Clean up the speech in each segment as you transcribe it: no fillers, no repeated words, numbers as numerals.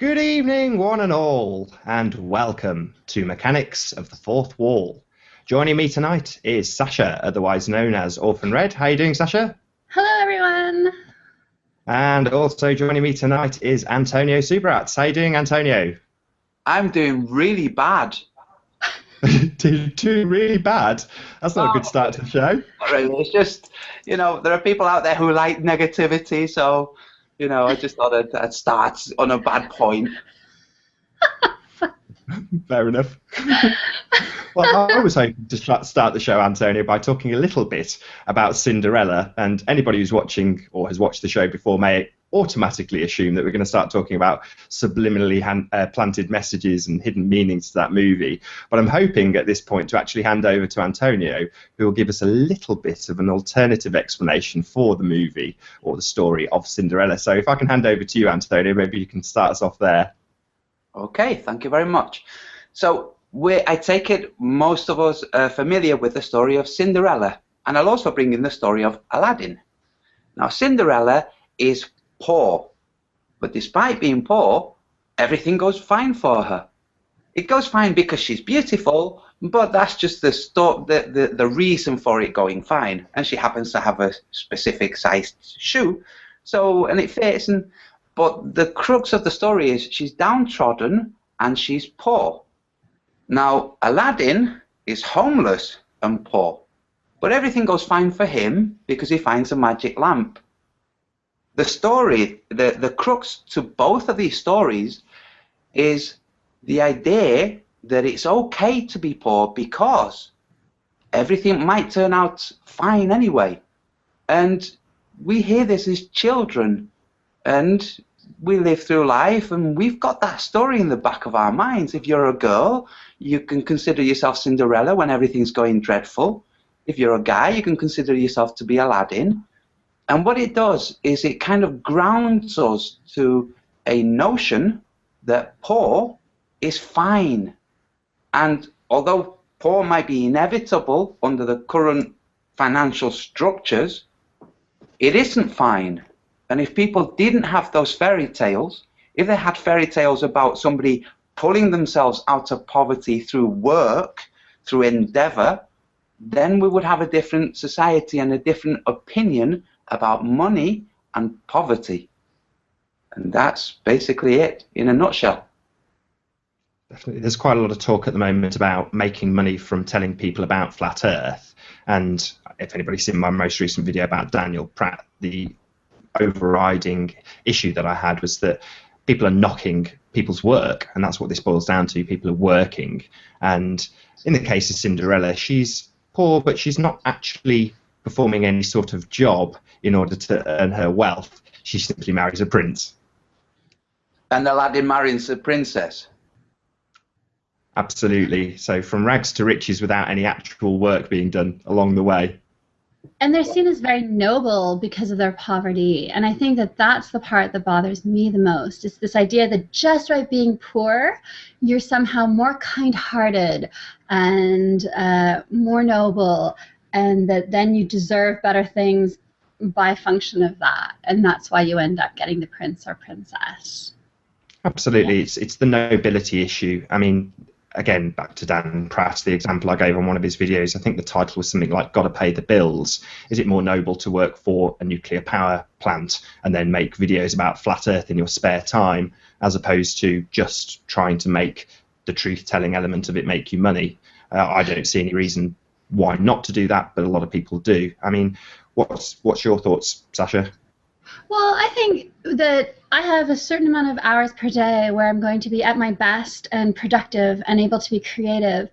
Good evening, one and all, and welcome to Mechanics of the Fourth Wall. Joining me tonight is Sasha, otherwise known as Orphan Red. How are you doing, Sasha? Hello, everyone. And also joining me tonight is Antonio Subrats. How are you doing, Antonio? I'm doing really bad. Doing really bad? That's not a good start to the show. Not really. It's just, there are people out there who like negativity, so, I just thought I'd start on a bad point. Fair enough. Well, I was hoping to start the show, Antonio, by talking a little bit about Cinderella, and anybody who's watching or has watched the show before may automatically assume that we're going to start talking about subliminally planted messages and hidden meanings to that movie. But I'm hoping at this point to actually hand over to Antonio, who will give us a little bit of an alternative explanation for the movie or the story of Cinderella. So if I can hand over to you, Antonio, maybe you can start us off there. Okay, thank you very much. So I take it most of us are familiar with the story of Cinderella, and I'll also bring in the story of Aladdin. Now, Cinderella is poor, but despite being poor, everything goes fine for her. It goes fine because she's beautiful, but that's just the reason for it going fine. And she happens to have a specific sized shoe, and it fits. But the crux of the story is she's downtrodden and she's poor. Now, Aladdin is homeless and poor, but everything goes fine for him because he finds a magic lamp. The story, the crux to both of these stories is the idea that it's okay to be poor because everything might turn out fine anyway. And we hear this as children, and we live through life, and we've got that story in the back of our minds. If you're a girl, you can consider yourself Cinderella when everything's going dreadful. If you're a guy, you can consider yourself to be Aladdin. And what it does is it kind of grounds us to a notion that poor is fine. And although poor might be inevitable under the current financial structures, it isn't fine. And if people didn't have those fairy tales, if they had fairy tales about somebody pulling themselves out of poverty through work, through endeavor, then we would have a different society and a different opinion about money and poverty. And that's basically it in a nutshell. Definitely. There's quite a lot of talk at the moment about making money from telling people about flat Earth. And if anybody's seen my most recent video about Daniel Pratt, the overriding issue that I had was that people are knocking people's work, and that's what this boils down to. People are working. And in the case of Cinderella, she's poor, but she's not actually performing any sort of job in order to earn her wealth. She simply marries a prince. And Aladdin marries a princess. Absolutely. So from rags to riches without any actual work being done along the way. And they're seen as very noble because of their poverty. And I think that that's the part that bothers me the most. It's this idea that just by being poor, you're somehow more kind-hearted and more noble, and that then you deserve better things by function of that. And that's why you end up getting the prince or princess. Absolutely. It's the nobility issue. I mean, again, back to Dan Pratt, the example I gave on one of his videos, I think the title was something like "Gotta Pay the Bills." Is it more noble to work for a nuclear power plant and then make videos about flat Earth in your spare time, as opposed to just trying to make the truth-telling element of it make you money? I don't see any reason why not to do that, but a lot of people do. I mean, what's your thoughts, Sasha? Well, I think that I have a certain amount of hours per day where I'm going to be at my best and productive and able to be creative.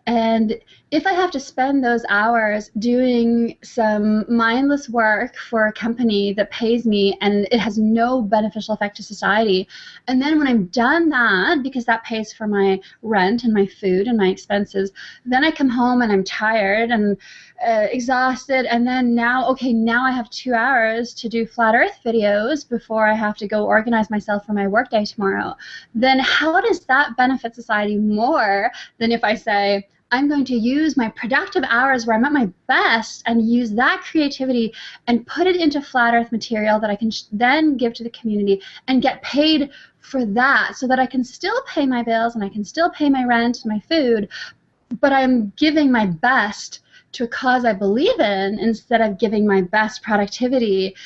And if I have to spend those hours doing some mindless work for a company that pays me and it has no beneficial effect to society, and then when I'm done that, because that pays for my rent and my food and my expenses, then I come home and I'm tired and exhausted, and then now I have 2 hours to do flat earth videos before I have to go organize myself for my workday tomorrow. Then how does that benefit society more than if I say, I'm going to use my productive hours where I'm at my best and use that creativity and put it into flat earth material that I can then give to the community and get paid for that, so that I can still pay my bills and I can still pay my rent and my food, but I'm giving my best to a cause I believe in instead of giving my best productivity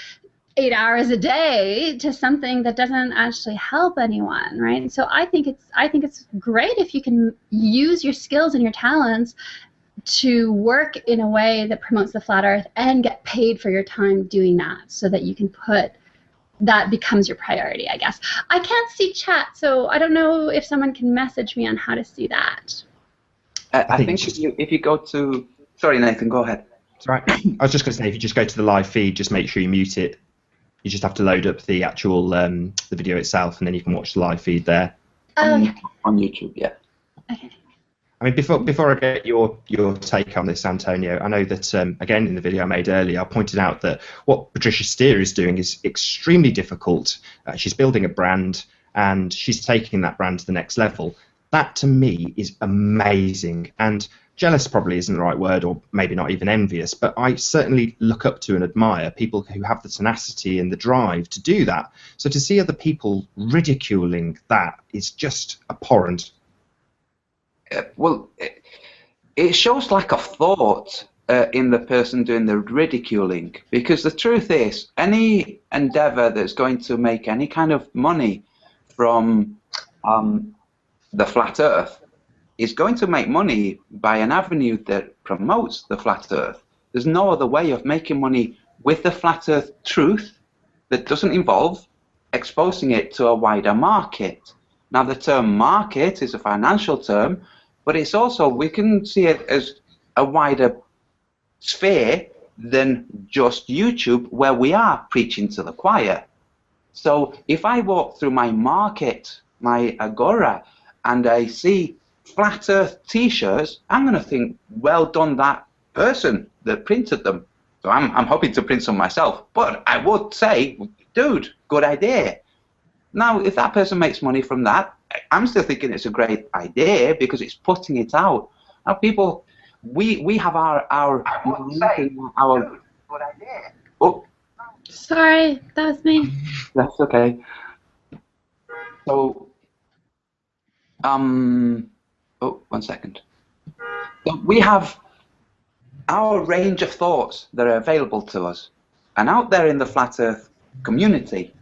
8 hours a day to something that doesn't actually help anyone, right? And so I think it's great if you can use your skills and your talents to work in a way that promotes the flat earth and get paid for your time doing that, so that you can put that becomes your priority, I guess. I can't see chat, so I don't know if someone can message me on how to see that. I think if you go to... Sorry, Nathan, go ahead. That's right. I was just going to say, if you just go to the live feed, just make sure you mute it. You just have to load up the actual the video itself, and then you can watch the live feed there. Okay. On YouTube, yeah. Okay. I mean, before I get your take on this, Antonio, I know that, again, in the video I made earlier, I pointed out that what Patricia Steer is doing is extremely difficult. She's building a brand, and she's taking that brand to the next level. That, to me, is amazing. And jealous probably isn't the right word, or maybe not even envious, but I certainly look up to and admire people who have the tenacity and the drive to do that. So to see other people ridiculing that is just abhorrent. Well, it shows lack of thought in the person doing the ridiculing, because the truth is, any endeavor that's going to make any kind of money from the flat earth is going to make money by an avenue that promotes the flat earth. There's no other way of making money with the flat earth truth that doesn't involve exposing it to a wider market. Now, the term market is a financial term, but it's also, we can see it as a wider sphere than just YouTube, where we are preaching to the choir. So if I walk through my market, my agora, and I see flat earth t-shirts, I'm going to think, well done, that person that printed them. So I'm hoping to print some myself, but I would say, dude, good idea. Now, if that person makes money from that, I'm still thinking it's a great idea because it's putting it out. Now, people, we have our good idea. Oh, Sorry, that was me. that's okay. So, oh, 1 second. So we have our range of thoughts that are available to us, and out there in the flat earth community,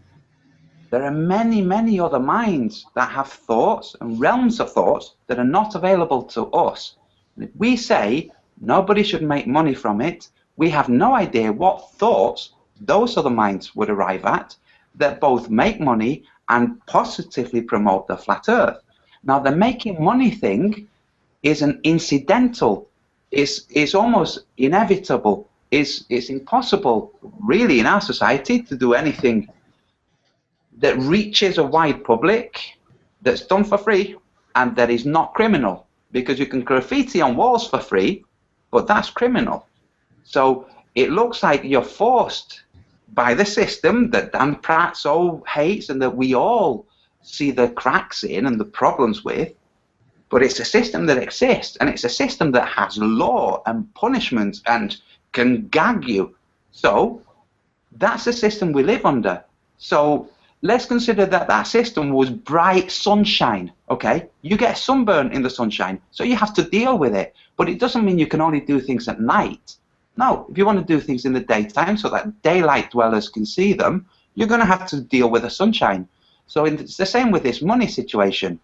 there are many, many other minds that have thoughts and realms of thoughts that are not available to us. And if we say nobody should make money from it, we have no idea what thoughts those other minds would arrive at that both make money and positively promote the flat earth. Now, the making money thing is an incidental, is almost inevitable, is impossible really in our society to do anything that reaches a wide public, that's done for free, and that is not criminal. Because you can graffiti on walls for free, but that's criminal. So it looks like you're forced by the system that Dan Pratt so hates and that we all see the cracks in and the problems with, but it's a system that exists, and it's a system that has law and punishment and can gag you. So that's the system we live under. So let's consider that that system was bright sunshine, okay? You get sunburn in the sunshine, so you have to deal with it, but it doesn't mean you can only do things at night. No, if you want to do things in the daytime so that daylight dwellers can see them, you're going to have to deal with the sunshine. So it's the same with this money situation.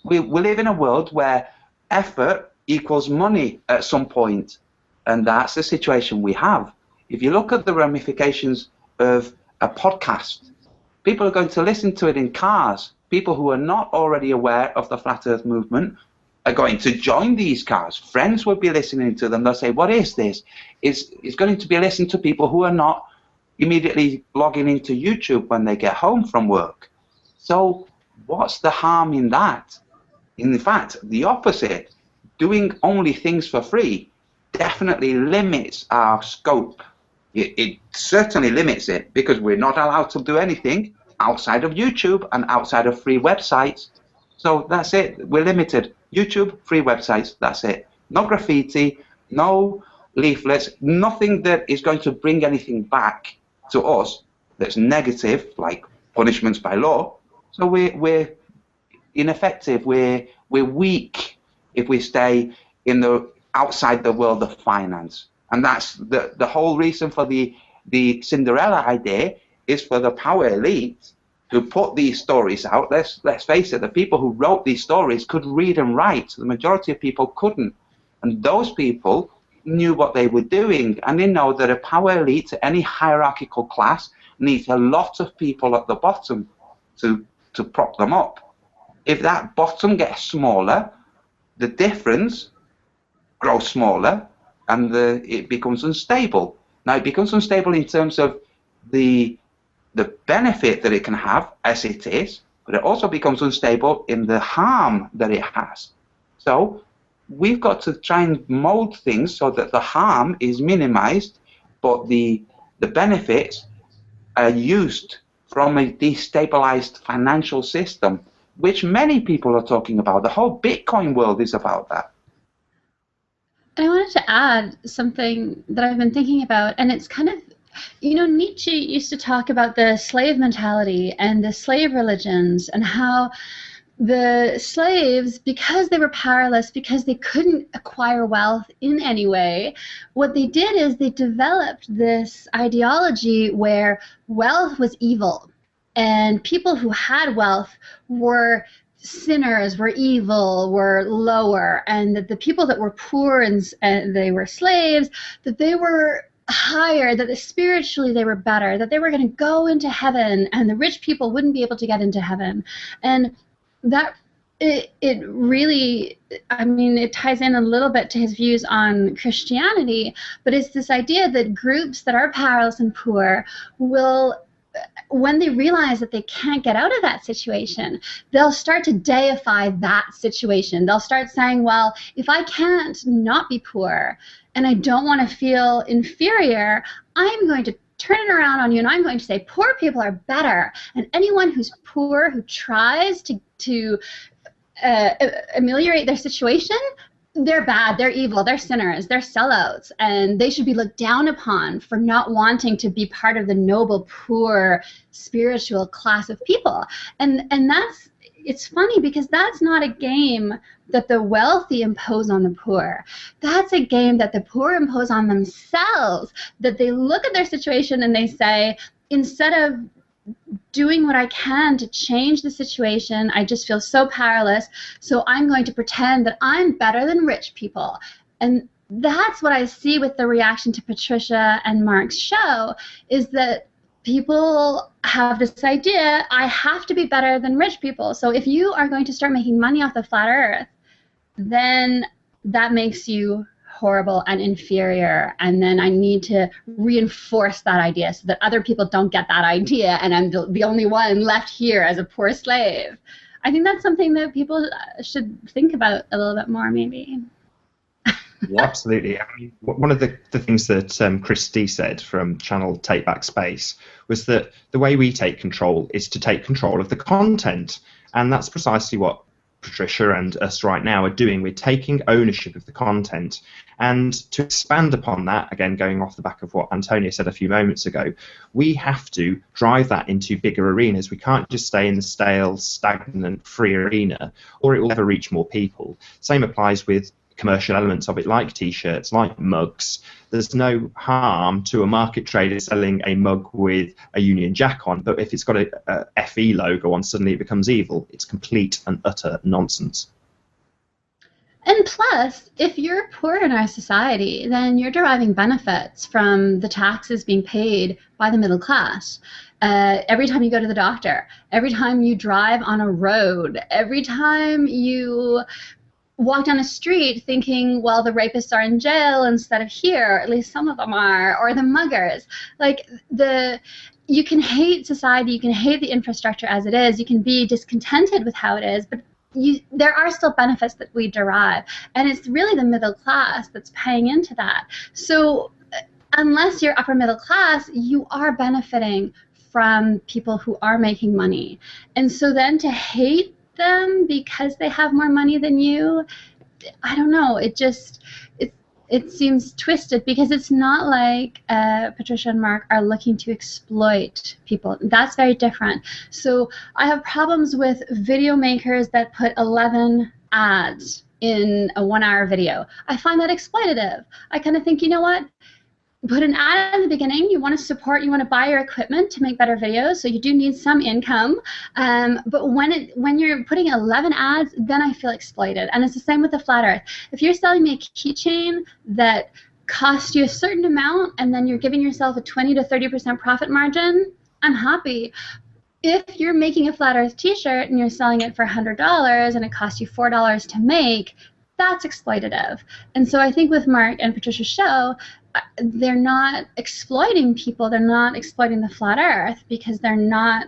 We live in a world where effort equals money at some point, and that's the situation we have. If you look at the ramifications of a podcast, people are going to listen to it in cars. People who are not already aware of the Flat Earth movement are going to join these cars. Friends will be listening to them. They'll say, what is this? It's going to be listening to people who are not immediately logging into YouTube when they get home from work. So what's the harm in that? In fact, the opposite. Doing only things for free definitely limits our scope. It certainly limits it, because we're not allowed to do anything outside of YouTube and outside of free websites. So that's it. We're limited. YouTube, free websites, that's it. No graffiti, no leaflets, nothing that is going to bring anything back to us that's negative, like punishments by law. So we're ineffective, we're weak if we stay in the outside the world of finance. And that's the whole reason for the Cinderella idea, is for the power elite to put these stories out. Let's face it, the people who wrote these stories could read and write. The majority of people couldn't. And those people knew what they were doing, and they know that a power elite, any hierarchical class, needs a lot of people at the bottom to prop them up. If that bottom gets smaller, the difference grows smaller, and it becomes unstable. Now, it becomes unstable in terms of the benefit that it can have, as it is, but it also becomes unstable in the harm that it has. So we've got to try and mold things so that the harm is minimized, but the benefits are used from a destabilized financial system, which many people are talking about. The whole Bitcoin world is about that. And I wanted to add something that I've been thinking about, and it's kind of, Nietzsche used to talk about the slave mentality and the slave religions, and how the slaves, because they were powerless, because they couldn't acquire wealth in any way, what they did is they developed this ideology where wealth was evil, and people who had wealth were sinners, were evil, were lower, and that the people that were poor and they were slaves, that they were higher, that spiritually they were better, that they were going to go into heaven, and the rich people wouldn't be able to get into heaven. And that it really, it ties in a little bit to his views on Christianity, but it's this idea that groups that are powerless and poor will, when they realize that they can't get out of that situation, they'll start to deify that situation. They'll start saying, well, if I can't not be poor and I don't want to feel inferior, I'm going to turn it around on you, and I'm going to say poor people are better, and anyone who's poor, who tries to ameliorate their situation, they're bad, they're evil, they're sinners, they're sellouts, and they should be looked down upon for not wanting to be part of the noble, poor, spiritual class of people. And that's, it's funny because that's not a game that the wealthy impose on the poor. That's a game that the poor impose on themselves, that they look at their situation and they say, instead of doing what I can to change the situation, I just feel so powerless, so I'm going to pretend that I'm better than rich people. And that's what I see with the reaction to Patricia and Mark's show, is that people have this idea, I have to be better than rich people. So if you are going to start making money off the flat earth, then that makes you horrible and inferior, and then I need to reinforce that idea so that other people don't get that idea, and I'm the only one left here as a poor slave. I think that's something that people should think about a little bit more, maybe. Yeah, absolutely. One of the things that Christy said from channel Take Back Space was that the way we take control is to take control of the content, and that's precisely what Patricia and us right now are doing. We're taking ownership of the content, and to expand upon that, again going off the back of what Antonio said a few moments ago, we have to drive that into bigger arenas. We can't just stay in the stale, stagnant, free arena, or it will never reach more people. Same applies with commercial elements of it, like t-shirts, like mugs. There's no harm to a market trader selling a mug with a Union Jack on, but if it's got a FE logo on, suddenly it becomes evil. It's complete and utter nonsense. And plus, if you're poor in our society, then you're deriving benefits from the taxes being paid by the middle class. Every time you go to the doctor, every time you drive on a road, every time you walk down a street thinking, well, the rapists are in jail instead of here, or at least some of them are, or the muggers. Like, you can hate society, you can hate the infrastructure as it is, you can be discontented with how it is, but there are still benefits that we derive, and it's really the middle class that's paying into that. So unless you're upper middle class, you are benefiting from people who are making money. And so then to hate them because they have more money than you, I don't know. It seems twisted because it's not like Patricia and Mark are looking to exploit people. That's very different. So I have problems with video makers that put 11 ads in a 1-hour video. I find that exploitative. I kind of think, you know what? Put an ad in the beginning. You want to support, you want to buy your equipment to make better videos, so you do need some income. But when you're putting 11 ads, then I feel exploited. And it's the same with the flat earth. If you're selling me a keychain that costs you a certain amount and then you're giving yourself a 20 to 30% profit margin, I'm happy. If you're making a flat earth t-shirt and you're selling it for $100 and it costs you $4 to make, that's exploitative. And so I think with Mark and Patricia's show, they're not exploiting people. They're not exploiting the flat earth because they're not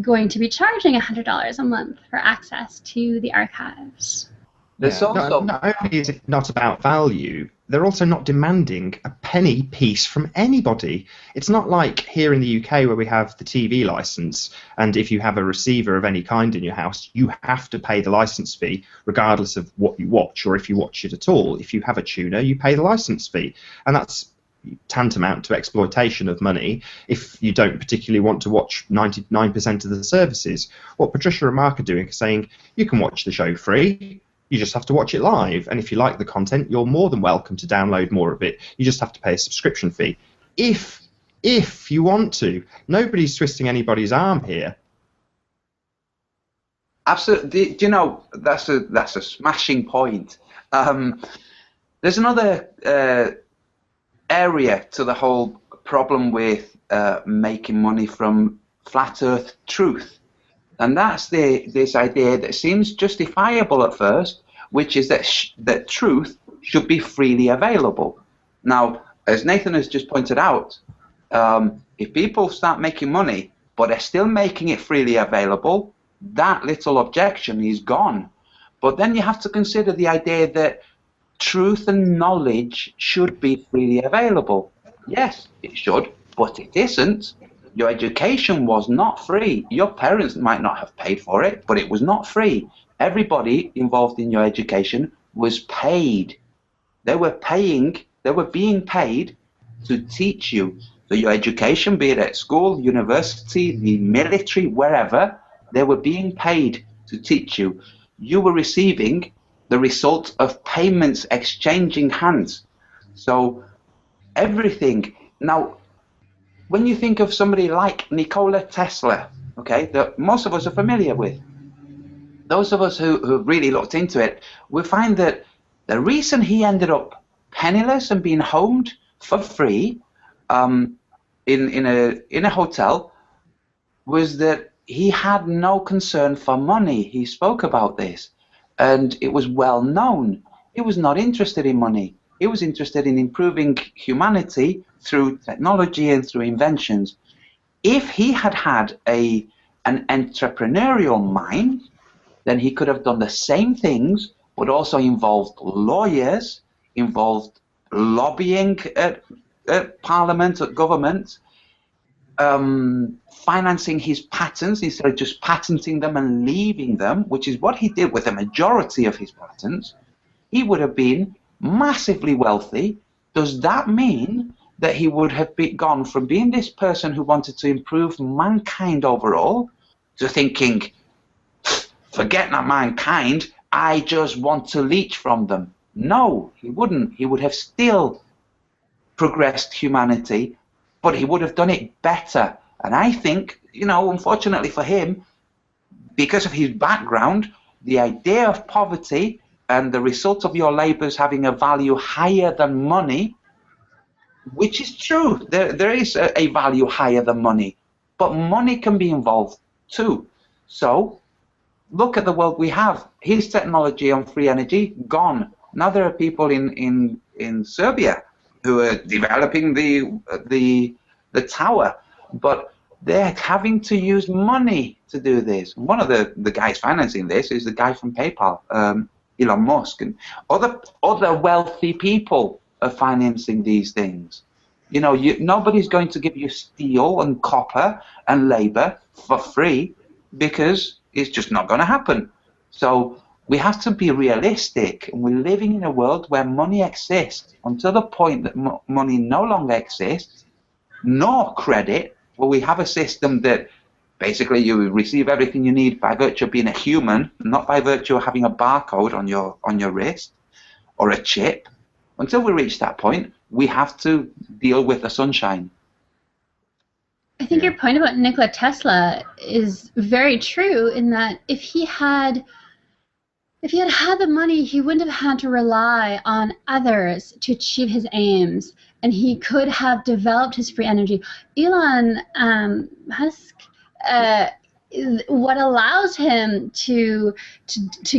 going to be charging $100 a month for access to the archives. There's also not only is it not about value, they're also not demanding a penny piece from anybody. It's not like here in the UK where we have the TV license, and if you have a receiver of any kind in your house, you have to pay the license fee regardless of what you watch or if you watch it at all. If you have a tuner, you pay the license fee, and that's tantamount to exploitation of money if you don't particularly want to watch 99% of the services. What Patricia and Mark are doing is saying you can watch the show free. You just have to watch it live, and if you like the content, you're more than welcome to download more of it. You just have to pay a subscription fee, if you want to. Nobody's twisting anybody's arm here. Absolutely. Do you know, that's a smashing point. There's another area to the whole problem with making money from flat Earth truth. And that's this idea that seems justifiable at first, which is that truth should be freely available. Now, as Nathan has just pointed out, if people start making money, but they're still making it freely available, that little objection is gone. But then you have to consider the idea that truth and knowledge should be freely available. Yes, it should, but it isn't. Your education was not free. Your parents might not have paid for it, but it was not free. Everybody involved in your education was paid. They were being paid to teach you. So your education, be it at school, university, the military, wherever, they were being paid to teach you. You were receiving the result of payments exchanging hands. So everything. Now, when you think of somebody like Nikola Tesla, okay, that most of us are familiar with, those of us who really looked into it, we find that the reason he ended up penniless and being homed for free in a hotel was that he had no concern for money. He spoke about this, and it was well known. He was not interested in money. He was interested in improving humanity through technology and through inventions. If he had had an entrepreneurial mind, then he could have done the same things, but also involved lawyers, involved lobbying at parliament, at government, financing his patents instead of just patenting them and leaving them, which is what he did with the majority of his patents. He would have been massively wealthy. Does that mean that he would have gone from being this person who wanted to improve mankind overall to thinking, forget not mankind, I just want to leech from them? No, he wouldn't. He would have still progressed humanity, but he would have done it better. And I think, you know, unfortunately for him, because of his background, the idea of poverty and the result of your labors having a value higher than money, which is true, there is a value higher than money, but money can be involved too. So look at the world we have. His technology on free energy, gone. Now there are people in Serbia who are developing the tower, but they're having to use money to do this. One of the guys financing this is the guy from PayPal, Elon Musk, and other wealthy people are financing these things. You know, nobody's going to give you steel and copper and labor for free because it's just not going to happen. So we have to be realistic. And we're living in a world where money exists until the point that money no longer exists, nor credit, where we have a system that basically you receive everything you need by virtue of being a human, not by virtue of having a barcode on your wrist or a chip. Until we reach that point, we have to deal with the sunshine. I think your point about Nikola Tesla is very true, in that if he had had the money, he wouldn't have had to rely on others to achieve his aims, and he could have developed his free energy. Elon Musk, what allows him to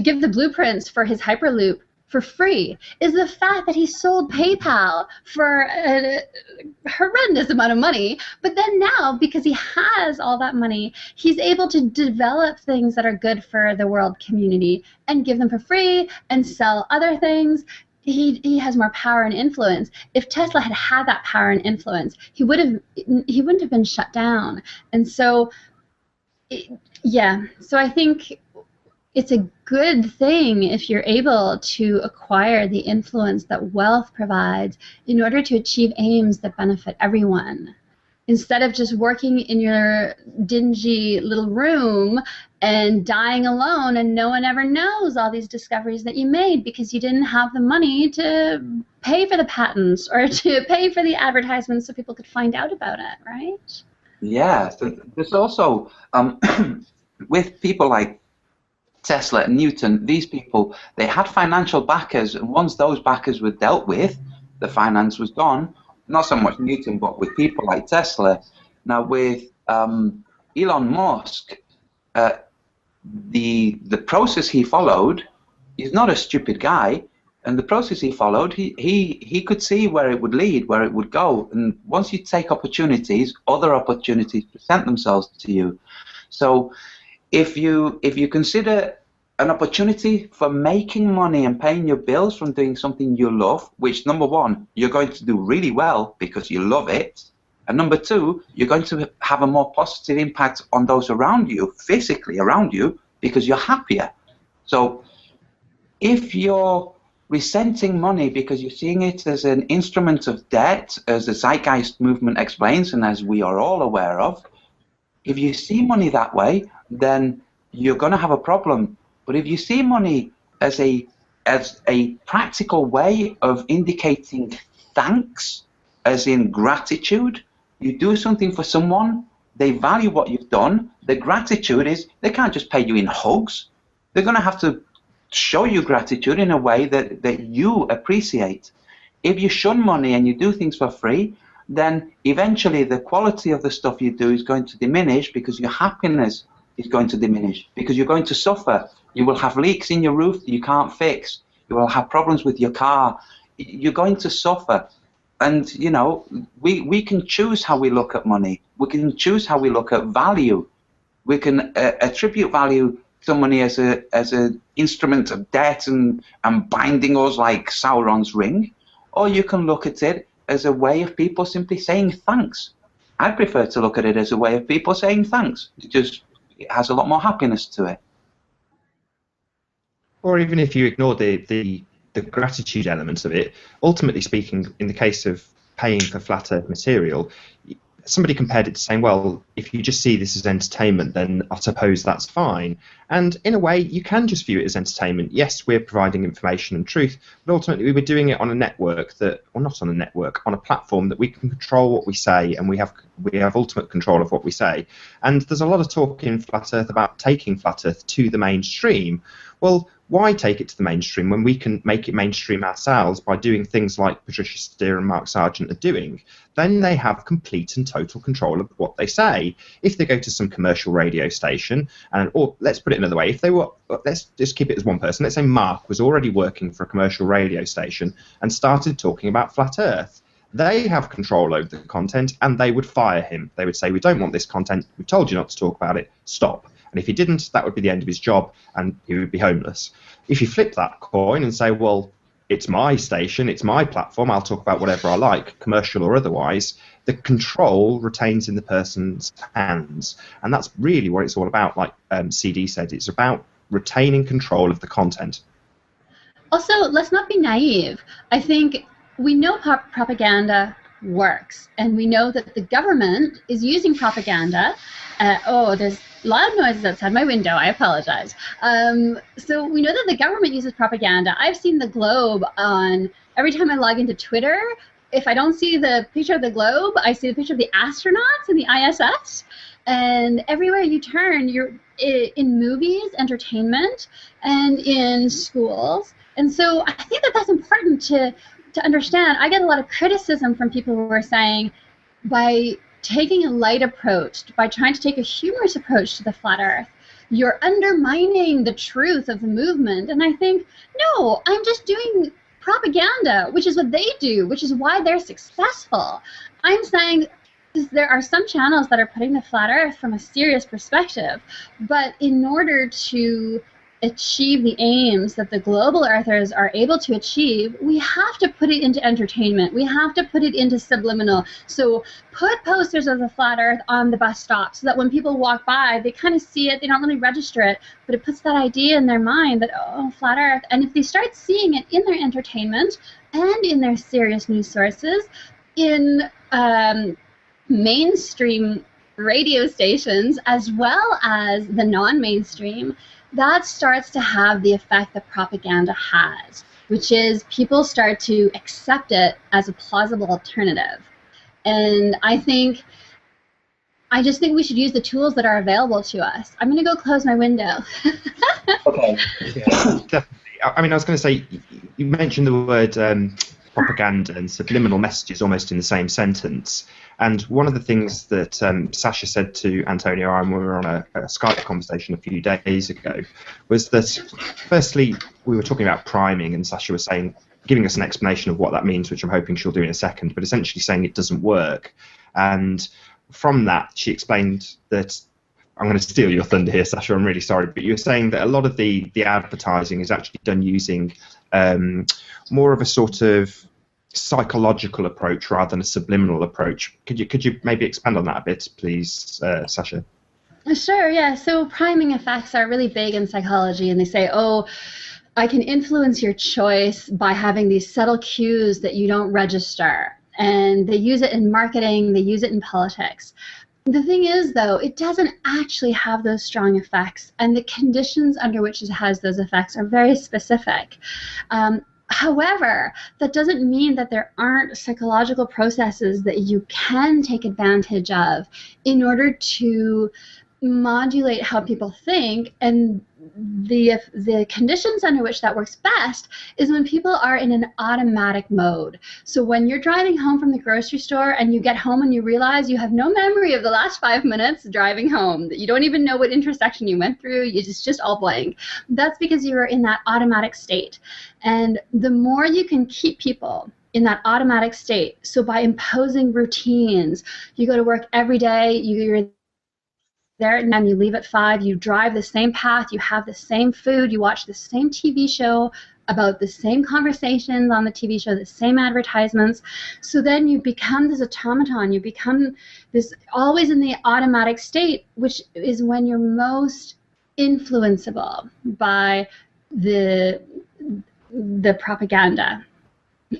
give the blueprints for his Hyperloop for free is the fact that he sold PayPal for a horrendous amount of money, but then now, because he has all that money, he's able to develop things that are good for the world community and give them for free and sell other things. He has more power and influence. If Tesla had had that power and influence, he wouldn't have been shut down. And so, so I think it's a good thing if you're able to acquire the influence that wealth provides in order to achieve aims that benefit everyone, instead of just working in your dingy little room and dying alone and no one ever knows all these discoveries that you made because you didn't have the money to pay for the patents or to pay for the advertisements so people could find out about it, right? Yeah, so there's also, with people like Tesla and Newton, these people, they had financial backers, and once those backers were dealt with, the finance was gone. Not so much Newton, but with people like Tesla. Now with Elon Musk, the process he followed, he's not a stupid guy, and the process he followed, he could see where it would lead, where it would go, and once you take opportunities, other opportunities present themselves to you. So if you consider an opportunity for making money and paying your bills from doing something you love, which, number one, you're going to do really well because you love it, and number two, you're going to have a more positive impact on those around you, physically around you, because you're happier. So if you're resenting money because you're seeing it as an instrument of debt, as the Zeitgeist movement explains, and as we are all aware of, if you see money that way, then you're going to have a problem. But if you see money as a practical way of indicating thanks, as in gratitude, you do something for someone, they value what you've done. The gratitude is they can't just pay you in hugs. They're going to have to show you gratitude in a way that you appreciate. If you shun money and you do things for free, then eventually the quality of the stuff you do is going to diminish, because your happiness is going to diminish, because you're going to suffer. You will have leaks in your roof that you can't fix. You will have problems with your car. You're going to suffer. And, you know, we can choose how we look at money. We can choose how we look at value. We can attribute value to money as an instrument of debt and binding us like Sauron's ring. Or you can look at it as a way of people simply saying thanks. I prefer to look at it as a way of people saying thanks. It has a lot more happiness to it. Or even if you ignore the gratitude elements of it, ultimately speaking, in the case of paying for flat earth material, somebody compared it to saying, well, if you just see this as entertainment, then I suppose that's fine. And in a way, you can just view it as entertainment. Yes, we're providing information and truth, but ultimately we're doing it on a network or not on a network, on a platform that we can control what we say, and we have ultimate control of what we say. And there's a lot of talk in Flat Earth about taking Flat Earth to the mainstream. Well, why take it to the mainstream when we can make it mainstream ourselves by doing things like Patricia Steer and Mark Sargent are doing? Then they have complete and total control of what they say. If they go to some commercial radio station, or let's put it another way, let's just keep it as one person. Let's say Mark was already working for a commercial radio station and started talking about Flat Earth. They have control over the content, and they would fire him. They would say, we don't want this content. We've told you not to talk about it. Stop. And if he didn't, that would be the end of his job, and he would be homeless. If you flip that coin and say, well, it's my station, it's my platform, I'll talk about whatever I like, commercial or otherwise, the control retains in the person's hands. And that's really what it's all about. Like CD said, it's about retaining control of the content. Also, let's not be naive. I think we know propaganda works, and we know that the government is using propaganda. There's loud noises outside my window. I apologize. So we know that the government uses propaganda. I've seen the globe on every time I log into Twitter. If I don't see the picture of the globe, I see the picture of the astronauts in the ISS. And everywhere you turn, you're in movies, entertainment, and in schools. And so I think that that's important to understand. I get a lot of criticism from people who are saying, by taking a light approach, by trying to take a humorous approach to the flat Earth, you're undermining the truth of the movement. And I think, no, I'm just doing propaganda, which is what they do, which is why they're successful. I'm saying there are some channels that are putting the flat Earth from a serious perspective, but in order to achieve the aims that the global earthers are able to achieve, we have to put it into entertainment. We have to put it into subliminal. So put posters of the flat Earth on the bus stop so that when people walk by, they kind of see it, they don't really register it, but it puts that idea in their mind that, oh, flat Earth. And if they start seeing it in their entertainment and in their serious news sources, in mainstream radio stations as well as the non-mainstream, that starts to have the effect that propaganda has, which is people start to accept it as a plausible alternative. And I just think we should use the tools that are available to us. I'm going to go close my window. Okay. Yeah, definitely. I mean, I was going to say, you mentioned the word propaganda and subliminal messages almost in the same sentence. And one of the things that Sasha said to Antonio when we were on a Skype conversation a few days ago was that, firstly, we were talking about priming, and Sasha was giving us an explanation of what that means, which I'm hoping she'll do in a second, but essentially saying it doesn't work. And from that, she explained that, I'm going to steal your thunder here, Sasha, I'm really sorry, but you were saying that a lot of the advertising is actually done using more of a sort of psychological approach rather than a subliminal approach. Could you maybe expand on that a bit, please, Sasha? Sure, yeah. So priming effects are really big in psychology, and they say, oh, I can influence your choice by having these subtle cues that you don't register. And they use it in marketing, they use it in politics. The thing is, though, it doesn't actually have those strong effects, and the conditions under which it has those effects are very specific. However, that doesn't mean that there aren't psychological processes that you can take advantage of in order to modulate how people think, and the conditions under which that works best is when people are in an automatic mode. So when you're driving home from the grocery store and you get home and you realize you have no memory of the last 5 minutes driving home, that you don't even know what intersection you went through, it's just all blank. That's because you are in that automatic state. And the more you can keep people in that automatic state, so by imposing routines, you go to work every day, you're there at 9, you leave at 5, you drive the same path, you have the same food, you watch the same TV show about the same conversations on the TV show, the same advertisements. So then you become this automaton, you become this always in the automatic state, which is when you're most influenceable by the propaganda.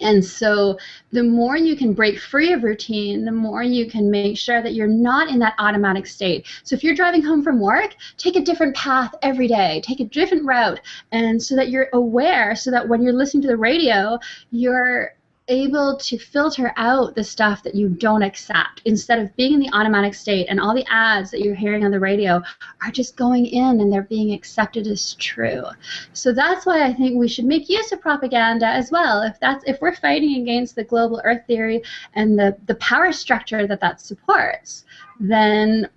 And so the more you can break free of routine, the more you can make sure that you're not in that automatic state. So if you're driving home from work, take a different path every day, take a different route, and so that you're aware, so that when you're listening to the radio, you're able to filter out the stuff that you don't accept, instead of being in the automatic state and all the ads that you're hearing on the radio are just going in and they're being accepted as true. So that's why I think we should make use of propaganda as well. If we're fighting against the global earth theory and the power structure that supports, then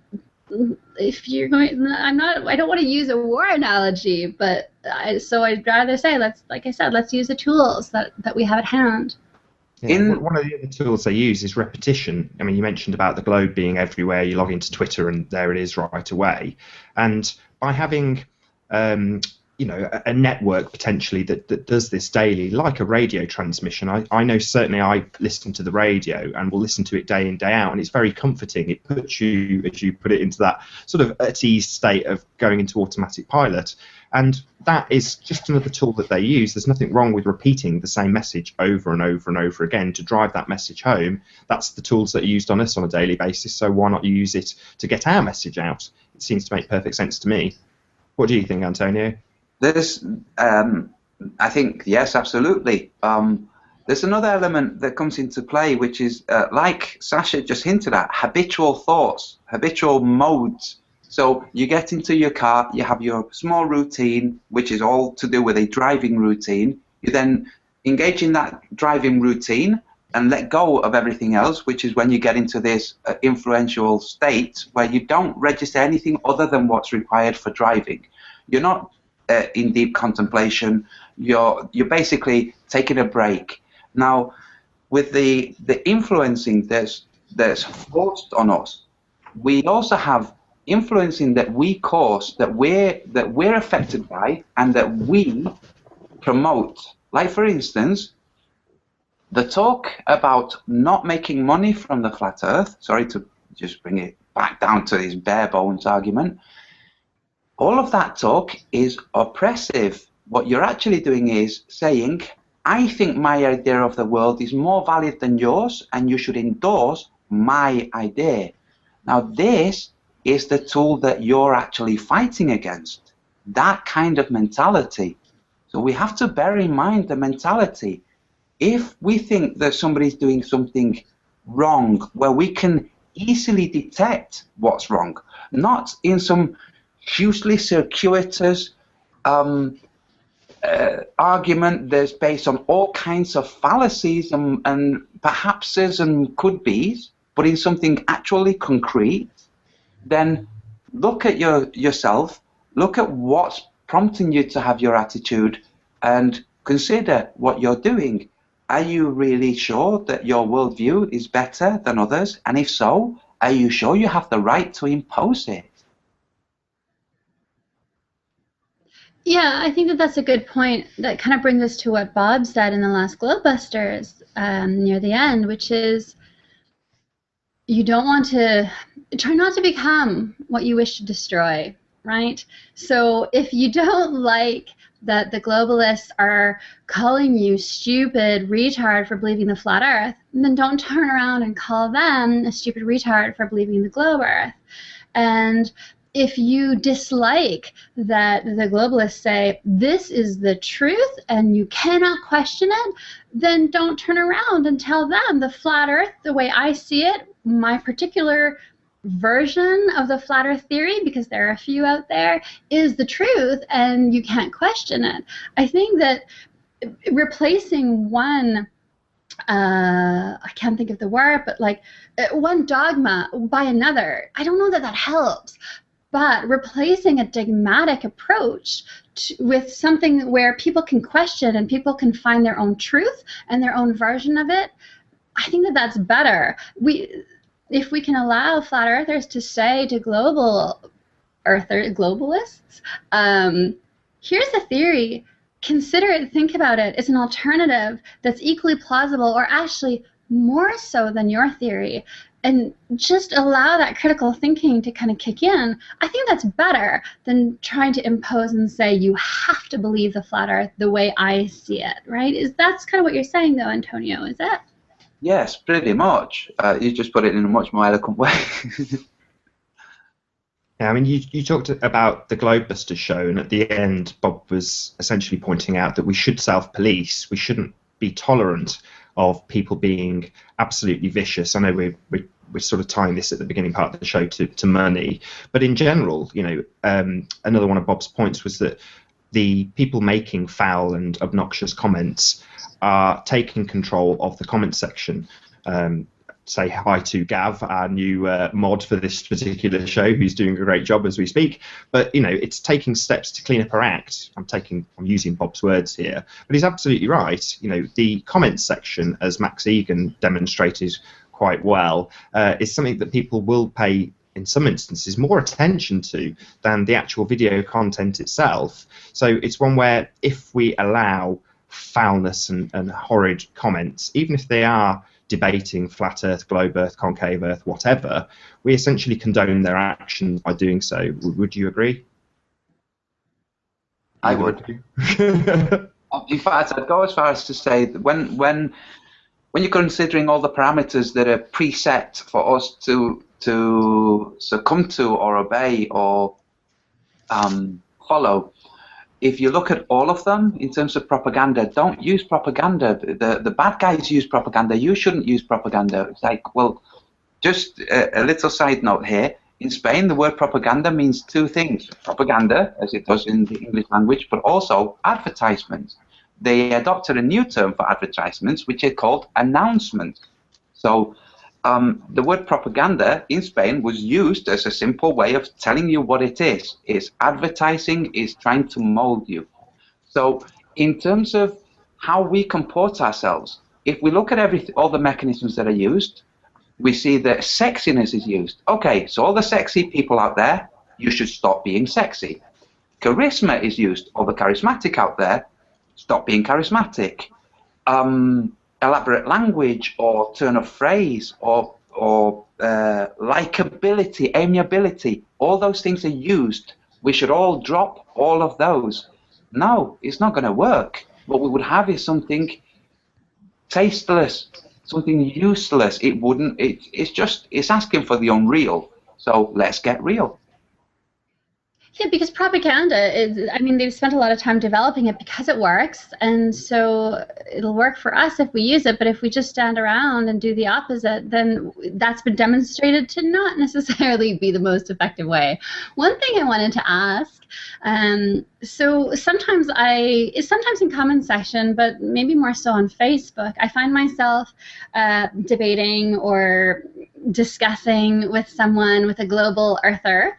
if you're going, I don't want to use a war analogy, but so I'd rather say, like I said, let's use the tools that we have at hand. Yeah, one of the other tools they use is repetition. I mean, you mentioned about the globe being everywhere. You log into Twitter and there it is right away. And by having a network potentially that does this daily, like a radio transmission. I know certainly I listen to the radio and will listen to it day in, day out, and it's very comforting. It puts you, as you put it, into that sort of at ease state of going into automatic pilot. And that is just another tool that they use. There's nothing wrong with repeating the same message over and over and over again to drive that message home. That's the tools that are used on us on a daily basis, so why not use it to get our message out? It seems to make perfect sense to me. What do you think, Antonio? There's, I think, yes, absolutely. There's another element that comes into play, which is, like Sasha just hinted at, habitual thoughts, habitual modes. So you get into your car, you have your small routine, which is all to do with a driving routine. You then engage in that driving routine and let go of everything else, which is when you get into this influential state where you don't register anything other than what's required for driving. You're not in deep contemplation. You're basically taking a break. Now, with the influencing that's forced on us, we also have influencing that we cause, that we're affected by, and that we promote. Like, for instance, the talk about not making money from the flat Earth. Sorry to just bring it back down to this bare bones argument. All of that talk is oppressive. What you're actually doing is saying, I think my idea of the world is more valid than yours, and you should endorse my idea. Now, this is the tool that you're actually fighting against, that kind of mentality. So we have to bear in mind the mentality. If we think that somebody's doing something wrong, where we can easily detect what's wrong, not in some hugely circuitous argument that's based on all kinds of fallacies and perhapses and could-bes, but in something actually concrete, then look at yourself, look at what's prompting you to have your attitude, and consider what you're doing. Are you really sure that your worldview is better than others? And if so, are you sure you have the right to impose it? Yeah, I think that that's a good point. That kind of brings us to what Bob said in the last Globebusters near the end, which is you don't want to try not to become what you wish to destroy, right? So if you don't like that the globalists are calling you stupid retard for believing the flat Earth, then don't turn around and call them a stupid retard for believing the globe Earth. And if you dislike that the globalists say this is the truth and you cannot question it, then don't turn around and tell them the flat Earth, the way I see it, my particular version of the flat Earth theory, because there are a few out there, is the truth and you can't question it. I think that replacing one I can't think of the word, but like one dogma by another, I don't know that that helps. But replacing a dogmatic approach with something where people can question and people can find their own truth and their own version of it, I think that that's better. If we can allow flat earthers to say to globalists, here's a theory, consider it, think about it, it's an alternative that's equally plausible or actually more so than your theory, and just allow that critical thinking to kind of kick in, I think that's better than trying to impose and say you have to believe the flat earth the way I see it, right? That's kind of what you're saying though, Antonio, is it? Yes, pretty much. You just put it in a much more eloquent way. Yeah, I mean, you talked about the Globebusters show, and at the end, Bob was essentially pointing out that we should self-police. We shouldn't be tolerant of people being absolutely vicious. I know we're sort of tying this at the beginning part of the show to money, but in general, you know, another one of Bob's points was that the people making foul and obnoxious comments are taking control of the comment section. Say hi to Gav, our new mod for this particular show, who's doing a great job as we speak. But you know, it's taking steps to clean up her act. I'm using Bob's words here, but he's absolutely right. You know, the comments section, as Max Egan demonstrated quite well, is something that people will pay in some instances, more attention to than the actual video content itself. So it's one where if we allow foulness and horrid comments, even if they are debating flat Earth, globe Earth, concave Earth, whatever, we essentially condone their actions by doing so. Would you agree? I would. In fact, I'd go as far as to say that when you're considering all the parameters that are preset for us to succumb to or obey or follow, if you look at all of them in terms of propaganda, don't use propaganda. The bad guys use propaganda. You shouldn't use propaganda. It's like, well, just a little side note here. In Spain, the word propaganda means two things. Propaganda, as it does in the English language, but also advertisement. They adopted a new term for advertisements, which is called announcement. So the word propaganda in Spain was used as a simple way of telling you what it is. It's advertising is trying to mold you. So in terms of how we comport ourselves, if we look at all the mechanisms that are used, we see that sexiness is used. Okay, so all the sexy people out there, you should stop being sexy. Charisma is used. All the charismatic out there, stop being charismatic. Elaborate language or turn of phrase or likability, amiability, all those things are used. We should all drop all of those. No, it's not going to work. What we would have is something tasteless, something useless. It wouldn't. It's asking for the unreal. So let's get real. Yeah, because propaganda is, I mean, they've spent a lot of time developing it because it works, and so it'll work for us if we use it, but if we just stand around and do the opposite, then that's been demonstrated to not necessarily be the most effective way. One thing I wanted to ask, so sometimes in comment section, but maybe more so on Facebook, I find myself debating or discussing with someone, with a global earther,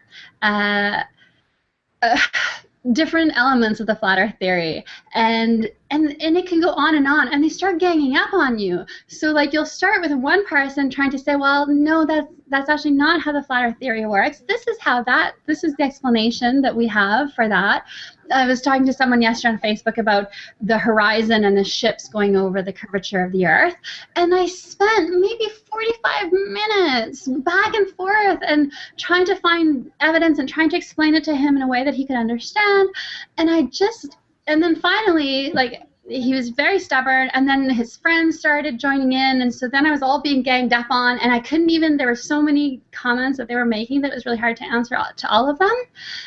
different elements of the flat earth theory, and it can go on, and they start ganging up on you. So like you'll start with one person trying to say, well, no, that's actually not how the flat earth theory works. This is the explanation that we have for that. I was talking to someone yesterday on Facebook about the horizon and the ships going over the curvature of the earth, and I spent maybe 45 minutes back and forth and trying to find evidence and trying to explain it to him in a way that he could understand, and then finally, like, he was very stubborn, and then his friends started joining in, and so then I was all being ganged up on, and I couldn't even, there were so many comments that they were making that it was really hard to answer to all of them,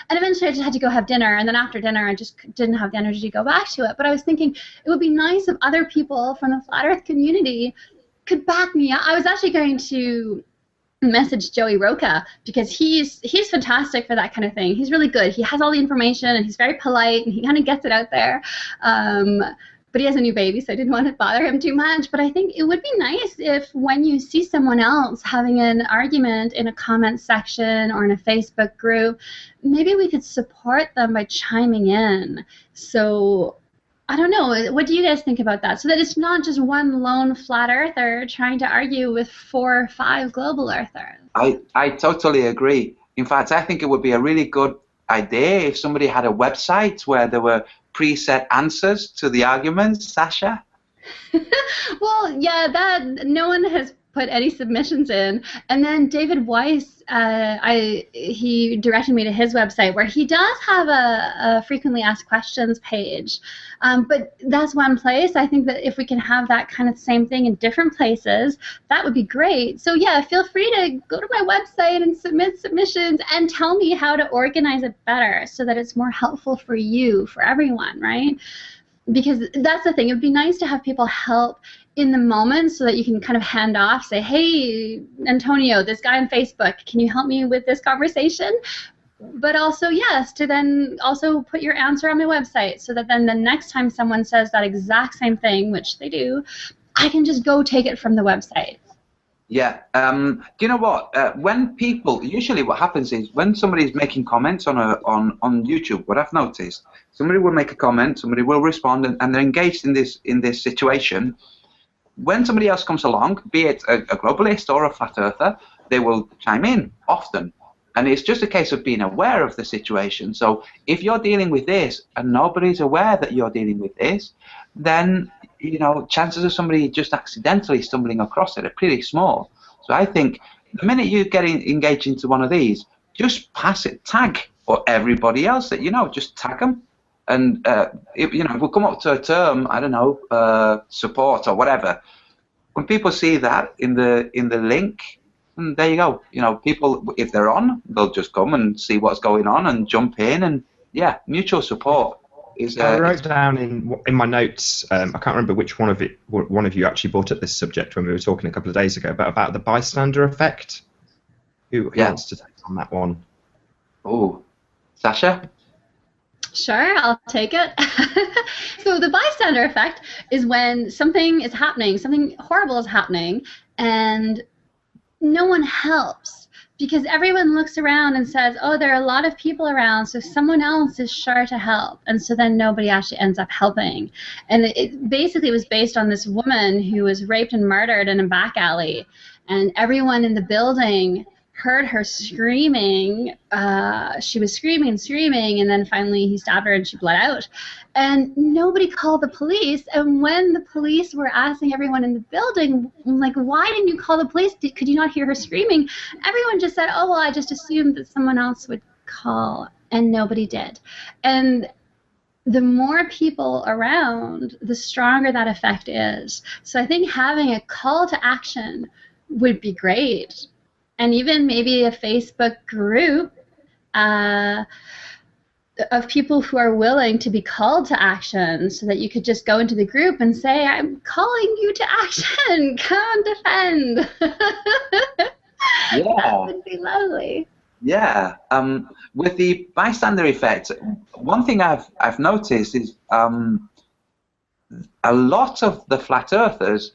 and eventually I just had to go have dinner, and then after dinner I just didn't have the energy to go back to it. But I was thinking it would be nice if other people from the flat earth community could back me up. I was actually going to message Joey Roca, because he's fantastic for that kind of thing. He's really good. He has all the information, and he's very polite, and he kind of gets it out there. But he has a new baby, so I didn't want to bother him too much. But I think it would be nice if, when you see someone else having an argument in a comment section or in a Facebook group, maybe we could support them by chiming in. So I don't know. What do you guys think about that? So that it's not just one lone flat earther trying to argue with 4 or 5 global earthers. I totally agree. In fact, I think it would be a really good idea if somebody had a website where there were preset answers to the arguments, Sasha? Well, yeah, that no one has put any submissions in. And then David Weiss, he directed me to his website, where he does have a frequently asked questions page. But that's one place. I think that if we can have that kind of same thing in different places, that would be great. So yeah, feel free to go to my website and submit submissions and tell me how to organize it better so that it's more helpful for you, for everyone, right? Because that's the thing. It would be nice to have people help in the moment so that you can kind of hand off, say, hey, Antonio, this guy on Facebook, can you help me with this conversation? But also, yes, to then also put your answer on my website so that then the next time someone says that exact same thing, which they do, I can just go take it from the website. Yeah. Do you know what? When people, usually what happens is when somebody's making comments on YouTube, what I've noticed, somebody will make a comment, somebody will respond, and they're engaged in this situation. When somebody else comes along, be it a globalist or a flat earther, they will chime in often. And it's just a case of being aware of the situation. So if you're dealing with this and nobody's aware that you're dealing with this, then, you know, chances of somebody just accidentally stumbling across it are pretty small. So I think the minute you get engaged into one of these, just pass it, tag or everybody else that you know, just tag them. And, you know, if we come up to a term, I don't know, support or whatever, when people see that in the link, and there you go. You know, people, if they're on, they'll just come and see what's going on and jump in. And yeah, mutual support is. I wrote down in my notes. I can't remember which one of you actually brought up this subject when we were talking a couple of days ago, but about the bystander effect. Who wants to take on that one? Oh, Sasha. Sure, I'll take it. So the bystander effect is when something is happening, something horrible is happening, and no one helps because everyone looks around and says, oh, there are a lot of people around, so someone else is sure to help. And so then nobody actually ends up helping. And it basically was based on this woman who was raped and murdered in a back alley. And everyone in the building heard her screaming. She was screaming and screaming, and then finally he stabbed her and she bled out. And nobody called the police. And when the police were asking everyone in the building, like, why didn't you call the police? Could you not hear her screaming? Everyone just said, oh, well, I just assumed that someone else would call, and nobody did. And the more people around, the stronger that effect is. So I think having a call to action would be great. And even maybe a Facebook group of people who are willing to be called to action, so that you could just go into the group and say, I'm calling you to action, come defend. Yeah. That would be lovely. Yeah. With the bystander effect, one thing I've noticed is a lot of the flat earthers,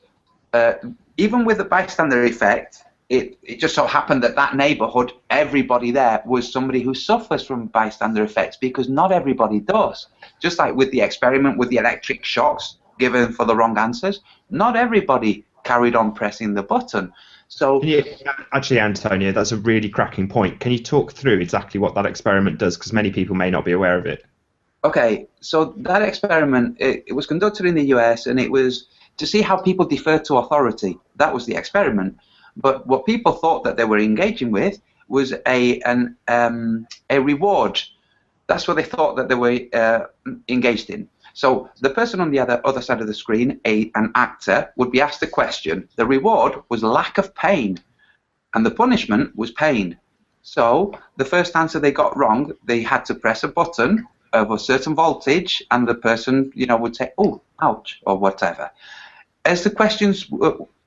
even with the bystander effect, it just so happened that that neighborhood, everybody there was somebody who suffers from bystander effects, because not everybody does. Just like with the experiment with the electric shocks given for the wrong answers, not everybody carried on pressing the button. So actually, Antonio, that's a really cracking point. Can you talk through exactly what that experiment does? Because many people may not be aware of it. Okay, so that experiment, it was conducted in the US, and it was to see how people defer to authority. That was the experiment. But what people thought that they were engaging with was a reward. That's what they thought that they were engaged in. So the person on the other side of the screen, an actor, would be asked a question. The reward was lack of pain, and the punishment was pain. So the first answer they got wrong, they had to press a button of a certain voltage, and the person, you know, would say, "Oh, ouch," or whatever. As the questions,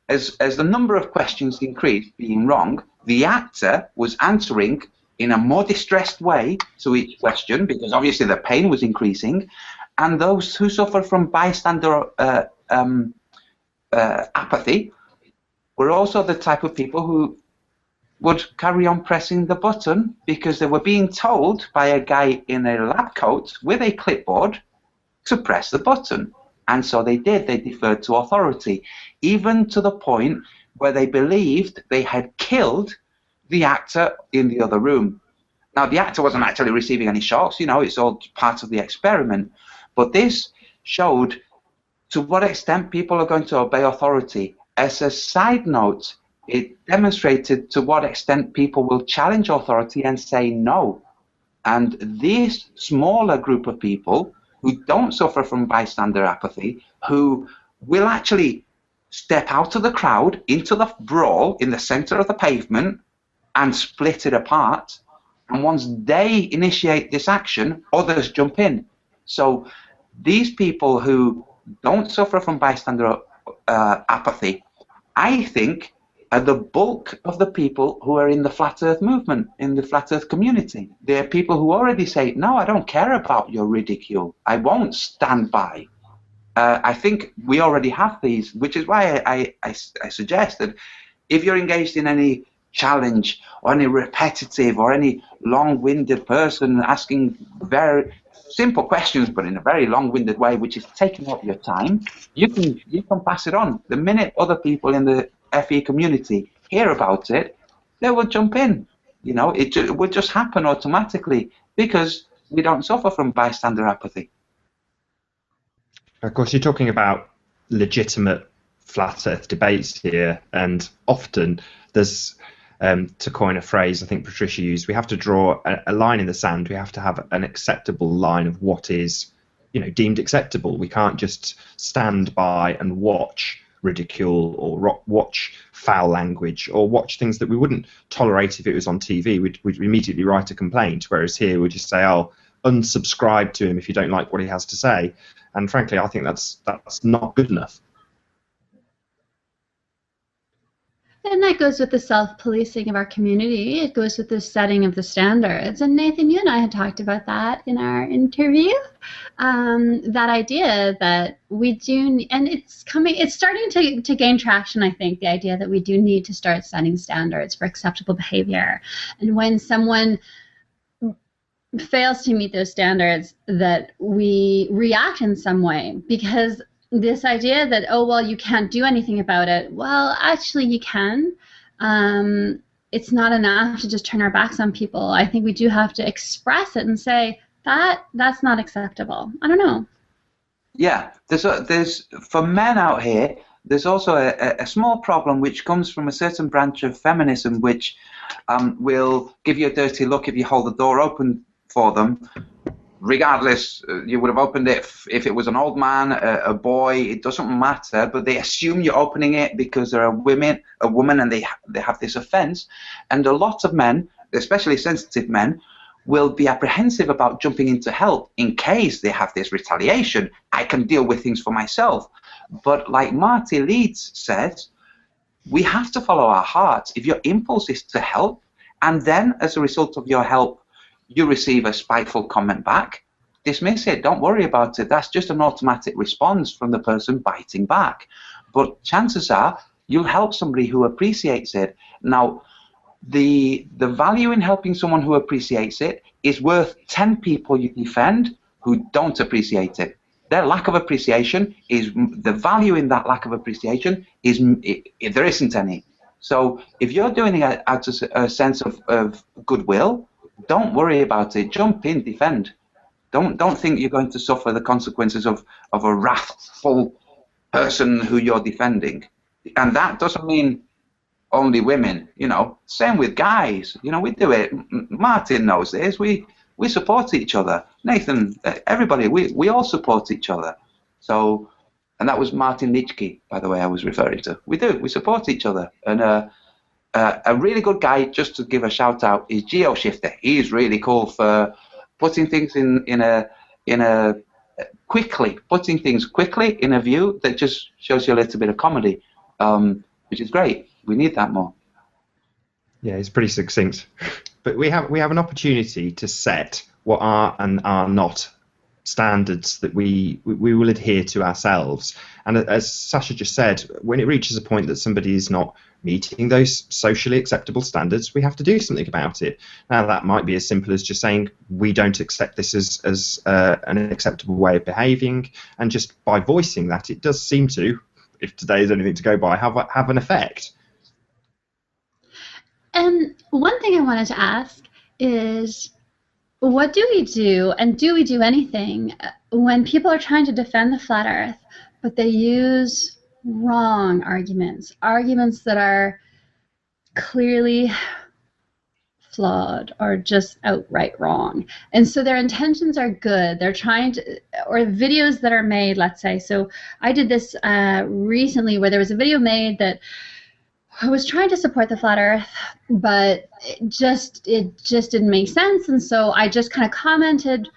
as the number of questions increased, being wrong, the actor was answering in a more distressed way to each question, because obviously the pain was increasing. And those who suffer from bystander apathy were also the type of people who would carry on pressing the button because they were being told by a guy in a lab coat with a clipboard to press the button. And so they did. They deferred to authority, even to the point where they believed they had killed the actor in the other room. Now, the actor wasn't actually receiving any shocks. You know, it's all part of the experiment. But this showed to what extent people are going to obey authority. As a side note, it demonstrated to what extent people will challenge authority and say no. And this smaller group of people who don't suffer from bystander apathy, who will actually step out of the crowd into the brawl in the center of the pavement and split it apart. And once they initiate this action, others jump in. So these people who don't suffer from bystander apathy, I think, are the bulk of the people who are in the Flat Earth movement, in the Flat Earth community. They're people who already say, no, I don't care about your ridicule. I won't stand by. I think we already have these, which is why I suggest that if you're engaged in any challenge or any repetitive or any long-winded person asking very simple questions but in a very long-winded way, which is taking up your time, you can pass it on. The minute other people in the FE community hear about it, they will jump in. You know, it would just happen automatically because we don't suffer from bystander apathy. Of course, you're talking about legitimate flat Earth debates here, and often there's, to coin a phrase I think Patricia used, we have to draw a line in the sand. We have to have an acceptable line of what is, deemed acceptable. We can't just stand by and watch ridicule or watch foul language or watch things that we wouldn't tolerate if it was on TV. We'd immediately write a complaint, whereas here we'd just say, oh, unsubscribe to him if you don't like what he has to say. And frankly, I think that's not good enough. And that goes with the self-policing of our community. It goes with the setting of the standards. And Nathan, you and I had talked about that in our interview. That idea that we do, and it's starting to gain traction, I think, the idea that we do need to start setting standards for acceptable behavior. And when someone fails to meet those standards, that we react in some way, because this idea that, oh, well, you can't do anything about it. Well, actually, you can. It's not enough to just turn our backs on people. I think we do have to express it and say, that's not acceptable. I don't know. Yeah, there's for men out here, there's also a small problem which comes from a certain branch of feminism which will give you a dirty look if you hold the door open for them. Regardless, you would have opened it if it was an old man, a boy, it doesn't matter, but they assume you're opening it because they're a woman, and they have this offense. And a lot of men, especially sensitive men, will be apprehensive about jumping in to help in case they have this retaliation. I can deal with things for myself. But like Marty Leeds says, we have to follow our hearts. If your impulse is to help, and then as a result of your help, you receive a spiteful comment back, dismiss it. Don't worry about it. That's just an automatic response from the person biting back. But chances are you'll help somebody who appreciates it. Now, the value in helping someone who appreciates it is worth 10 people you defend who don't appreciate it. Their lack of appreciation is the value in that lack of appreciation is there isn't any. So if you're doing it out of a sense of goodwill, don't worry about it. Jump in, defend. Don't think you're going to suffer the consequences of a wrathful person who you're defending. And that doesn't mean only women, Same with guys. We do it. Martin knows this. We support each other. Nathan, everybody, we all support each other. So, and that was Martin Nitschke, by the way, I was referring to. We do. We support each other. And a really good guy, just to give a shout out, is GeoShifter. He's really cool for putting things putting things quickly in a view that just shows you a little bit of comedy, which is great. We need that more. Yeah, it's pretty succinct. But we have an opportunity to set what are and are not standards that we will adhere to ourselves. And as Sasha just said, when it reaches a point that somebody is not meeting those socially acceptable standards, we have to do something about it. Now, that might be as simple as just saying we don't accept this as an acceptable way of behaving, and just by voicing that, it does seem to, if today is anything to go by, have an effect. And one thing I wanted to ask is, what do we do, and do we do anything, when people are trying to defend the flat Earth, but they use wrong arguments that are clearly flawed or just outright wrong? And so their intentions are good. They're trying to, or videos that are made, let's say. So I did this recently where there was a video made that I was trying to support the flat Earth, but it just didn't make sense, and so I just kind of commented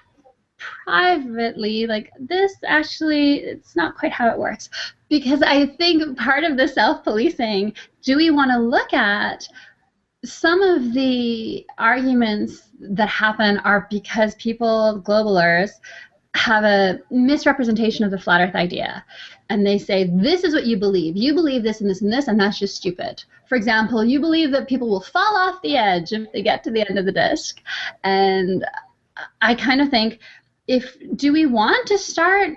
privately, like, this actually, it's not quite how it works, because I think part of the self-policing, do we want to look at some of the arguments that happen are because people, globalers, have a misrepresentation of the flat Earth idea. And they say, this is what you believe. You believe this and this and this, and that's just stupid. For example, you believe that people will fall off the edge if they get to the end of the disc. And I kind of think, do we want to start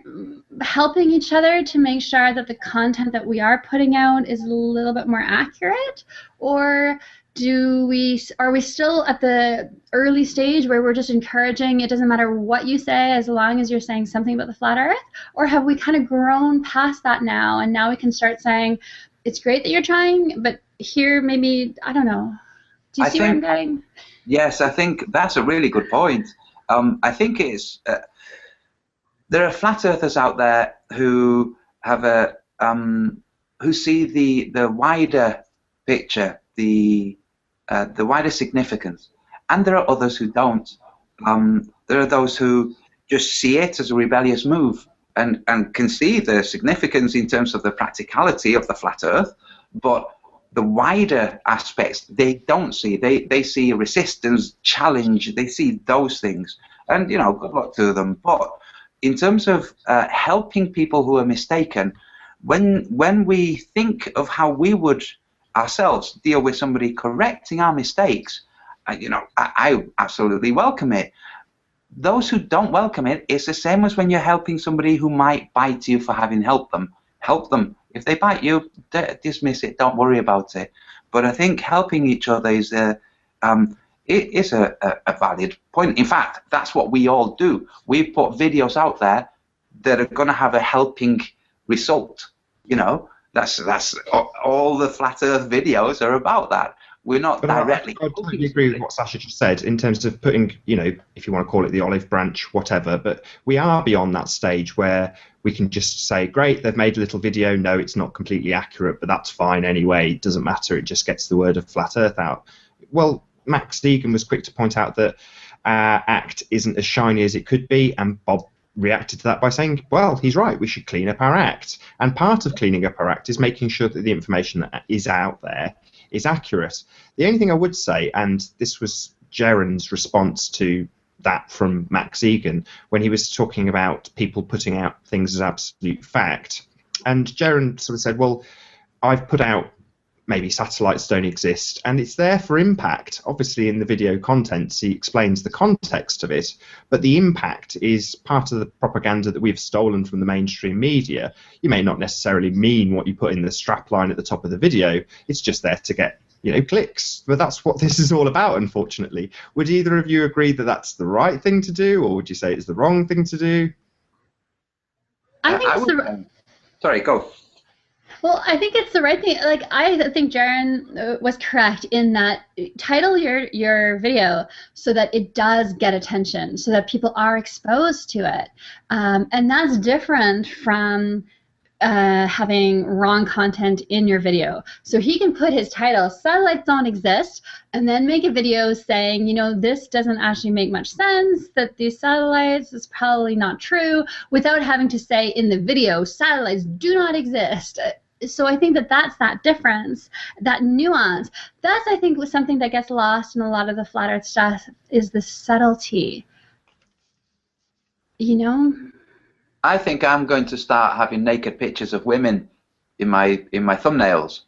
helping each other to make sure that the content that we are putting out is a little bit more accurate? Or are we still at the early stage where we're just encouraging it doesn't matter what you say as long as you're saying something about the flat earth? Or have we kind of grown past that now, and now we can start saying it's great that you're trying, but here maybe, I don't know. Do you see where I'm going? Yes, I think that's a really good point. I think it's there are flat earthers out there who have who see the wider picture, the wider significance, and there are others who don't. There are those who just see it as a rebellious move and can see the significance in terms of the practicality of the flat earth, but the wider aspects they don't see. They see resistance, challenge, they see those things, and you know, good luck to them. But in terms of helping people who are mistaken, when we think of how we would ourselves deal with somebody correcting our mistakes, you know, I absolutely welcome it. Those who don't welcome it, it's the same as when you're helping somebody who might bite you for having helped them. Help them. If they bite you, dismiss it. Don't worry about it. But I think helping each other is a valid point. In fact, that's what we all do. We put videos out there that are going to have a helping result. You know, that's all the flat Earth videos are about. That we're not directly. I totally agree with what Sasha just said in terms of putting, you know, if you want to call it the olive branch, whatever. But we are beyond that stage where we can just say, great, they've made a little video. No, it's not completely accurate, but that's fine anyway. It doesn't matter. It just gets the word of flat Earth out. Well, Max Deegan was quick to point out that our act isn't as shiny as it could be, and Bob reacted to that by saying, well, he's right, we should clean up our act. And part of cleaning up our act is making sure that the information that is out there is accurate. The only thing I would say, and this was Jaron's response to that from Max Egan, when he was talking about people putting out things as absolute fact, and Jaron sort of said, well, I've put out maybe satellites don't exist, and it's there for impact. Obviously, in the video contents, he explains the context of it, but the impact is part of the propaganda that we've stolen from the mainstream media. You may not necessarily mean what you put in the strapline at the top of the video. It's just there to get, you know, clicks. But that's what this is all about, unfortunately. Would either of you agree that that's the right thing to do, or would you say it's the wrong thing to do? I think Sorry, go. Well, I think it's the right thing. Like, I think Jaron was correct in that title your video so that it does get attention, so that people are exposed to it. And that's different from having wrong content in your video. So he can put his title, satellites don't exist, and then make a video saying, you know, this doesn't actually make much sense, that these satellites is probably not true, without having to say in the video, satellites do not exist. So I think that that's that difference, that nuance. That's, I think, was something that gets lost in a lot of the flat earth stuff, is the subtlety. You know? I think I'm going to start having naked pictures of women in my thumbnails.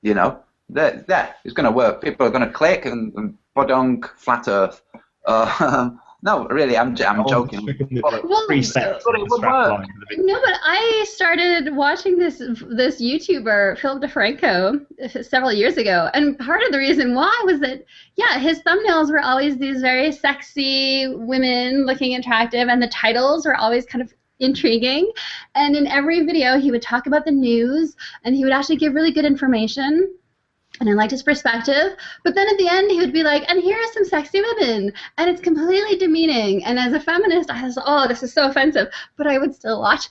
You know? There, it's going to work. People are going to click and podunk flat earth. No, really, I'm joking. Well, but it would work. No, but I started watching this YouTuber, Phil DeFranco, several years ago, and part of the reason why was that, yeah, his thumbnails were always these very sexy women looking attractive, and the titles were always kind of intriguing. And in every video, he would talk about the news, and he would actually give really good information. And I liked his perspective, but then at the end he would be like, and here are some sexy women, and it's completely demeaning. And as a feminist, I was, oh, this is so offensive, but I would still watch.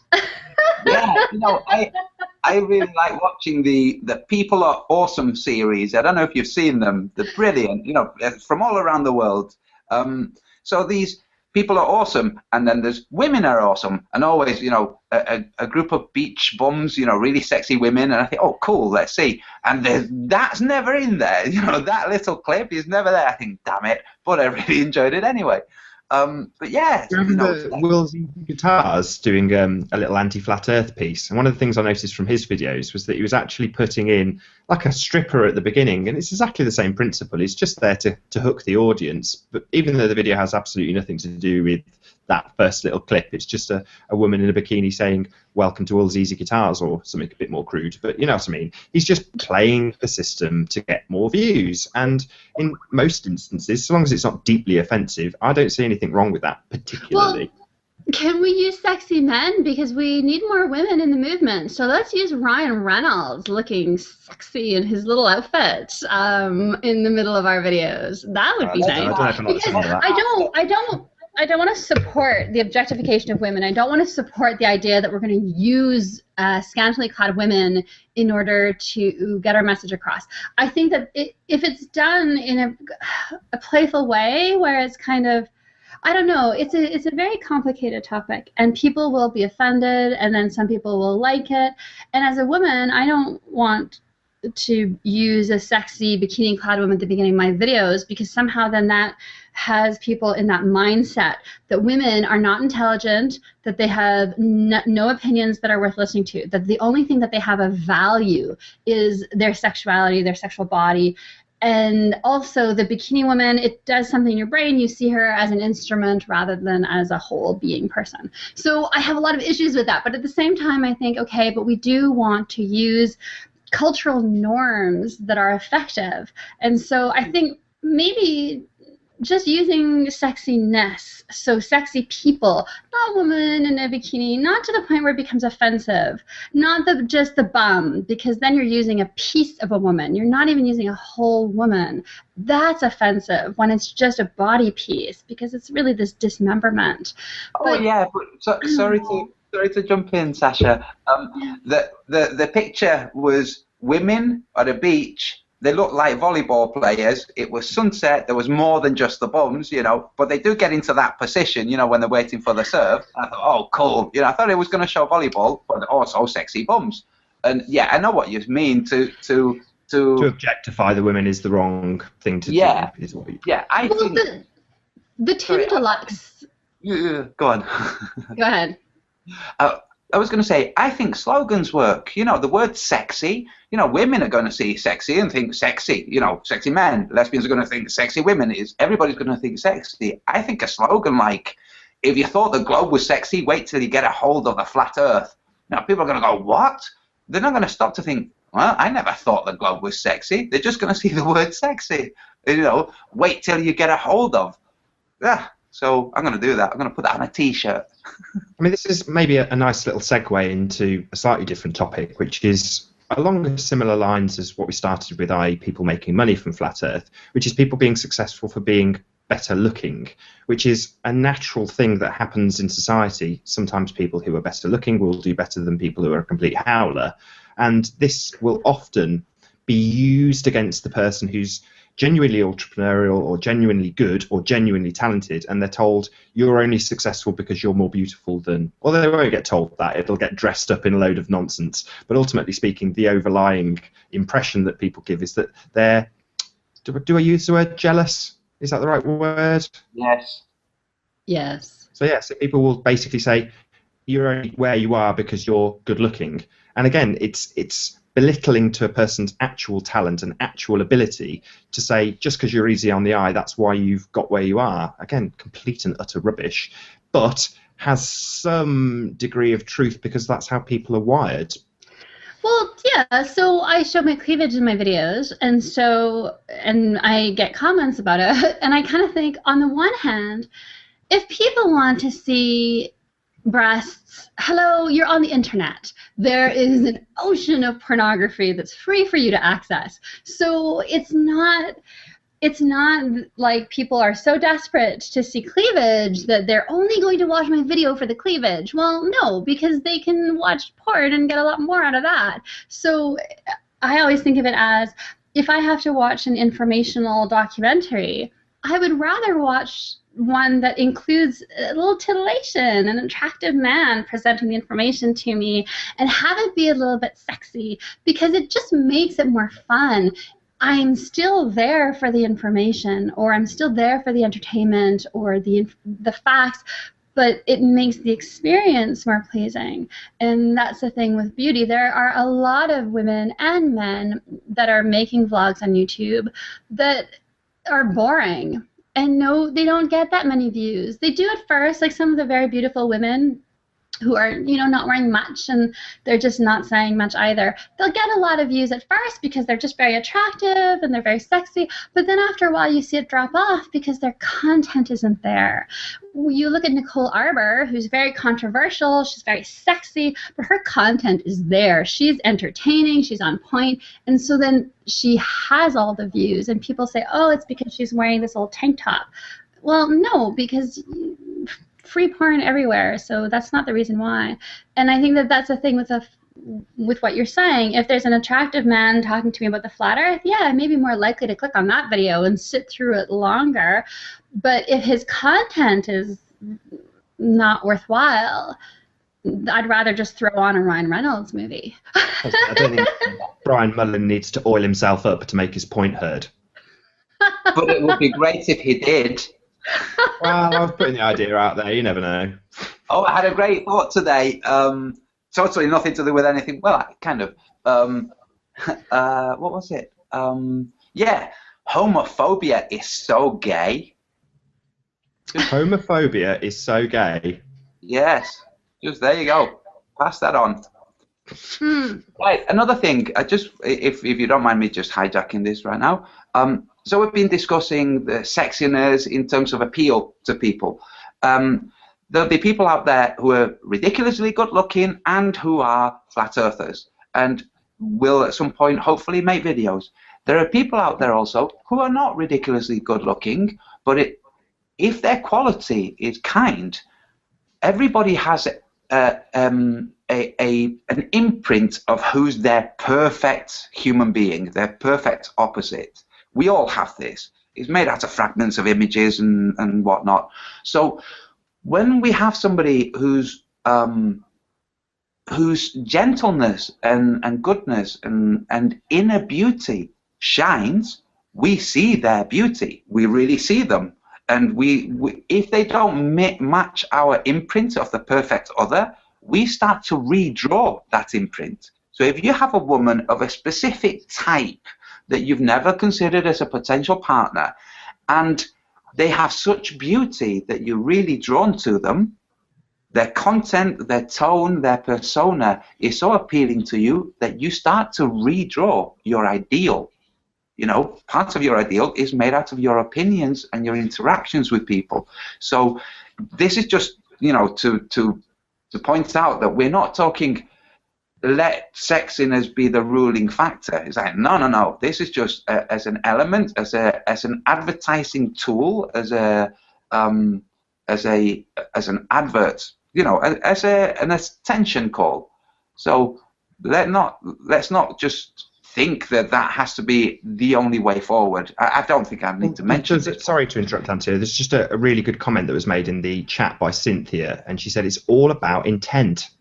Yeah, you know, I really like watching the People Are Awesome series. I don't know if you've seen them. They're brilliant, you know, from all around the world. So these people are awesome, and then there's women are awesome, and always, you know, a group of beach bums, you know, really sexy women, and I think, oh, cool, let's see. And that's never in there, you know, that little clip is never there. I think, damn it, but I really enjoyed it anyway. But yeah. Remember Will's Guitars doing a little anti-flat earth piece, and one of the things I noticed from his videos was that he was actually putting in like a stripper at the beginning, and it's exactly the same principle. It's just there to hook the audience, but even though the video has absolutely nothing to do with that first little clip. It's just a woman in a bikini saying, "Welcome to all easy guitars," or something a bit more crude. But you know what I mean. He's just playing the system to get more views. And in most instances, so long as it's not deeply offensive, I don't see anything wrong with that particularly. Well, can we use sexy men? Because we need more women in the movement. So let's use Ryan Reynolds looking sexy in his little outfit in the middle of our videos. That would be nice. I don't want to support the objectification of women. I don't want to support the idea that we're going to use scantily clad women in order to get our message across. I think that if it's done in a playful way where it's kind of, I don't know, it's a very complicated topic, and people will be offended, and then some people will like it. And as a woman, I don't want to use a sexy bikini-clad woman at the beginning of my videos, because somehow then that has people in that mindset that women are not intelligent, that they have no opinions that are worth listening to, that the only thing that they have of value is their sexuality, their sexual body. And also the bikini woman, it does something in your brain. You see her as an instrument rather than as a whole being person. So I have a lot of issues with that. But at the same time, I think, okay, but we do want to use cultural norms that are effective. And so I think maybe just using sexiness, so sexy people, not a woman in a bikini, not to the point where it becomes offensive, not just the bum, because then you're using a piece of a woman. You're not even using a whole woman. That's offensive when it's just a body piece, because it's really this dismemberment. Sorry to jump in, Sasha. The picture was women at a beach. They look like volleyball players. It was sunset. There was more than just the bums, you know. But they do get into that position, you know, when they're waiting for the serve. I thought, oh, cool. You know, I thought it was going to show volleyball, but also sexy bums. And yeah, I know what you mean. To objectify the women is the wrong thing to do. Is what you... Yeah, I think the Tim Deluxe. Go on. Go ahead. I was going to say, I think slogans work. You know, the word sexy, you know, women are going to see sexy and think sexy. You know, sexy men. Lesbians are going to think sexy women. Everybody's going to think sexy. I think a slogan like, if you thought the globe was sexy, wait till you get a hold of the flat earth. Now, people are going to go, what? They're not going to stop to think, well, I never thought the globe was sexy. They're just going to see the word sexy. You know, wait till you get a hold of. Yeah. So I'm going to do that. I'm going to put that on a T-shirt. I mean, this is maybe a nice little segue into a slightly different topic, which is along similar lines as what we started with, i.e. people making money from Flat Earth, which is people being successful for being better looking, which is a natural thing that happens in society. Sometimes people who are better looking will do better than people who are a complete howler. And this will often be used against the person who's genuinely entrepreneurial or genuinely good or genuinely talented, and they're told you're only successful because you're more beautiful than, well, they won't get told that, it'll get dressed up in a load of nonsense, but ultimately speaking, the overlying impression that people give is that they're, do I use the word jealous? Is that the right word? Yes. So people will basically say you're only where you are because you're good looking, and again, it's belittling to a person's actual talent and actual ability to say just because you're easy on the eye, that's why you've got where you are. Again, complete and utter rubbish, but has some degree of truth because that's how people are wired. Well, yeah, so I show my cleavage in my videos, and I get comments about it, and I kind of think, on the one hand, if people want to see breasts, hello, you're on the internet. There is an ocean of pornography that's free for you to access. So it's not like people are so desperate to see cleavage that they're only going to watch my video for the cleavage. Well, no, because they can watch porn and get a lot more out of that. So I always think of it as, if I have to watch an informational documentary, I would rather watch one that includes a little titillation, an attractive man presenting the information to me, and have it be a little bit sexy, because it just makes it more fun. I'm still there for the information, or I'm still there for the entertainment or the facts, but it makes the experience more pleasing. And that's the thing with beauty. There are a lot of women and men that are making vlogs on YouTube that are boring. And no, they don't get that many views. They do at first, like some of the very beautiful women who are, not wearing much and they're just not saying much either. They'll get a lot of views at first because they're just very attractive and they're very sexy, but then after a while you see it drop off because their content isn't there. You look at Nicole Arbour, who's very controversial, she's very sexy, but her content is there. She's entertaining, she's on point, and so then she has all the views, and people say, oh, it's because she's wearing this old tank top. Well, no, because free porn everywhere, so that's not the reason why. And I think that that's the thing with what you're saying. If there's an attractive man talking to me about the flat earth, yeah, I may be more likely to click on that video and sit through it longer. But if his content is not worthwhile, I'd rather just throw on a Ryan Reynolds movie. I don't think Brian Mullen needs to oil himself up to make his point heard. But it would be great if he did. Well, I was putting the idea out there. You never know. Oh, I had a great thought today. Totally nothing to do with anything. Well, kind of. What was it? Yeah, homophobia is so gay. Homophobia is so gay. Yes. Just there you go. Pass that on. Right. Another thing. If you don't mind me just hijacking this right now. So we've been discussing the sexiness in terms of appeal to people. There'll be people out there who are ridiculously good looking and who are flat earthers and will at some point hopefully make videos. There are people out there also who are not ridiculously good looking, but if their quality is kind, everybody has an imprint of who's their perfect human being, their perfect opposite. We all have this. It's made out of fragments of images and whatnot. So when we have somebody whose gentleness and goodness and inner beauty shines, we see their beauty. We really see them. And we if they don't match our imprint of the perfect other, we start to redraw that imprint. So if you have a woman of a specific type that you've never considered as a potential partner, and they have such beauty that you're really drawn to them, their content, their tone, their persona is so appealing to you that you start to redraw your ideal. Part of your ideal is made out of your opinions and your interactions with people. So this is just, to point out that we're not talking let sexiness be the ruling factor. It's like, no. This is just as an element, as an advertising tool, as an advert, as an attention call. So let's not just think that has to be the only way forward. I don't think I need to mention it. Sorry to interrupt, Antonio. There's just a really good comment that was made in the chat by Cynthia, and she said it's all about intent.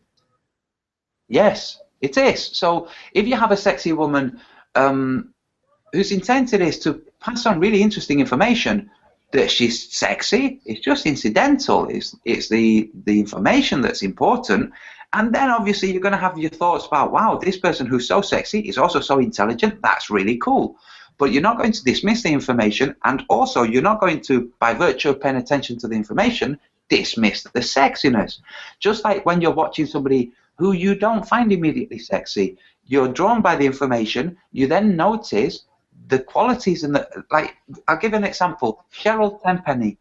Yes, it is. So if you have a sexy woman whose intent it is to pass on really interesting information, that she's sexy, it's just incidental. It's the information that's important. And then obviously you're going to have your thoughts about, wow, this person who's so sexy is also so intelligent. That's really cool. But you're not going to dismiss the information, and also you're not going to, by virtue of paying attention to the information, dismiss the sexiness. Just like when you're watching somebody who you don't find immediately sexy, you're drawn by the information, you then notice the qualities and I'll give an example. Cheryl Tenpenny,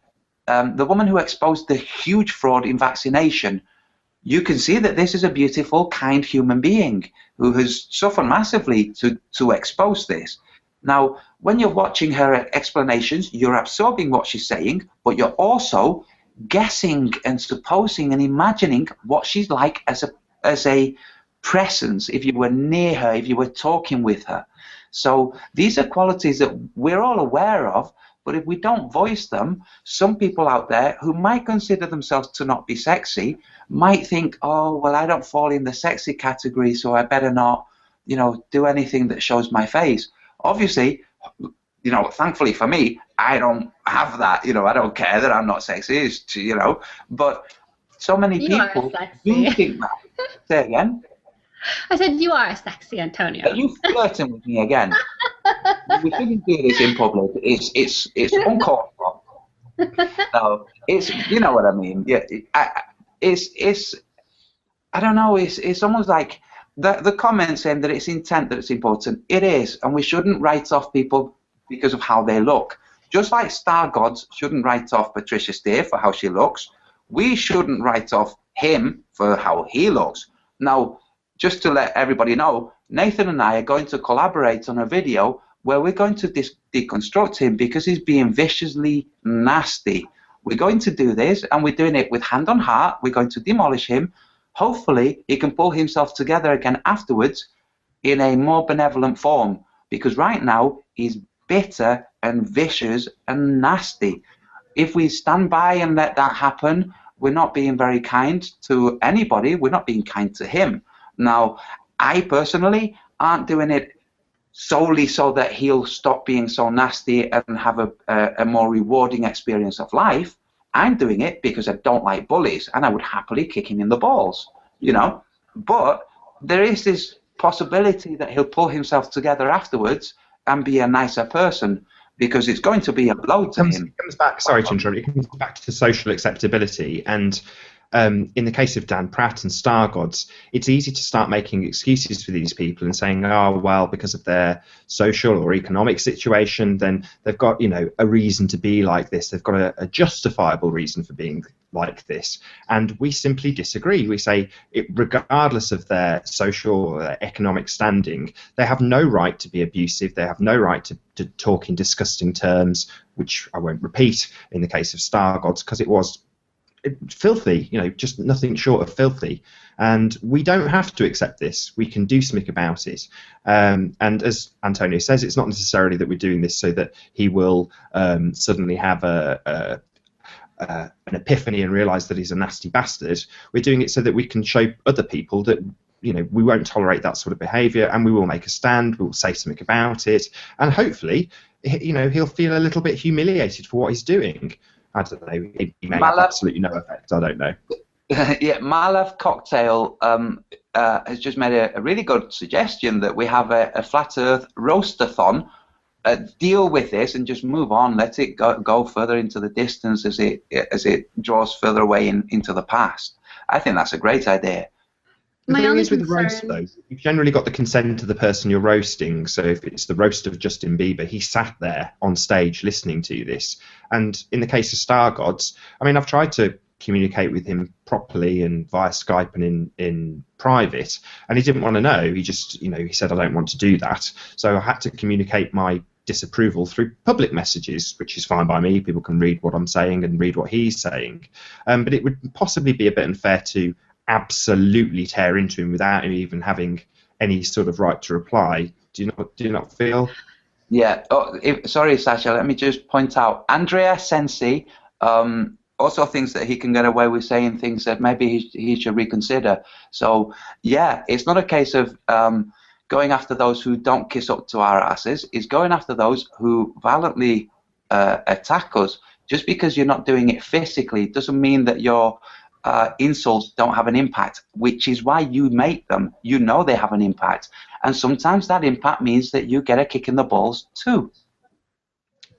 the woman who exposed the huge fraud in vaccination. You can see that this is a beautiful, kind human being who has suffered massively to expose this. Now, when you're watching her explanations, you're absorbing what she's saying, but you're also guessing and supposing and imagining what she's like as a presence, if you were near her, if you were talking with her. So these are qualities that we're all aware of, but if we don't voice them, some people out there who might consider themselves to not be sexy might think, oh, well, I don't fall in the sexy category, so I better not, do anything that shows my face. Obviously, thankfully for me, I don't have that. I don't care that I'm not sexy, but so many people do think that. Say again. I said you are sexy, Antonio. Are you flirting with me again? We shouldn't do this in public. It's uncalled for. No, it's, you know what I mean. Yeah, it's I don't know. It's almost like the comment saying that it's intent that's important. It is, and we shouldn't write off people because of how they look. Just like Star Gods shouldn't write off Patricia Steer for how she looks, we shouldn't write off him for how he looks. Now, just to let everybody know, Nathan and I are going to collaborate on a video where we're going to deconstruct him because he's being viciously nasty. We're going to do this, and we're doing it with hand on heart. We're going to demolish him. Hopefully, he can pull himself together again afterwards in a more benevolent form, because right now he's bitter and vicious and nasty. If we stand by and let that happen, we're not being very kind to anybody. We're not being kind to him. Now, I personally aren't doing it solely so that he'll stop being so nasty and have a more rewarding experience of life. I'm doing it because I don't like bullies, and I would happily kick him in the balls, you know. But there is this possibility that he'll pull himself together afterwards and be a nicer person, because it's going to be a blow to him. It comes back, sorry to interrupt, it comes back to social acceptability. And in the case of Dan Pratt and Star Gods, it's easy to start making excuses for these people and saying, oh, well, because of their social or economic situation, then they've got, you know, a reason to be like this. They've got a justifiable reason for being like this. And we simply disagree. We say, regardless of their social or their economic standing, they have no right to be abusive. They have no right to talk in disgusting terms, which I won't repeat in the case of Star Gods, because it was filthy, you know, just nothing short of filthy. And we don't have to accept this. We can do something about it. And as Antonio says, it's not necessarily that we're doing this so that he will suddenly have an epiphany and realise that he's a nasty bastard. We're doing it so that we can show other people that, you know, we won't tolerate that sort of behaviour, and we will make a stand. We'll say something about it, and hopefully, you know, he'll feel a little bit humiliated for what he's doing. I don't know. He may have absolutely no effect. I don't know. Yeah, Malav Cocktail has just made a really good suggestion that we have a flat Earth roastathon. Deal with this and just move on. Let it go further into the distance as it draws further away into the past. I think that's a great idea. The thing is with the roast, though, you've generally got the consent of the person you're roasting. So if it's the roast of Justin Bieber, he sat there on stage listening to this. And in the case of Star Gods, I mean, I've tried to communicate with him properly and via Skype and in private, and he didn't want to know. He just, you know, he said, I don't want to do that. So I had to communicate my disapproval through public messages, which is fine by me. People can read what I'm saying and read what he's saying. But it would possibly be a bit unfair to absolutely tear into him without him even having any sort of right to reply. Do you not feel? Yeah. Oh, sorry, Sasha. Let me just point out, Andrea Sensi also thinks that he can get away with saying things that maybe he should reconsider. So yeah, it's not a case of going after those who don't kiss up to our asses. It's going after those who violently attack us. Just because you're not doing it physically doesn't mean that your insults don't have an impact, which is why you make them. You know they have an impact, and sometimes that impact means that you get a kick in the balls too.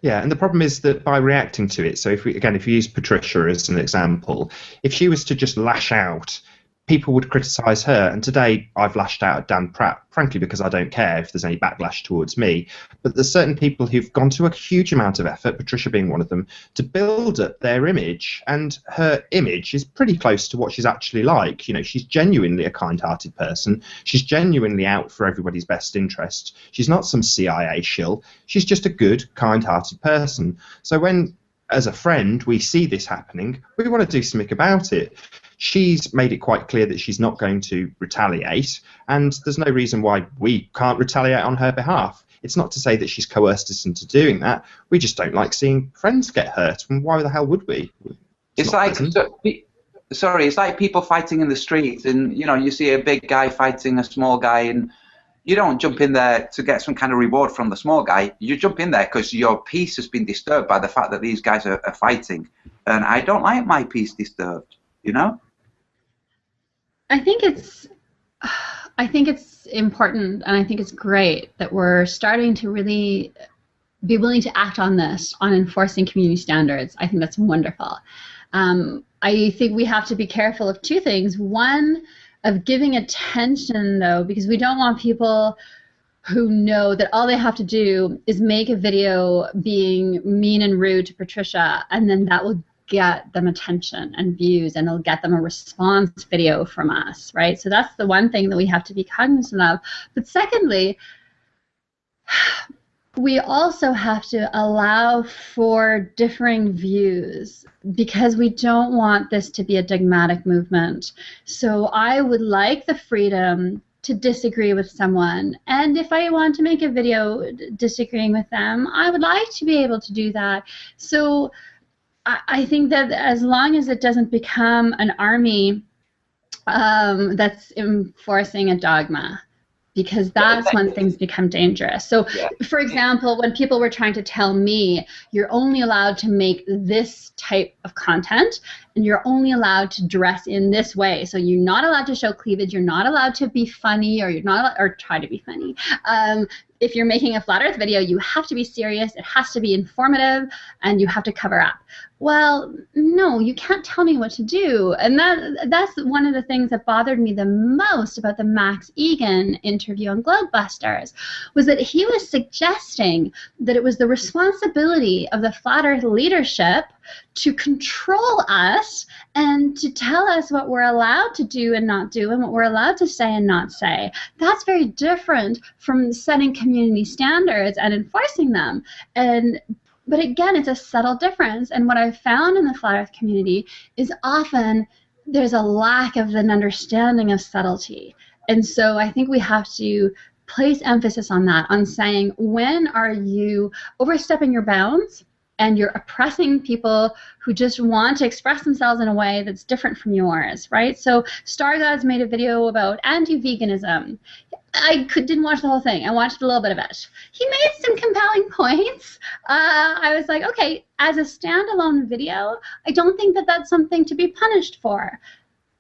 Yeah, and the problem is that by reacting to it, so if we use Patricia as an example, if she was to just lash out, people would criticise her. And today I've lashed out at Dan Pratt, frankly, because I don't care if there's any backlash towards me. But there's certain people who've gone to a huge amount of effort, Patricia being one of them, to build up their image. And her image is pretty close to what she's actually like. You know, she's genuinely a kind-hearted person. She's genuinely out for everybody's best interest. She's not some CIA shill. She's just a good, kind-hearted person. So when, as a friend, we see this happening, we want to do something about it. She's made it quite clear that she's not going to retaliate, and there's no reason why we can't retaliate on her behalf. It's not to say that she's coerced us into doing that. We just don't like seeing friends get hurt, and why the hell would we? It's like, it's like people fighting in the street, and you know, you see a big guy fighting a small guy, and you don't jump in there to get some kind of reward from the small guy. You jump in there because your peace has been disturbed by the fact that these guys are fighting, and I don't like my peace disturbed, you know? I think it's important, and I think it's great that we're starting to really be willing to act on this, on enforcing community standards. I think that's wonderful. I think we have to be careful of two things. One, of giving attention, though, because we don't want people who know that all they have to do is make a video being mean and rude to Patricia, and then that will get them attention and views, and it'll get them a response video from us, right? So that's the one thing that we have to be cognizant of. But secondly, we also have to allow for differing views, because we don't want this to be a dogmatic movement. So I would like the freedom to disagree with someone, and if I want to make a video disagreeing with them, I would like to be able to do that. So I think that as long as it doesn't become an army that's enforcing a dogma, because that's when things become dangerous. So, for example, when people were trying to tell me, you're only allowed to make this type of content, and you're only allowed to dress in this way. So you're not allowed to show cleavage, you're not allowed to be funny, or you're not, or try to be funny. If you're making a flat earth video, you have to be serious, it has to be informative, and you have to cover up. Well, no, you can't tell me what to do. And that's one of the things that bothered me the most about the Max Egan interview on Globebusters, was that he was suggesting that it was the responsibility of the flat earth leadership to control us and to tell us what we're allowed to do and not do, and what we're allowed to say and not say. That's very different from setting community standards and enforcing them. But again, it's a subtle difference. And what I've found in the flat earth community is often there's a lack of an understanding of subtlety. And so I think we have to place emphasis on that, on saying, when are you overstepping your bounds and you're oppressing people who just want to express themselves in a way that's different from yours, right? So Stargods made a video about anti-veganism. I didn't watch the whole thing. I watched a little bit of it. He made some compelling points. I was like, okay, as a standalone video, I don't think that that's something to be punished for.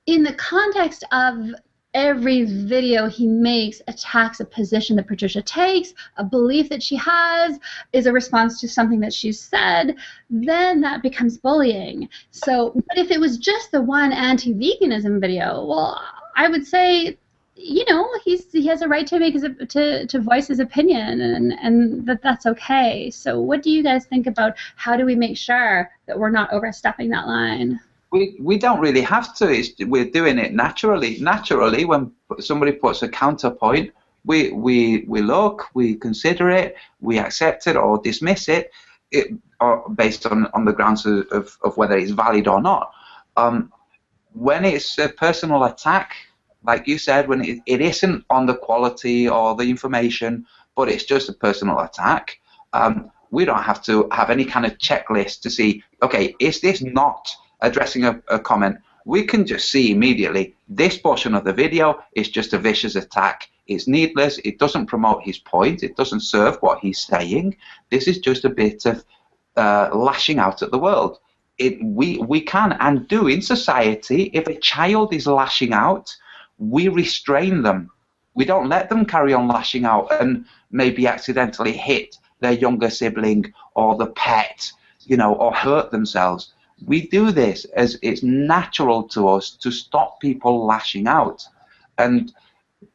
In the context of every video he makes attacks a position that Patricia takes, a belief that she has, is a response to something that she's said, then that becomes bullying. So, but if it was just the one anti-veganism video, well, I would say, you know, he has a right to make to voice his opinion, and that's okay. So what do you guys think about how do we make sure that we're not overstepping that line? We don't really have to. We're doing it naturally. Naturally, when somebody puts a counterpoint, we look, we consider it, we accept it or dismiss it, or based on the grounds of whether it's valid or not. When it's a personal attack, like you said, when it isn't on the quality or the information, but it's just a personal attack, we don't have to have any kind of checklist to see, okay, is this not addressing a comment? We can just see immediately this portion of the video is just a vicious attack. It's needless. It doesn't promote his point. It doesn't serve what he's saying. This is just a bit of lashing out at the world. We can and do in society. If a child is lashing out, we restrain them. We don't let them carry on lashing out and maybe accidentally hit their younger sibling or the pet, you know, or hurt themselves. We do this as it's natural to us to stop people lashing out. And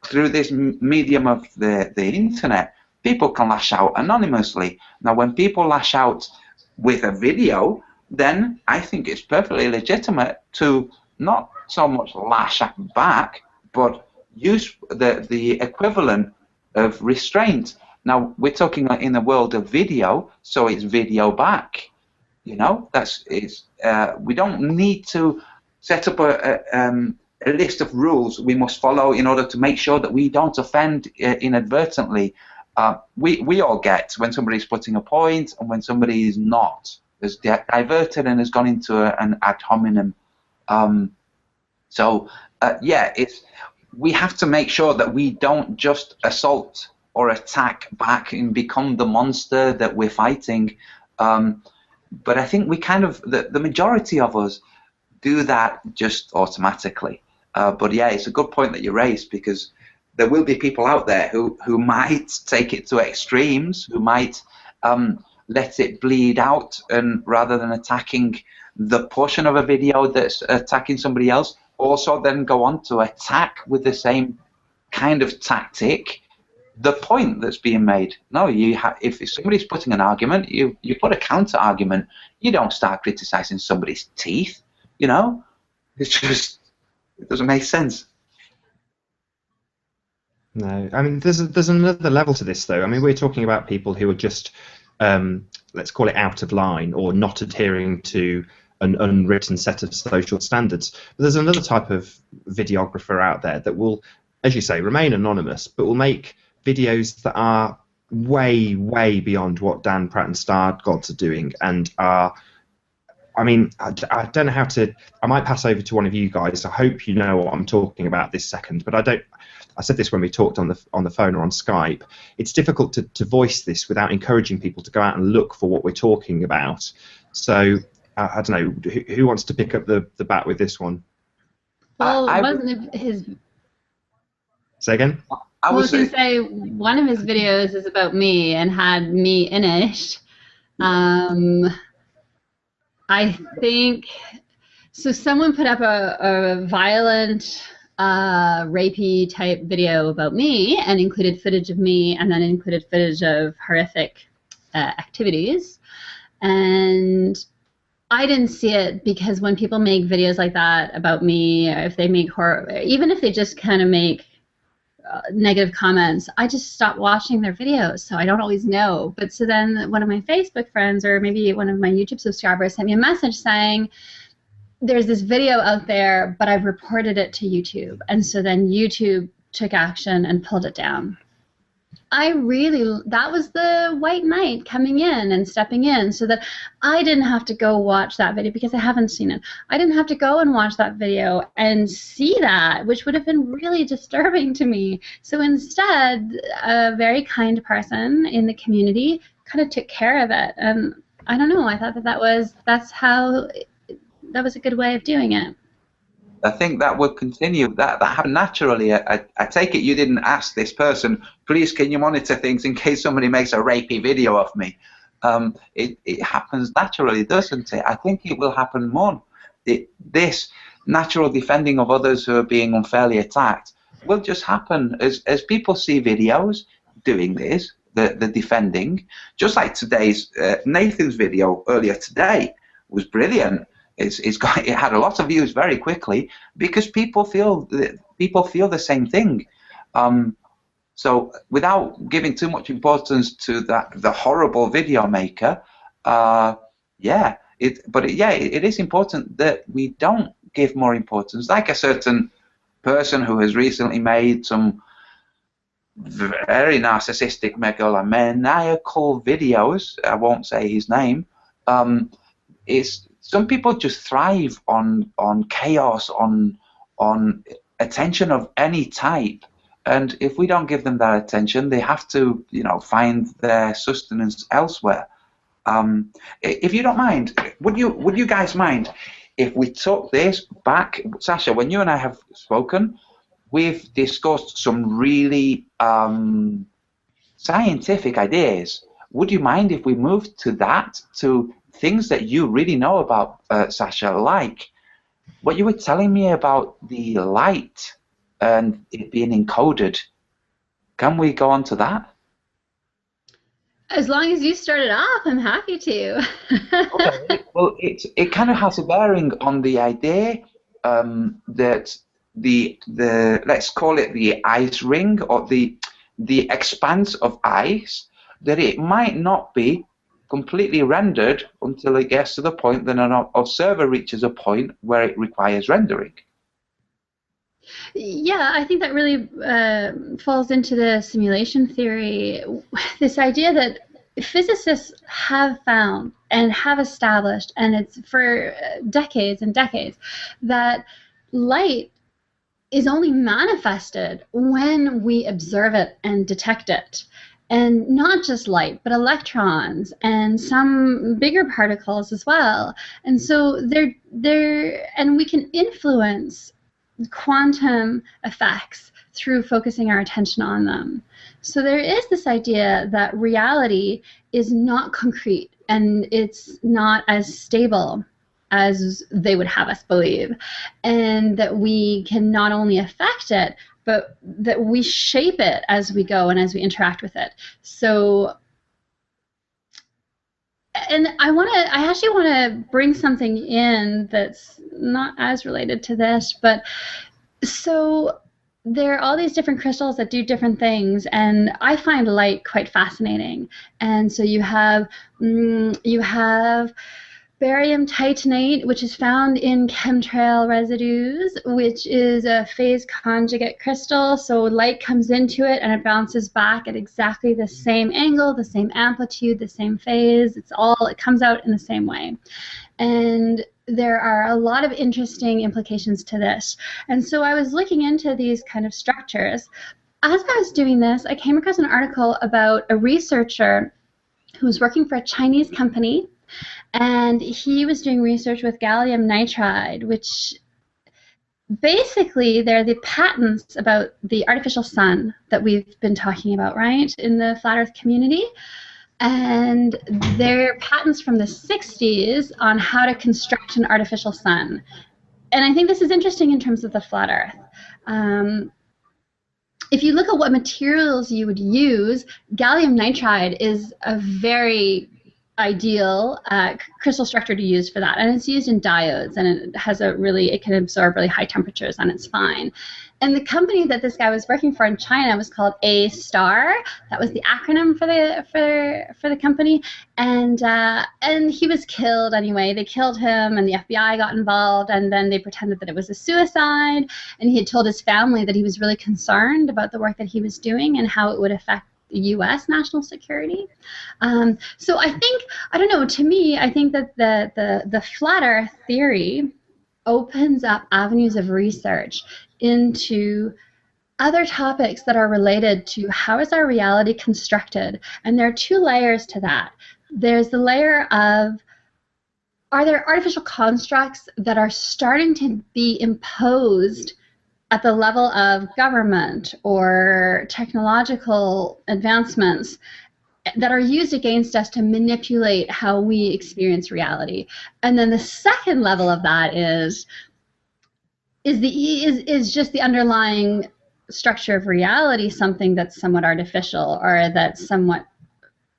through this medium of the internet, people can lash out anonymously. Now, when people lash out with a video, then I think it's perfectly legitimate to not so much lash back, but use the equivalent of restraint. Now, we're talking in the world of video, so it's video back. You know, we don't need to set up a list of rules we must follow in order to make sure that we don't offend inadvertently. We all get when somebody's putting a point and when somebody is not, has diverted and has gone into an ad hominem. Yeah, we have to make sure that we don't just assault or attack back and become the monster that we're fighting. But I think we kind of, the majority of us do that just automatically. But yeah, it's a good point that you raised, because there will be people out there who might take it to extremes, who might let it bleed out, and rather than attacking the portion of a video that's attacking somebody else, also then go on to attack with the same kind of tactic the point that's being made. No, if somebody's putting an argument, you put a counter argument. You don't start criticizing somebody's teeth. You know, it's just, it doesn't make sense. No, I mean, there's another level to this, though. I mean, we're talking about people who are just, let's call it out of line or not adhering to an unwritten set of social standards. But there's another type of videographer out there that will, as you say, remain anonymous, but will make videos that are way, way beyond what Dan Pratt and Star Gods are doing, and are, I mean, I don't know how to. I might pass over to one of you guys. I hope you know what I'm talking about this second, but I don't. I said this when we talked on the phone or on Skype. It's difficult to voice this without encouraging people to go out and look for what we're talking about. So I don't know who wants to pick up the bat with this one. Well, wasn't his? Say again. I was going to say one of his videos is about me and had me in it. I think so. Someone put up a violent, rapey type video about me and included footage of me, and then included footage of horrific activities. And I didn't see it because when people make videos like that about me, or if they make horror, even if they just kind of make negative comments, I just stop watching their videos, so I don't always know. But so then one of my Facebook friends or maybe one of my YouTube subscribers sent me a message saying, there's this video out there, but I've reported it to YouTube. And so then YouTube took action and pulled it down. That was the white knight coming in and stepping in so that I didn't have to go watch that video because I haven't seen it. I didn't have to go and watch that video and see that, which would have been really disturbing to me. So instead, a very kind person in the community kind of took care of it. And I don't know, I thought that was a good way of doing it. I think that would continue. That happened naturally. I take it you didn't ask this person, please can you monitor things in case somebody makes a rapey video of me. It happens naturally, doesn't it? I think it will happen more. This natural defending of others who are being unfairly attacked will just happen as people see videos doing this, the defending. Just like today's Nathan's video earlier today was brilliant. It had a lot of views very quickly because people feel the same thing. So without giving too much importance to the horrible video maker, it is important that we don't give more importance. Like a certain person who has recently made some very narcissistic, megalomaniacal videos. I won't say his name. Some people just thrive on chaos, on attention of any type, and if we don't give them that attention, they have to, find their sustenance elsewhere. If you don't mind, would you guys mind if we took this back, Sasha? When you and I have spoken, we've discussed some really scientific ideas. Would you mind if we moved to that, to things that you really know about, Sasha, like what you were telling me about the light and it being encoded? Can we go on to that? As long as you started off, I'm happy to. Okay. Well, it kind of has a bearing on the idea that the let's call it the ice ring, or the expanse of ice, that it might not be completely rendered until it gets to the point that an observer reaches a point where it requires rendering. Yeah, I think that really falls into the simulation theory. This idea that physicists have found and have established, and it's for decades and decades, that light is only manifested when we observe it and detect it. And not just light, but electrons and some bigger particles as well. And so and we can influence quantum effects through focusing our attention on them. So there is this idea that reality is not concrete and it's not as stable as they would have us believe, and that we can not only affect it, but that we shape it as we go and as we interact with it. So, and I actually want to bring something in that's not as related to this, but so there are all these different crystals that do different things, and I find light quite fascinating. And so you have barium titanate, which is found in chemtrail residues, which is a phase conjugate crystal. So light comes into it and it bounces back at exactly the same angle, the same amplitude, the same phase. It comes out in the same way. And there are a lot of interesting implications to this. And so I was looking into these kind of structures. As I was doing this, I came across an article about a researcher who was working for a Chinese company, and he was doing research with gallium nitride, which basically they're the patents about the artificial sun that we've been talking about, right, in the flat earth community. And they're patents from the 60s on how to construct an artificial sun. And I think this is interesting in terms of the flat earth. If you look at what materials you would use, gallium nitride is a very ideal crystal structure to use for that, and it's used in diodes, and it can absorb really high temperatures, and it's fine. And the company that this guy was working for in China was called A-Star. That was the acronym for the company, and he was killed anyway. They killed him, and the FBI got involved, and then they pretended that it was a suicide. And he had told his family that he was really concerned about the work that he was doing and how it would affect U.S. national security. So I don't know, to me, I think that the flat earth theory opens up avenues of research into other topics that are related to how is our reality constructed. And there are two layers to that. There's the layer of, are there artificial constructs that are starting to be imposed at the level of government or technological advancements that are used against us to manipulate how we experience reality? And then the second level of that is just the underlying structure of reality something that's somewhat artificial or that's somewhat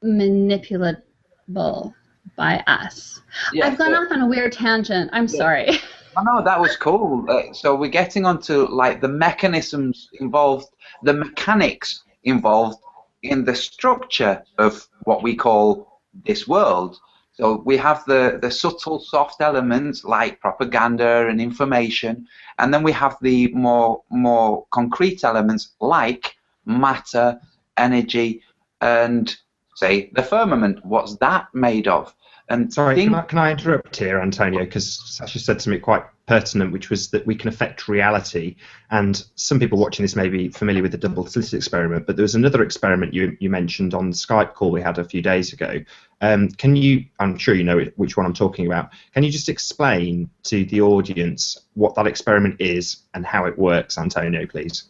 manipulable by us? Yeah, I've gone off on a weird tangent. I'm sorry. Oh, no, that was cool. So we're getting onto like the mechanisms involved, the mechanics involved in the structure of what we call this world. So we have the subtle, soft elements like propaganda and information, and then we have the more concrete elements like matter, energy, and say the firmament. What's that made of? And sorry, can I interrupt here, Antonio? Because Sasha said something quite pertinent, which was that we can affect reality. And some people watching this may be familiar with the double slit experiment, but there was another experiment you mentioned on the Skype call we had a few days ago. Can you, I'm sure you know which one I'm talking about, can you just explain to the audience what that experiment is and how it works, Antonio, please?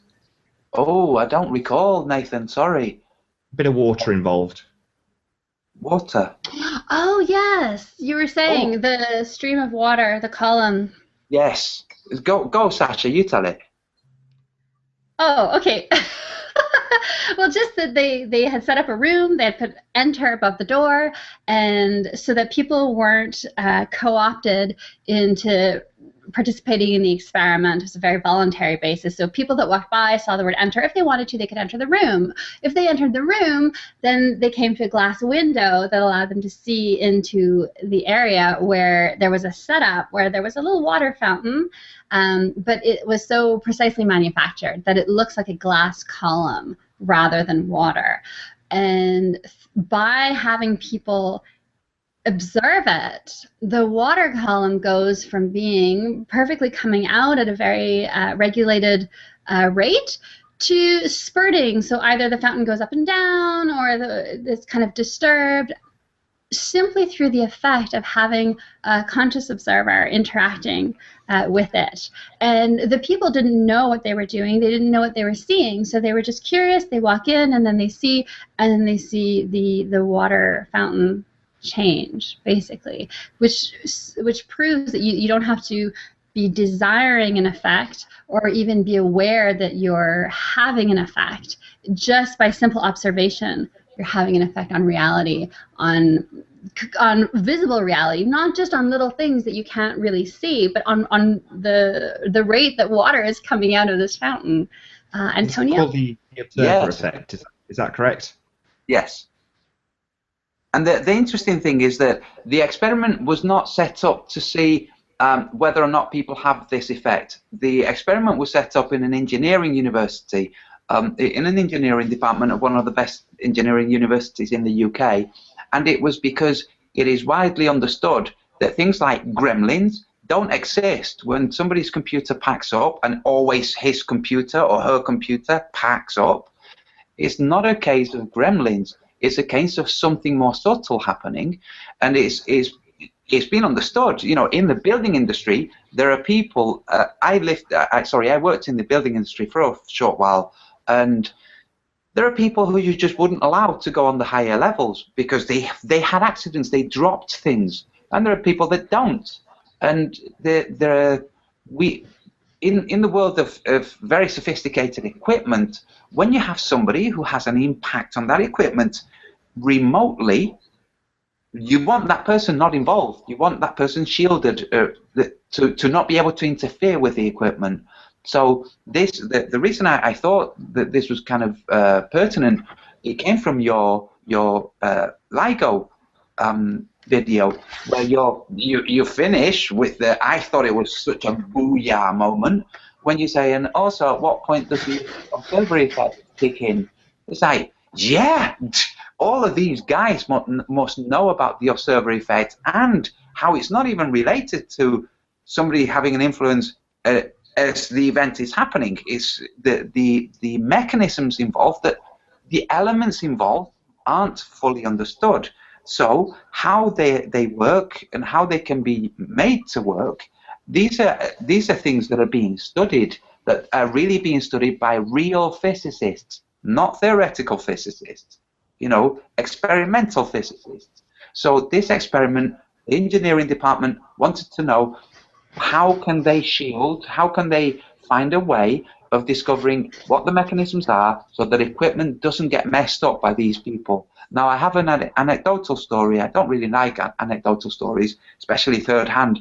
Oh, I don't recall, Nathan, sorry. A bit of water involved. Water. Oh, yes. You were saying the stream of water, the column. Yes. Go, Sasha, you tell it. Oh, okay. Well, just that they had set up a room, they had put enter above the door, and so that people weren't co-opted into participating in the experiment. It was a very voluntary basis. So people that walked by saw the word enter. If they wanted to, they could enter the room. If they entered the room, then they came to a glass window that allowed them to see into the area where there was a setup, where there was a little water fountain, but it was so precisely manufactured that it looks like a glass column rather than water. And by having people observe it, the water column goes from being perfectly coming out at a very regulated rate to spurting. So either the fountain goes up and down or it's kind of disturbed. simply through the effect of having a conscious observer interacting with it. And the people didn't know what they were doing. They didn't know what they were seeing. So they were just curious. They walk in, and then they see the water fountain change, basically, which proves that you don't have to be desiring an effect or even be aware that you're having an effect. Just by simple observation, you're having an effect on reality, on visible reality, not just on little things that you can't really see, but on the rate that water is coming out of this fountain. Antonio? It's called the observer effect. Is that correct? Yes. And the interesting thing is that the experiment was not set up to see whether or not people have this effect. The experiment was set up in an engineering university, in an engineering department of one of the best engineering universities in the UK, and it was because it is widely understood that things like gremlins don't exist. When somebody's computer packs up, and always his computer or her computer packs up, it's not a case of gremlins. It's a case of something more subtle happening, and it's been understood. You know, in the building industry, there are people. I worked in the building industry for a short while, and there are people who you just wouldn't allow to go on the higher levels because they had accidents, they dropped things, and there are people that don't. And in the world of very sophisticated equipment, when you have somebody who has an impact on that equipment remotely, you want that person not involved. You want that person shielded to not be able to interfere with the equipment. So the reason I thought that this was kind of pertinent, it came from your LIGO video, where you finish with the, I thought it was such a booyah moment when you say, and also at what point does the observer effect kick in? It's like, yeah, all of these guys must know about the observer effect and how it's not even related to somebody having an influence as the event is happening. It's the mechanisms involved, that the elements involved aren't fully understood. So how they work and how they can be made to work, these are things that are being studied, that are really being studied by real physicists, not theoretical physicists, you know, experimental physicists. So this experiment, the engineering department wanted to know, how can they shield, how can they find a way of discovering what the mechanisms are so that equipment doesn't get messed up by these people. Now, I have an anecdotal story. I don't really like anecdotal stories, especially third hand.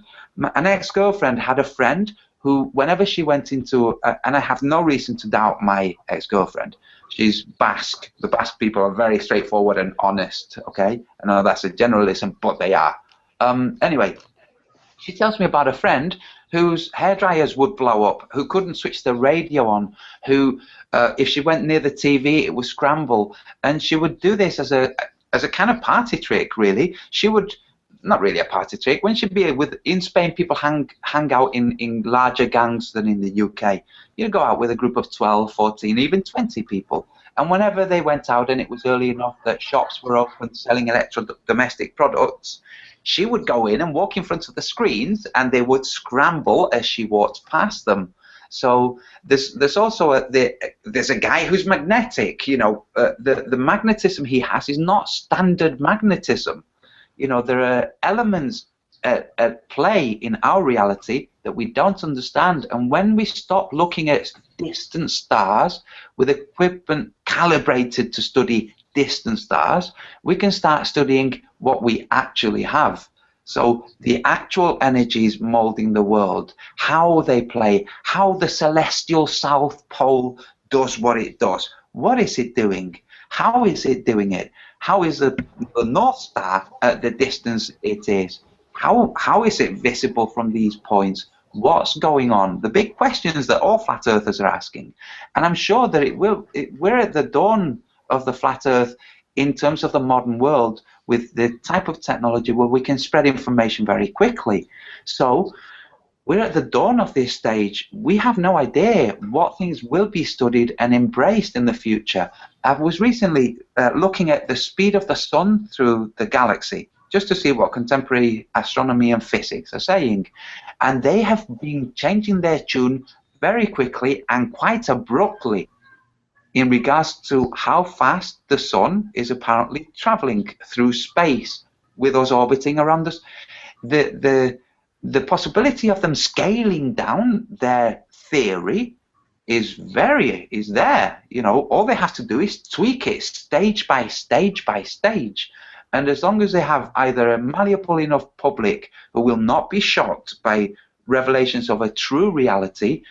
An ex-girlfriend had a friend who, whenever she went into, and I have no reason to doubt my ex-girlfriend, she's Basque. The Basque people are very straightforward and honest, okay? I know that's a generalism, but they are. Anyway, she tells me about a friend whose hairdryers would blow up, who couldn't switch the radio on, who, if she went near the TV, it would scramble. And she would do this as a kind of party trick, really. She would, not really a party trick, when she'd be in Spain, people hang out in larger gangs than in the UK. You'd go out with a group of 12, 14, even 20 people. And whenever they went out and it was early enough that shops were open selling domestic products, she would go in and walk in front of the screens, and they would scramble as she walked past them. So there's also there's a guy who's magnetic. You know, the magnetism he has is not standard magnetism. You know, there are elements at play in our reality that we don't understand. And when we stop looking at distant stars with equipment calibrated to study distant stars, we can start studying what we actually have. So the actual energies molding the world, how they play, how the celestial South Pole does what it does. What is it doing? How is it doing it? How is the North Star at the distance it is? How is it visible from these points? What's going on? The big questions that all flat earthers are asking. And I'm sure that we're at the dawn of the flat earth in terms of the modern world, with the type of technology where we can spread information very quickly. So we're at the dawn of this stage. We have no idea what things will be studied and embraced in the future. I was recently looking at the speed of the sun through the galaxy, just to see what contemporary astronomy and physics are saying. And they have been changing their tune very quickly and quite abruptly in regards to how fast the sun is apparently traveling through space with us orbiting around us. The possibility of them scaling down their theory is there. You know, all they have to do is tweak it stage by stage by stage. And as long as they have either a malleable enough public who will not be shocked by revelations of a true reality,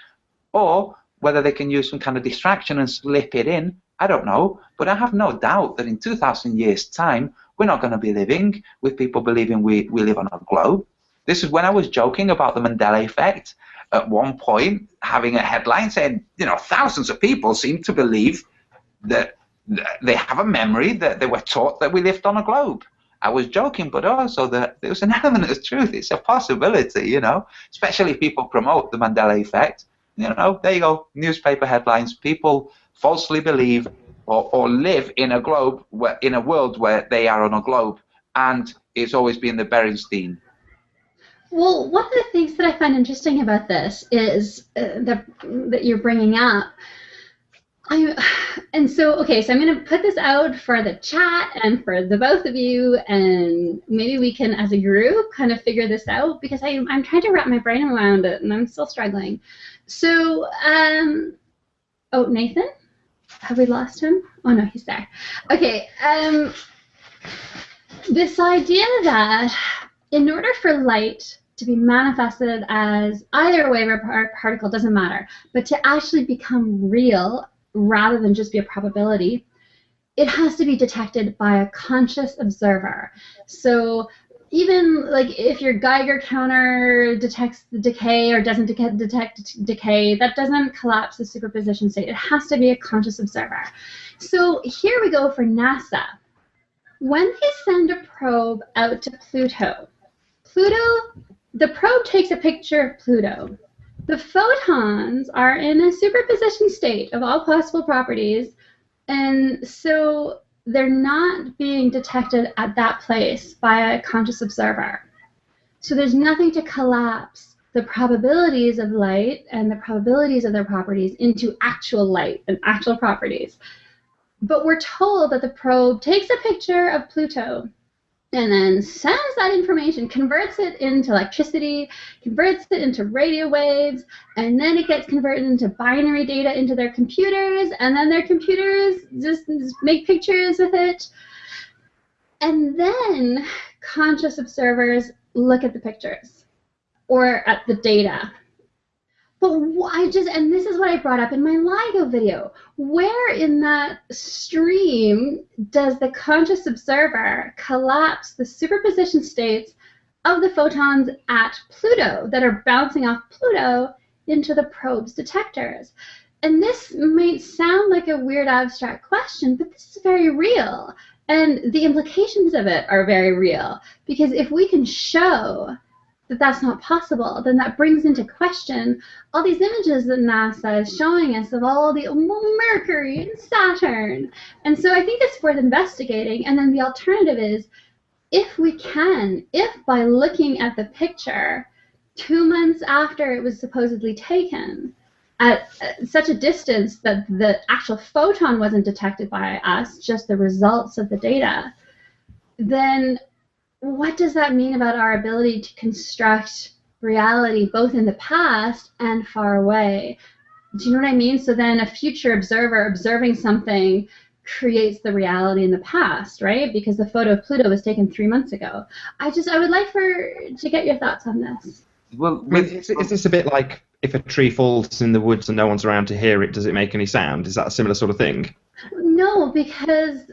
or whether they can use some kind of distraction and slip it in, I don't know. But I have no doubt that in 2,000 years' time, we're not going to be living with people believing we live on a globe. This is when I was joking about the Mandela effect at one point, having a headline saying, you know, thousands of people seem to believe that they have a memory that they were taught that we lived on a globe. I was joking, but also that there was an element of truth. It's a possibility, you know, especially if people promote the Mandela effect. You know, there you go, newspaper headlines. People falsely believe or live in a globe, in a world where they are on a globe, and it's always been the Berenstein. Well, one of the things that I find interesting about this is that you're bringing up. And so I'm going to put this out for the chat and for the both of you, and maybe we can, as a group, kind of figure this out, because I'm trying to wrap my brain around it, and I'm still struggling. So, oh, Nathan? Have we lost him? Oh, no, he's there. Okay, this idea that in order for light to be manifested as either a wave or particle, doesn't matter, but to actually become real rather than just be a probability, it has to be detected by a conscious observer. So even like if your Geiger counter detects the decay or doesn't detect decay, that doesn't collapse the superposition state. It has to be a conscious observer. So here we go for NASA. When they send a probe out to Pluto, the probe takes a picture of Pluto. The photons are in a superposition state of all possible properties, and so they're not being detected at that place by a conscious observer. So there's nothing to collapse the probabilities of light and the probabilities of their properties into actual light and actual properties. But we're told that the probe takes a picture of Pluto and then sends that information, converts it into electricity, converts it into radio waves, and then it gets converted into binary data into their computers, and then their computers just make pictures with it. And then conscious observers look at the pictures or at the data. But and this is what I brought up in my LIGO video. Where in that stream does the conscious observer collapse the superposition states of the photons at Pluto that are bouncing off Pluto into the probe's detectors? And this might sound like a weird abstract question, but this is very real. And the implications of it are very real. Because if we can show that that's not possible, then that brings into question all these images that NASA is showing us of all the Mercury and Saturn. And so I think it's worth investigating. And then the alternative is, if by looking at the picture 2 months after it was supposedly taken, at such a distance that the actual photon wasn't detected by us, just the results of the data, then what does that mean about our ability to construct reality both in the past and far away? Do you know what I mean? So then a future observer observing something creates the reality in the past, right? Because the photo of Pluto was taken 3 months ago. I would like to get your thoughts on this. Well, is this a bit like if a tree falls in the woods and no one's around to hear it, does it make any sound? Is that a similar sort of thing? No, because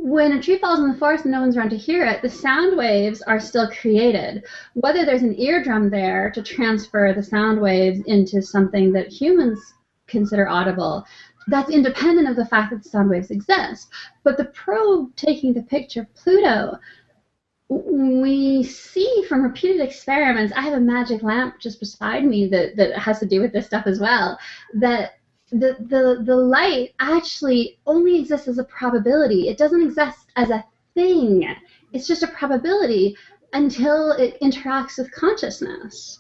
when a tree falls in the forest and no one's around to hear it, the sound waves are still created. Whether there's an eardrum there to transfer the sound waves into something that humans consider audible, that's independent of the fact that the sound waves exist. But the probe taking the picture of Pluto, we see from repeated experiments, I have a magic lamp just beside me that has to do with this stuff as well, that the light actually only exists as a probability. It doesn't exist as a thing it's just a probability until it interacts with consciousness.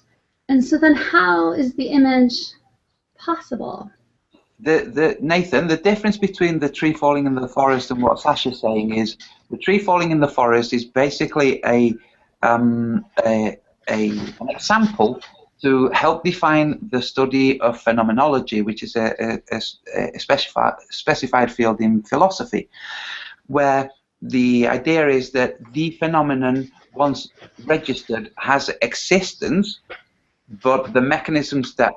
And so then how is the image possible? Nathan, the difference between the tree falling in the forest and what Sasha's saying is the tree falling in the forest is basically an example to help define the study of phenomenology, which is a specified field in philosophy, where the idea is that the phenomenon, once registered, has existence, but the mechanisms that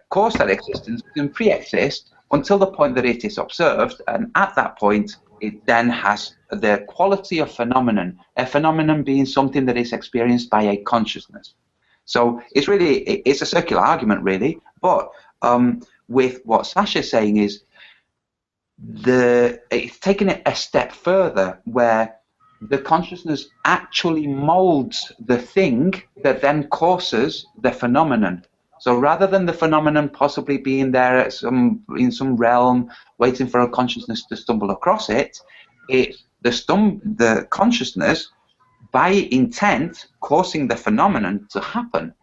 cause that existence can pre-exist until the point that it is observed, and at that point it then has the quality of phenomenon, a phenomenon being something that is experienced by a consciousness. So it's a circular argument, really, but with what Sasha's saying is it's taking it a step further, where the consciousness actually molds the thing that then causes the phenomenon. So rather than the phenomenon possibly being there in some realm, waiting for a consciousness to stumble across it, it's the consciousness, by intent, causing the phenomenon to happen.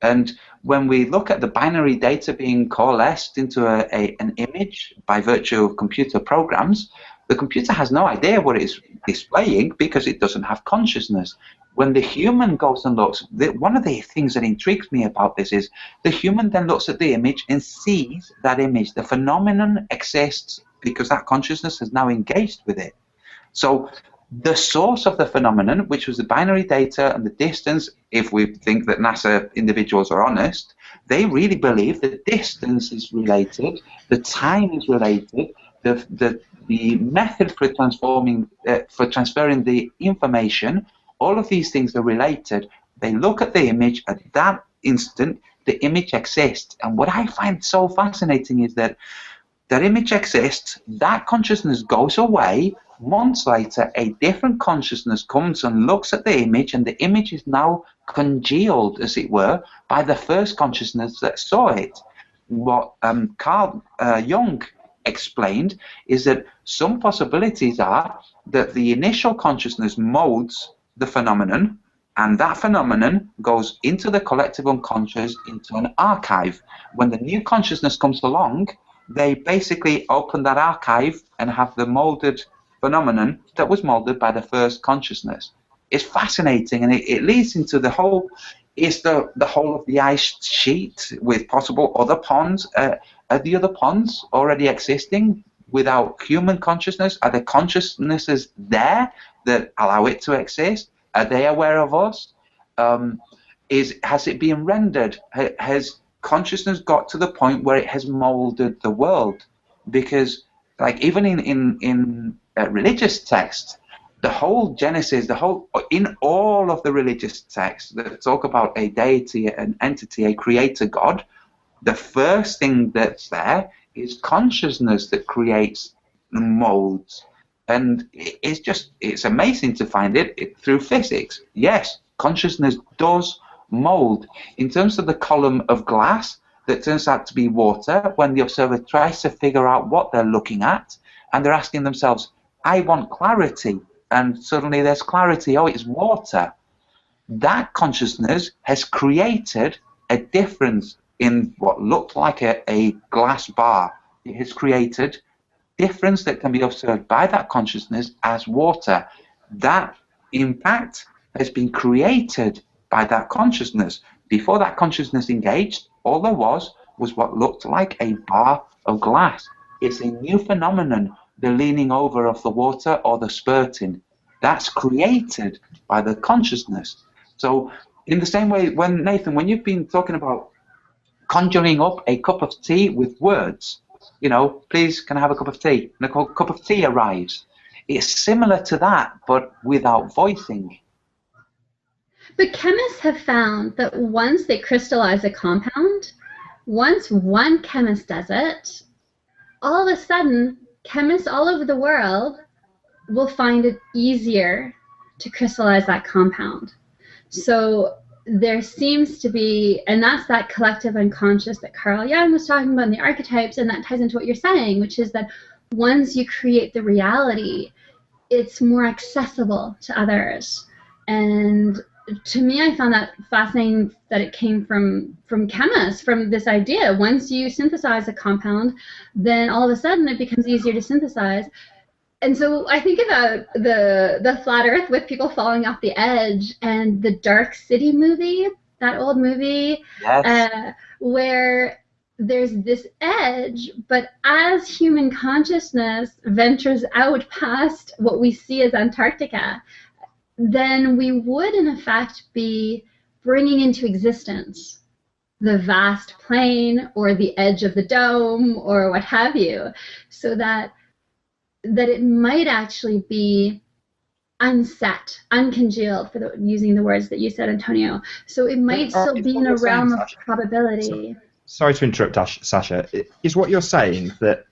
And when we look at the binary data being coalesced into an image by virtue of computer programs, the computer has no idea what it's displaying because it doesn't have consciousness. When the human goes and looks, one of the things that intrigues me about this is the human then looks at the image and sees that image. The phenomenon exists because that consciousness has now engaged with it. So the source of the phenomenon, which was the binary data and the distance, if we think that NASA individuals are honest, they really believe the distance is related, the time is related, the method for transferring the information, all of these things are related. They look at the image at that instant, the image exists. And what I find so fascinating is that that image exists, that consciousness goes away. Months later, a different consciousness comes and looks at the image, and the image is now congealed, as it were, by the first consciousness that saw it. What Carl Jung explained is that some possibilities are that the initial consciousness molds the phenomenon, and that phenomenon goes into the collective unconscious, into an archive. When the new consciousness comes along, they basically open that archive and have the molded phenomenon that was molded by the first consciousness. It's fascinating, and it leads into the whole, is the whole of the ice sheet with possible other ponds. Are the other ponds already existing without human consciousness? Are the consciousnesses there that allow it to exist? Are they aware of us? Has it been rendered? Has consciousness got to the point where it has molded the world? Because, like, even in religious texts, the whole Genesis, in all of the religious texts that talk about a deity, an entity, a creator God, the first thing that's there is consciousness that creates molds. And it's amazing to find it through physics. Yes, consciousness does mold. In terms of the column of glass that turns out to be water, when the observer tries to figure out what they're looking at, and they're asking themselves, I want clarity, and suddenly there's clarity, oh, it's water. That consciousness has created a difference in what looked like a glass bar. It has created difference that can be observed by that consciousness as water. That impact has been created by that consciousness. Before that consciousness engaged, all there was what looked like a bar of glass. It's a new phenomenon, the leaning over of the water or the spurting. That's created by the consciousness. So in the same way, Nathan, when you've been talking about conjuring up a cup of tea with words, please, can I have a cup of tea? And a cup of tea arrives. It's similar to that, but without voicing. But chemists have found that once they crystallize a compound, once one chemist does it, all of a sudden, chemists all over the world will find it easier to crystallize that compound. So there seems to be, and that's that collective unconscious that Carl Jung was talking about in the archetypes, and that ties into what you're saying, which is that once you create the reality, it's more accessible to others. And to me, I found that fascinating that it came from chemists, from this idea. Once you synthesize a compound, then all of a sudden it becomes easier to synthesize. And so I think about the flat Earth with people falling off the edge, and the Dark City movie, that old movie, Yes. where there's this edge, but as human consciousness ventures out past what we see as Antarctica, then we would in effect be bringing into existence the vast plain or the edge of the dome or what have you, so that it might actually be unset, uncongealed, using the words that you said, Antonio. So it might still be in a realm of probability. Sorry to interrupt, Sasha. Is what you're saying that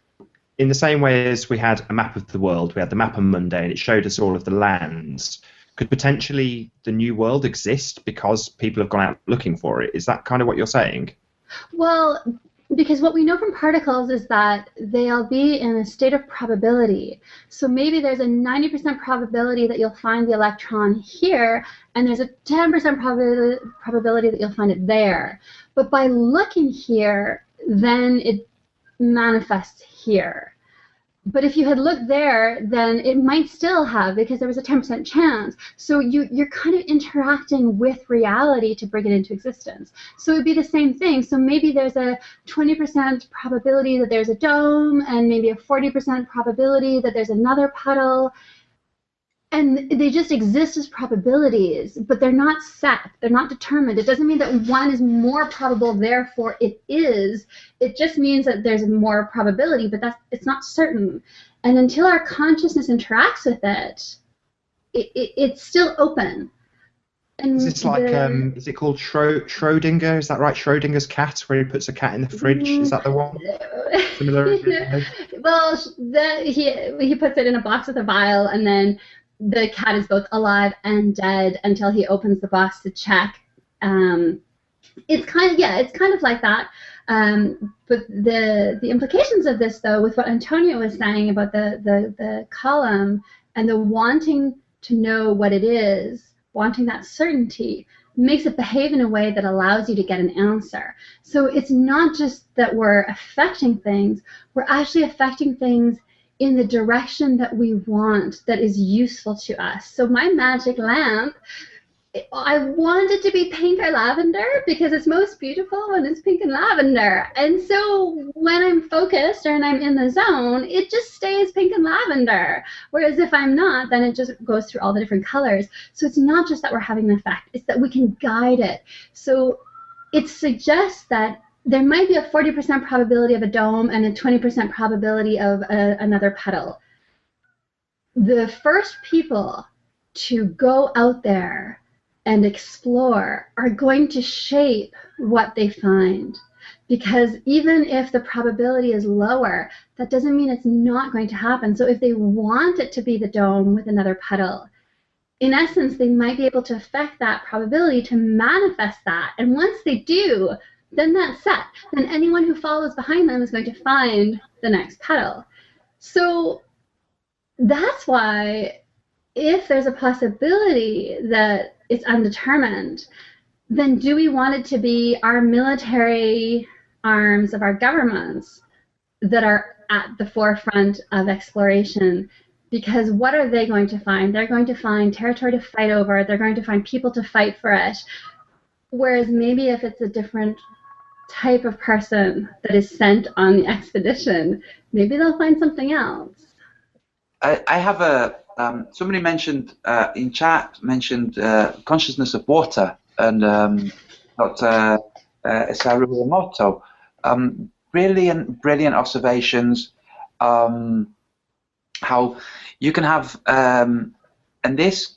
in the same way as we had a map of the world, we had the map on Monday and it showed us all of the lands, could potentially the new world exist because people have gone out looking for it? Is that kind of what you're saying? Well, because what we know from particles is that they'll be in a state of probability. So maybe there's a 90% probability that you'll find the electron here, and there's a 10% probability that you'll find it there. But by looking here, then it manifests here. But if you had looked there, then it might still have, because there was a 10% chance. So you're kind of interacting with reality to bring it into existence. So it would be the same thing. So maybe there's a 20% probability that there's a dome, and maybe a 40% probability that there's another puddle. And they just exist as probabilities, but they're not set. They're not determined. It doesn't mean that one is more probable, therefore it is. It just means that there's more probability, but it's not certain. And until our consciousness interacts with it, it's still open. And is this like, is it called Schrodinger? Is that right? Schrodinger's cat, where he puts a cat in the fridge? Is that the one? Similar? Well, he puts it in a box with a vial, and then the cat is both alive and dead until he opens the box to check. It's kind of like that. But the implications of this, though, with what Antonio was saying about the column and the wanting to know what it is, wanting that certainty, makes it behave in a way that allows you to get an answer. So it's not just that we're affecting things, we're actually affecting things in the direction that we want, that is useful to us. So my magic lamp, I want it to be pink or lavender because it's most beautiful when it's pink and lavender. And so when I'm focused and I'm in the zone, it just stays pink and lavender. Whereas if I'm not, then it just goes through all the different colors. So it's not just that we're having an effect, it's that we can guide it. So it suggests that there might be a 40% probability of a dome and a 20% probability of another puddle. The first people to go out there and explore are going to shape what they find. Because even if the probability is lower, that doesn't mean it's not going to happen. So if they want it to be the dome with another puddle, in essence, they might be able to affect that probability to manifest that. And once they do, then that's set. Then anyone who follows behind them is going to find the next puddle. So that's why if there's a possibility that it's undetermined, then do we want it to be our military arms of our governments that are at the forefront of exploration? Because what are they going to find? They're going to find territory to fight over. They're going to find people to fight for it. Whereas maybe if it's a different type of person that is sent on the expedition, maybe they'll find something else. I have a somebody mentioned in chat consciousness of water, and Dr. Sarumoto. Brilliant observations. How you can have and this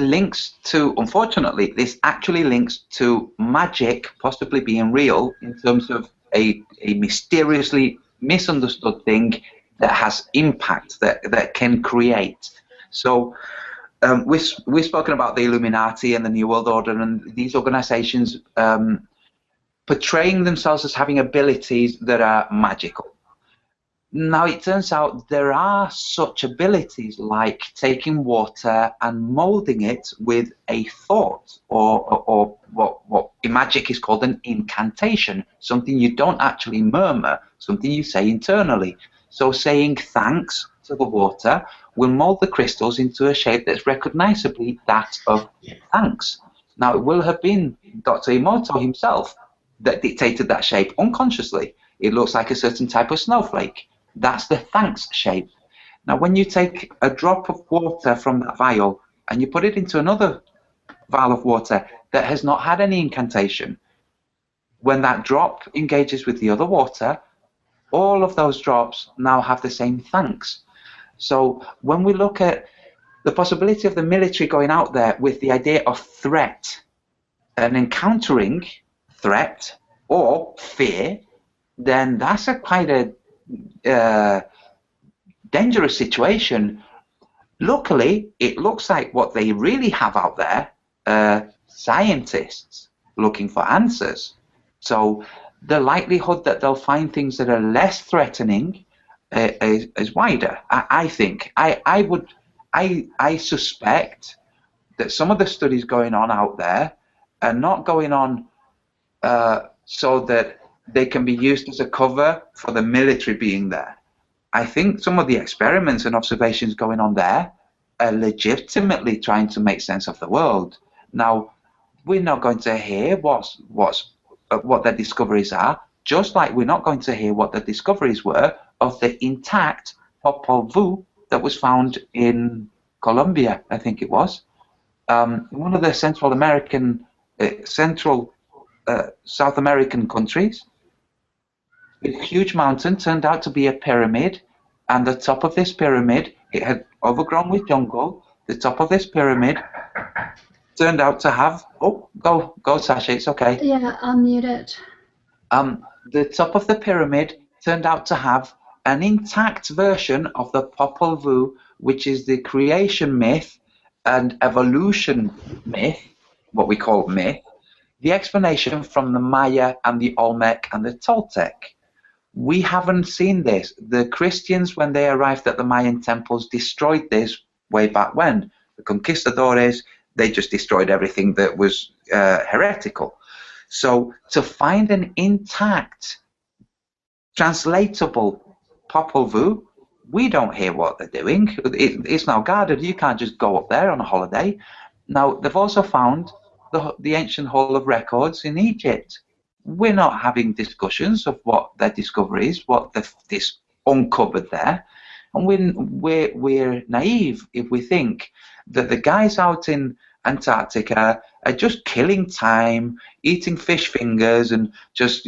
links to, unfortunately, this actually links to magic possibly being real in terms of a mysteriously misunderstood thing that has impact, that can create. So we've spoken about the Illuminati and the New World Order and these organizations portraying themselves as having abilities that are magical. Now, it turns out there are such abilities like taking water and molding it with a thought, or what in magic is called an incantation, something you don't actually murmur, something you say internally. So saying thanks to the water will mold the crystals into a shape that's recognizably that of thanks. Now, it will have been Dr. Emoto himself that dictated that shape unconsciously. It looks like a certain type of snowflake. That's the thanks shape. Now, when you take a drop of water from that vial and you put it into another vial of water that has not had any incantation, when that drop engages with the other water, all of those drops now have the same thanks. So when we look at the possibility of the military going out there with the idea of threat and encountering threat or fear, then that's a quite a dangerous situation. Luckily, it looks like what they really have out there are scientists looking for answers. So the likelihood that they'll find things that are less threatening is wider. I think. I suspect that some of the studies going on out there are not going on so that they can be used as a cover for the military being there. I think some of the experiments and observations going on there are legitimately trying to make sense of the world. Now, we're not going to hear what their discoveries are, just like we're not going to hear what the discoveries were of the intact Popol Vuh that was found in Colombia, I think it was. One of the Central South American countries. A huge mountain turned out to be a pyramid, and the top of this pyramid, it had overgrown with jungle. The top of this pyramid turned out to have, go Sasha, it's okay. Yeah, I'll mute it. The top of the pyramid turned out to have an intact version of the Popol Vuh, which is the creation myth and evolution myth, what we call myth, the explanation from the Maya and the Olmec and the Toltec. We haven't seen this. The Christians, when they arrived at the Mayan temples, destroyed this way back when. The conquistadores, they just destroyed everything that was heretical. So to find an intact, translatable Popol Vuh, we don't hear what they're doing. It's now guarded. You can't just go up there on a holiday. Now, they've also found the ancient Hall of Records in Egypt. We're not having discussions of what their discovery is, what this uncovered there. And we're naive if we think that the guys out in Antarctica are just killing time, eating fish fingers, and just,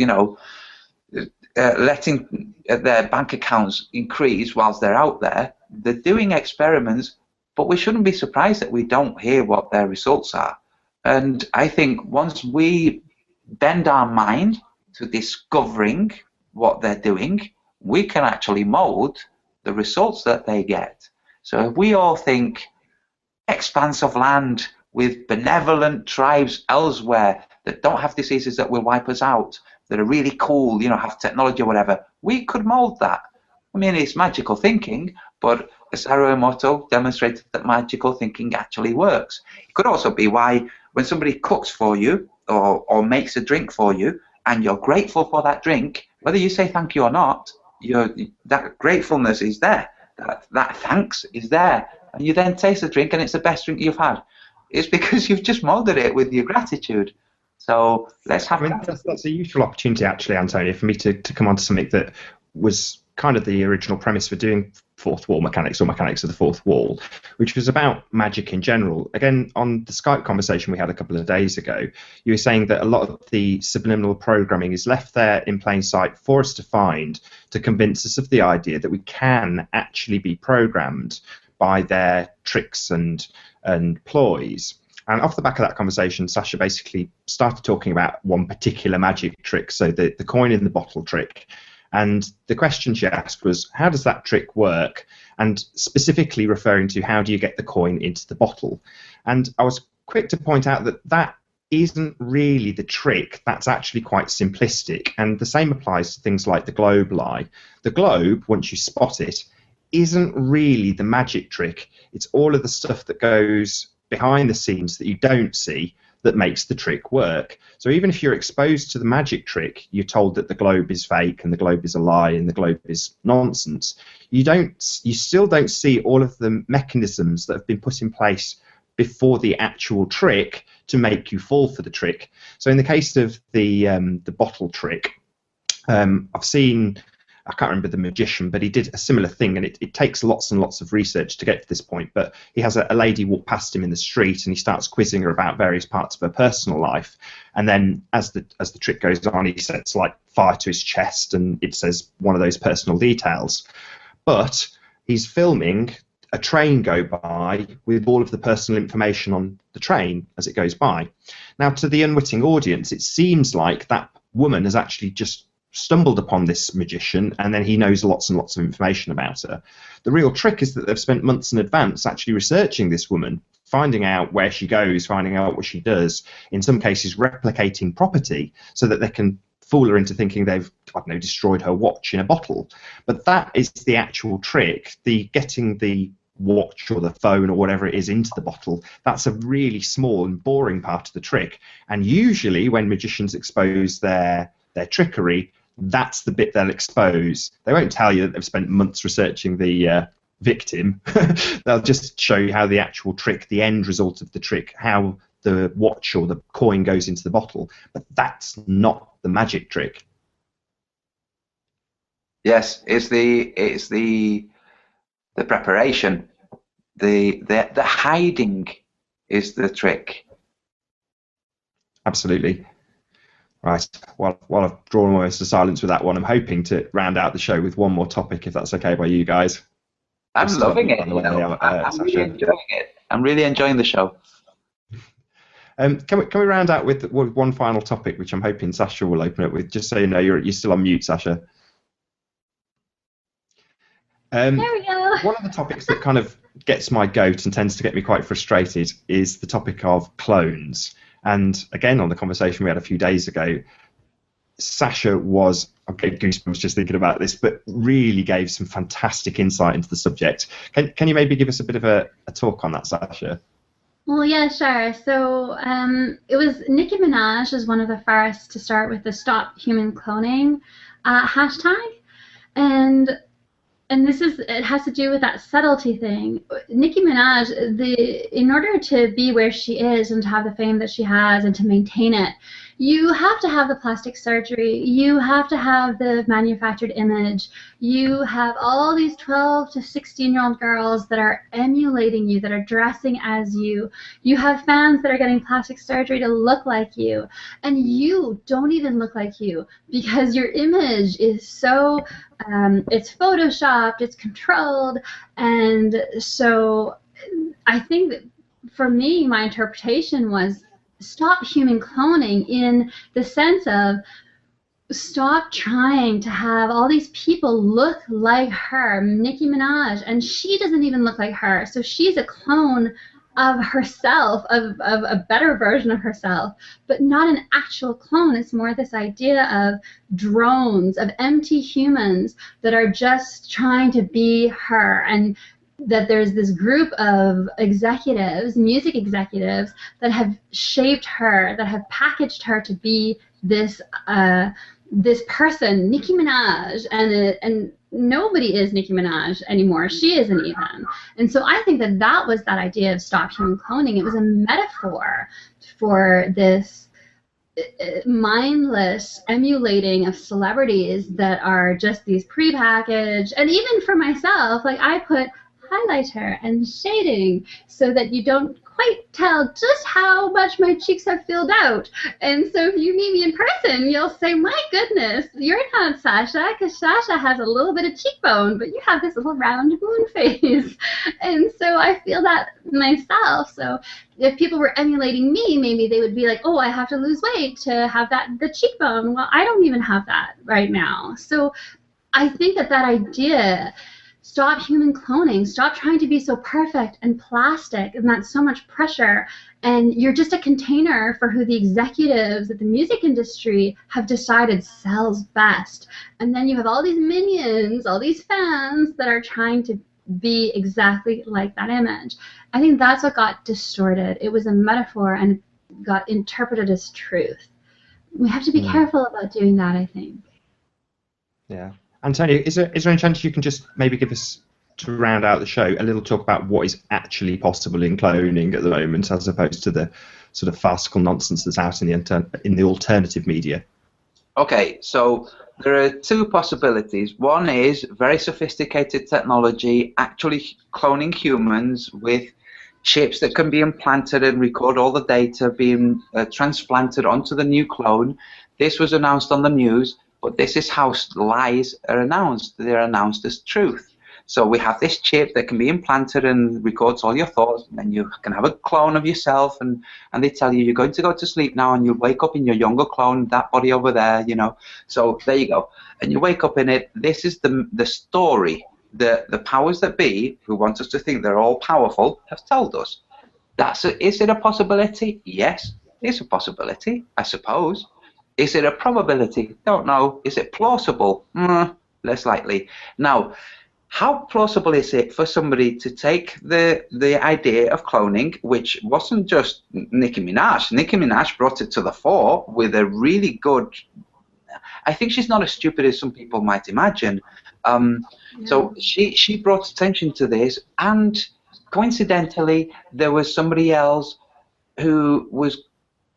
letting their bank accounts increase whilst they're out there. They're doing experiments, but we shouldn't be surprised that we don't hear what their results are. And I think once we bend our mind to discovering what they're doing, we can actually mold the results that they get. So if we all think expanse of land with benevolent tribes elsewhere that don't have diseases that will wipe us out, that are really cool, have technology or whatever, we could mold that. I mean, it's magical thinking, but Isaru Emoto demonstrated that magical thinking actually works. It could also be why when somebody cooks for you or makes a drink for you and you're grateful for that drink, whether you say thank you or not, that gratefulness is there, that thanks is there, and you then taste the drink and it's the best drink you've had. It's because you've just molded it with your gratitude. So let's have that's a useful opportunity, actually, Antonio, for me to come on to something that was kind of the original premise for doing fourth wall mechanics, or mechanics of the fourth wall, which was about magic in general. Again, on the Skype conversation we had a couple of days ago, you were saying that a lot of the subliminal programming is left there in plain sight for us to find, to convince us of the idea that we can actually be programmed by their tricks and ploys. And off the back of that conversation, Sasha basically started talking about one particular magic trick, so the coin in the bottle trick. And the question she asked was, how does that trick work? And specifically referring to how do you get the coin into the bottle? And I was quick to point out that isn't really the trick. That's actually quite simplistic. And the same applies to things like the globe lie. The globe, once you spot it, isn't really the magic trick. It's all of the stuff that goes behind the scenes that you don't see that makes the trick work. So even if you're exposed to the magic trick, you're told that the globe is fake and the globe is a lie and the globe is nonsense. You still don't see all of the mechanisms that have been put in place before the actual trick to make you fall for the trick. So in the case of the bottle trick, I've seen, I can't remember the magician, but he did a similar thing, and it takes lots and lots of research to get to this point. But he has a lady walk past him in the street, and he starts quizzing her about various parts of her personal life. And then as the trick goes on, he sets like fire to his chest, and it says one of those personal details. But he's filming a train go by with all of the personal information on the train as it goes by. Now, to the unwitting audience, it seems like that woman has actually just stumbled upon this magician, and then he knows lots and lots of information about her. The real trick is that they've spent months in advance actually researching this woman, finding out where she goes, finding out what she does, in some cases replicating property so that they can fool her into thinking they've, I don't know, destroyed her watch in a bottle. But that is the actual trick, the getting the watch or the phone or whatever it is into the bottle. That's a really small and boring part of the trick. And usually when magicians expose their trickery, that's the bit they'll expose. They won't tell you that they've spent months researching the victim. They'll just show you how the actual trick, the end result of the trick, how the watch or the coin goes into the bottle. But that's not the magic trick. Yes, it's the preparation, the hiding is the trick. Absolutely. Right. While I've drawn almost to silence with that one, I'm hoping to round out the show with one more topic, if that's okay by you guys. I'm loving it. I'm really enjoying it. I'm really enjoying the show. Can we round out with one final topic, which I'm hoping Sasha will open up with, just so you know you're still on mute, Sasha. There we go. One of the topics that kind of gets my goat and tends to get me quite frustrated is the topic of clones. And again, on the conversation we had a few days ago, Sasha was, I'm getting goosebumps just thinking about this, but really gave some fantastic insight into the subject. Can you maybe give us a bit of a talk on that, Sasha? Well, yeah, sure. So it was Nicki Minaj was one of the first to start with the Stop Human Cloning hashtag. And it has to do with that subtlety thing. Nicki Minaj, in order to be where she is and to have the fame that she has and to maintain it, you have to have the plastic surgery, you have to have the manufactured image, you have all these 12 to 16-year-old girls that are emulating you, that are dressing as you, you have fans that are getting plastic surgery to look like you, and you don't even look like you because your image is so, it's photoshopped, it's controlled, and so I think that for me, my interpretation was stop human cloning in the sense of stop trying to have all these people look like her, Nicki Minaj, and she doesn't even look like her. So she's a clone of herself, of a better version of herself, but not an actual clone. It's more this idea of drones, of empty humans that are just trying to be her, and that there's this group of executives, music executives, that have shaped her, that have packaged her to be this this person, Nicki Minaj, and nobody is Nicki Minaj anymore. She isn't even. And so I think that was that idea of stop human cloning. It was a metaphor for this mindless emulating of celebrities that are just these prepackaged. And even for myself, like I put highlighter and shading so that you don't quite tell just how much my cheeks have filled out. And so if you meet me in person, you'll say, my goodness, you're not Sasha, because Sasha has a little bit of cheekbone, but you have this little round moon face. And so I feel that myself. So if people were emulating me, maybe they would be like, oh, I have to lose weight to have the cheekbone. Well, I don't even have that right now. So I think that idea, stop human cloning, stop trying to be so perfect and plastic, and that's so much pressure, and you're just a container for who the executives at the music industry have decided sells best. And then you have all these minions, all these fans that are trying to be exactly like that image. I think that's what got distorted. It was a metaphor and got interpreted as truth. We have to be careful about doing that, I think. Yeah. Antonio, is there any chance you can just maybe give us, to round out the show, a little talk about what is actually possible in cloning at the moment, as opposed to the sort of farcical nonsense that's out in the alternative media? Okay, so there are two possibilities. One is very sophisticated technology actually cloning humans with chips that can be implanted and record all the data being transplanted onto the new clone. This was announced on the news, but this is how lies are announced. They're announced as truth. So we have this chip that can be implanted and records all your thoughts, and then you can have a clone of yourself, and they tell you you're going to go to sleep now, and you'll wake up in your younger clone, that body over there, you know. So there you go. And you wake up in it. This is the story. The powers that be, who want us to think they're all powerful, have told us. Is it a possibility? Yes, it's a possibility, I suppose. Is it a probability? Don't know. Is it plausible? Less likely. Now, how plausible is it for somebody to take the idea of cloning, which wasn't just Nicki Minaj. Nicki Minaj brought it to the fore with a really good... I think she's not as stupid as some people might imagine. So she brought attention to this, and coincidentally, there was somebody else who was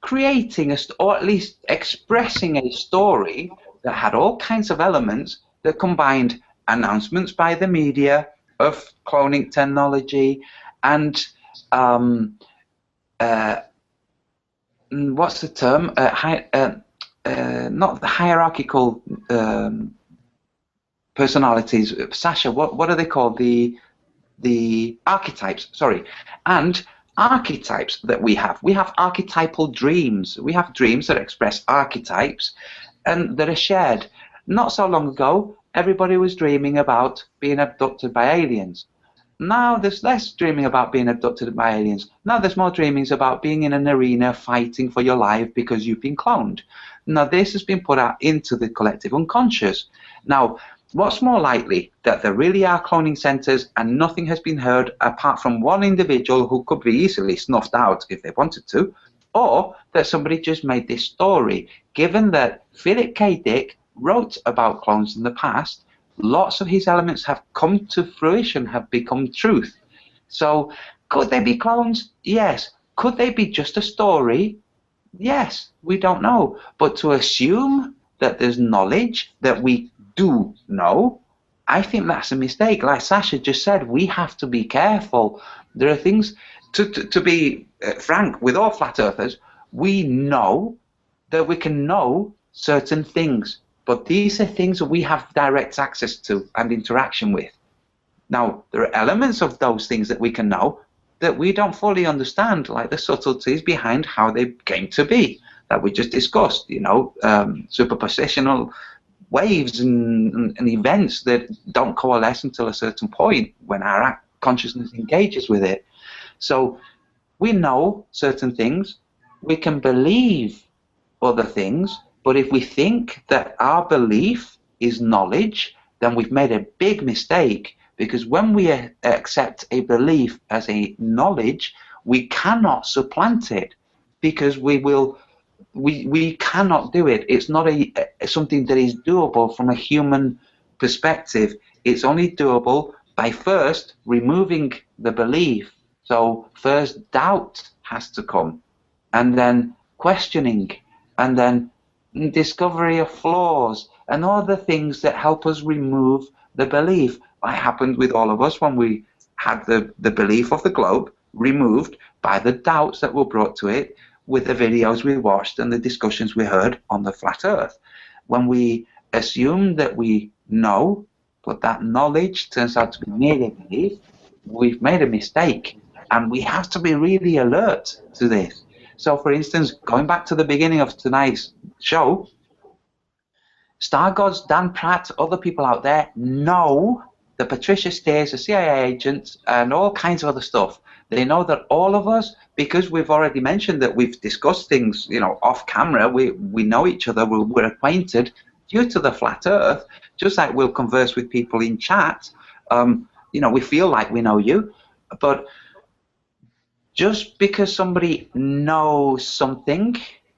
creating, or at least expressing a story that had all kinds of elements that combined announcements by the media of cloning technology and what's the term? Not the hierarchical personalities. Sasha, what are they called? The archetypes. Sorry, and archetypes that we have. We have archetypal dreams. We have dreams that express archetypes and that are shared. Not so long ago, everybody was dreaming about being abducted by aliens. Now there's less dreaming about being abducted by aliens. Now there's more dreamings about being in an arena fighting for your life because you've been cloned. Now this has been put out into the collective unconscious. Now, what's more likely, that there really are cloning centers and nothing has been heard apart from one individual who could be easily snuffed out if they wanted to, or that somebody just made this story? Given that Philip K. Dick wrote about clones in the past, lots of his elements have come to fruition, have become truth. So could they be clones? Yes. Could they be just a story? Yes. We don't know. But to assume that there's knowledge that we do know, I think that's a mistake. Like Sasha just said, we have to be careful. There are things, to be frank with all flat earthers, we know that we can know certain things, but these are things that we have direct access to and interaction with. Now, there are elements of those things that we can know that we don't fully understand, like the subtleties behind how they came to be, that we just discussed, you know, superpositional waves and events that don't coalesce until a certain point when our consciousness engages with it. So we know certain things, we can believe other things, but if we think that our belief is knowledge, then we've made a big mistake, because when we accept a belief as a knowledge, we cannot supplant it, because we cannot do it. It's not something that is doable from a human perspective. It's only doable by first removing the belief. So first doubt has to come, and then questioning, and then discovery of flaws, and all the things that help us remove the belief. What happened with all of us when we had the belief of the globe removed by the doubts that were brought to it with the videos we watched and the discussions we heard on the flat earth. When we assume that we know, but that knowledge turns out to be merely belief, we've made a mistake, and we have to be really alert to this. So, for instance, going back to the beginning of tonight's show, Star Gods, Dan Pratt, other people out there know the Patricia Steers, the CIA agents, and all kinds of other stuff. They know that all of us, because we've already mentioned that we've discussed things, off camera, we know each other, we're acquainted due to the flat Earth, just like we'll converse with people in chat. We feel like we know you, but just because somebody knows something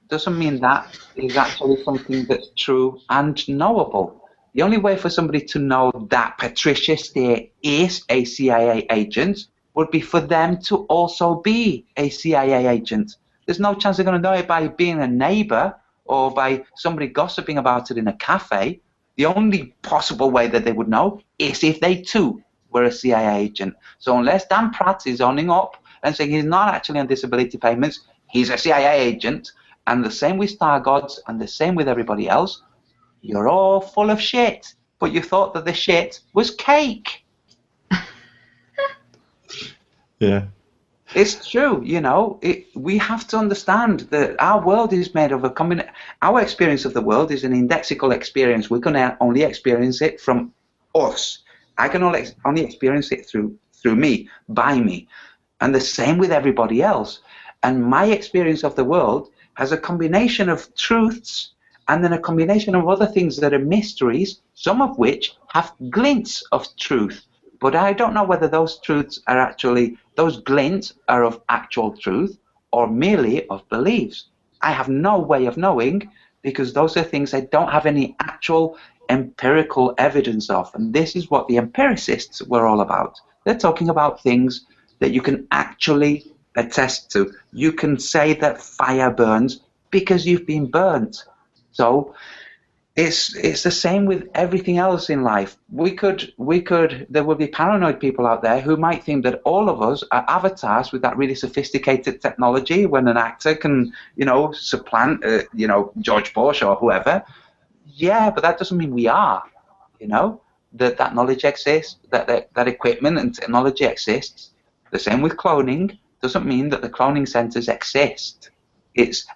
doesn't mean that is actually something that's true and knowable. The only way for somebody to know that Patricia Steer is a CIA agent would be for them to also be a CIA agent. There's no chance they're going to know it by being a neighbor or by somebody gossiping about it in a cafe. The only possible way that they would know is if they too were a CIA agent. So unless Dan Pratt is owning up and saying he's not actually on disability payments, he's a CIA agent, and the same with Star Gods and the same with everybody else, you're all full of shit, but you thought that the shit was cake. Yeah. It's true, we have to understand that our world is made of our experience of the world is an indexical experience. We can only experience it from us. I can only experience it through me, by me. And the same with everybody else. And my experience of the world has a combination of truths and then a combination of other things that are mysteries, some of which have glints of truth. But I don't know whether those truths are actually, those glints are of actual truth or merely of beliefs. I have no way of knowing, because those are things I don't have any actual empirical evidence of. And this is what the empiricists were all about. They're talking about things that you can actually attest to. You can say that fire burns because you've been burnt. So it's the same with everything else in life. There will be paranoid people out there who might think that all of us are avatars with that really sophisticated technology when an actor can, supplant, George Bush or whoever. Yeah, but that doesn't mean we are, that knowledge exists, that equipment and technology exists. The same with cloning. Doesn't mean that the cloning centers exist.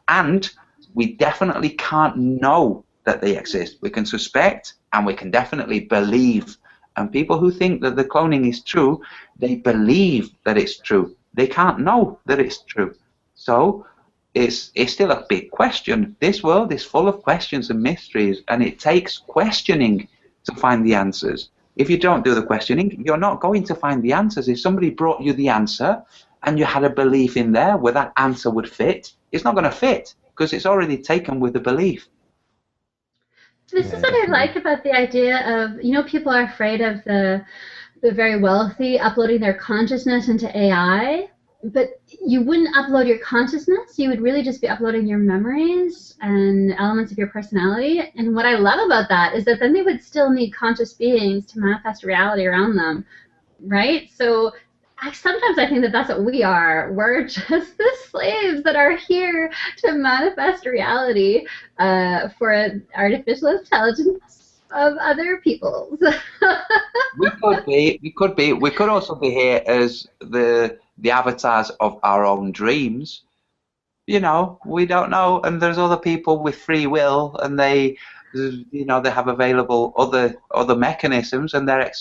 And we definitely can't know that they exist. We can suspect and we can definitely believe. And people who think that the cloning is true, they believe that it's true. They can't know that it's true. So it's still a big question. This world is full of questions and mysteries, and it takes questioning to find the answers. If you don't do the questioning, you're not going to find the answers. If somebody brought you the answer and you had a belief in there where that answer would fit, it's not going to fit because it's already taken with a belief. This is what I like about the idea of, people are afraid of the very wealthy uploading their consciousness into AI, but you wouldn't upload your consciousness. You would really just be uploading your memories and elements of your personality. And what I love about that is that then they would still need conscious beings to manifest reality around them, right? So sometimes I think that that's what we are. We're just the slaves that are here to manifest reality for an artificial intelligence of other peoples. We could be. We could also be here as the avatars of our own dreams. We don't know. And there's other people with free will, and they have available other mechanisms, and they're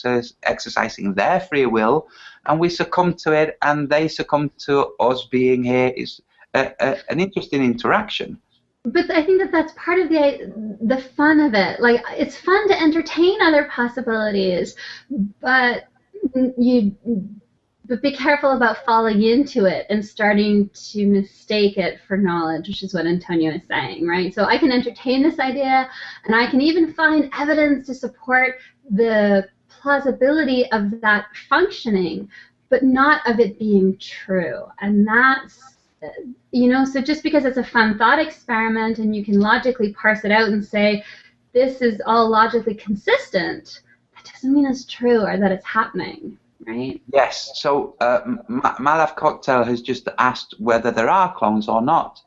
exercising their free will, and we succumb to it, and they succumb to us being here. Is an interesting interaction. But I think that that's part of the fun of it. Like, it's fun to entertain other possibilities, but be careful about falling into it and starting to mistake it for knowledge, which is what Antonio is saying, right? So I can entertain this idea, and I can even find evidence to support the plausibility of that functioning, but not of it being true. And that's, so just because it's a fun thought experiment and you can logically parse it out and say, this is all logically consistent, that doesn't mean it's true or that it's happening. Right? Yes. So Malav Cocktail has just asked whether there are clones or not.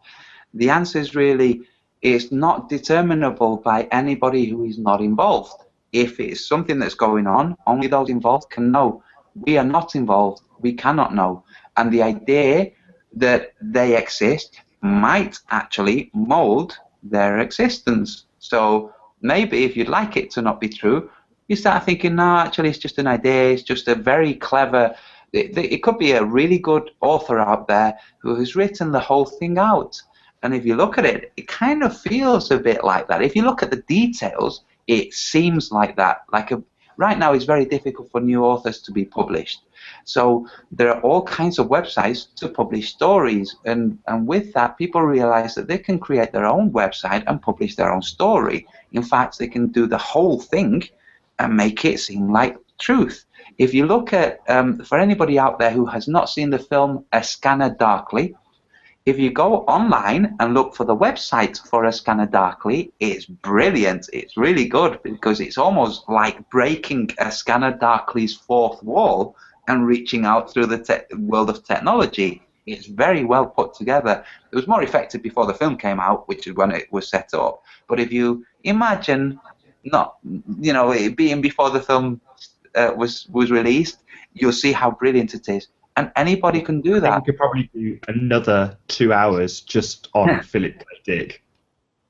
The answer is really, it's not determinable by anybody who is not involved. If it's something that's going on, only those involved can know. We are not involved. We cannot know. And the idea that they exist might actually mold their existence. So maybe if you'd like it to not be true, you start thinking, no, actually, it's just an idea. It's just a very clever. It could be a really good author out there who has written the whole thing out. And if you look at it, it kind of feels a bit like that. If you look at the details, it seems like that. Right now, it's very difficult for new authors to be published. So there are all kinds of websites to publish stories. And with that, people realize that they can create their own website and publish their own story. In fact, they can do the whole thing and make it seem like truth. If you look at, for anybody out there who has not seen the film A Scanner Darkly, if you go online and look for the website for A Scanner Darkly, it's brilliant. It's really good because it's almost like breaking A Scanner Darkly's fourth wall and reaching out through the world of technology. It's very well put together. It was more effective before the film came out, which is when it was set up. But if you imagine it being before the film was released, you'll see how brilliant it is. And anybody can do that. I think we could probably do another 2 hours just on Philip K. Dick.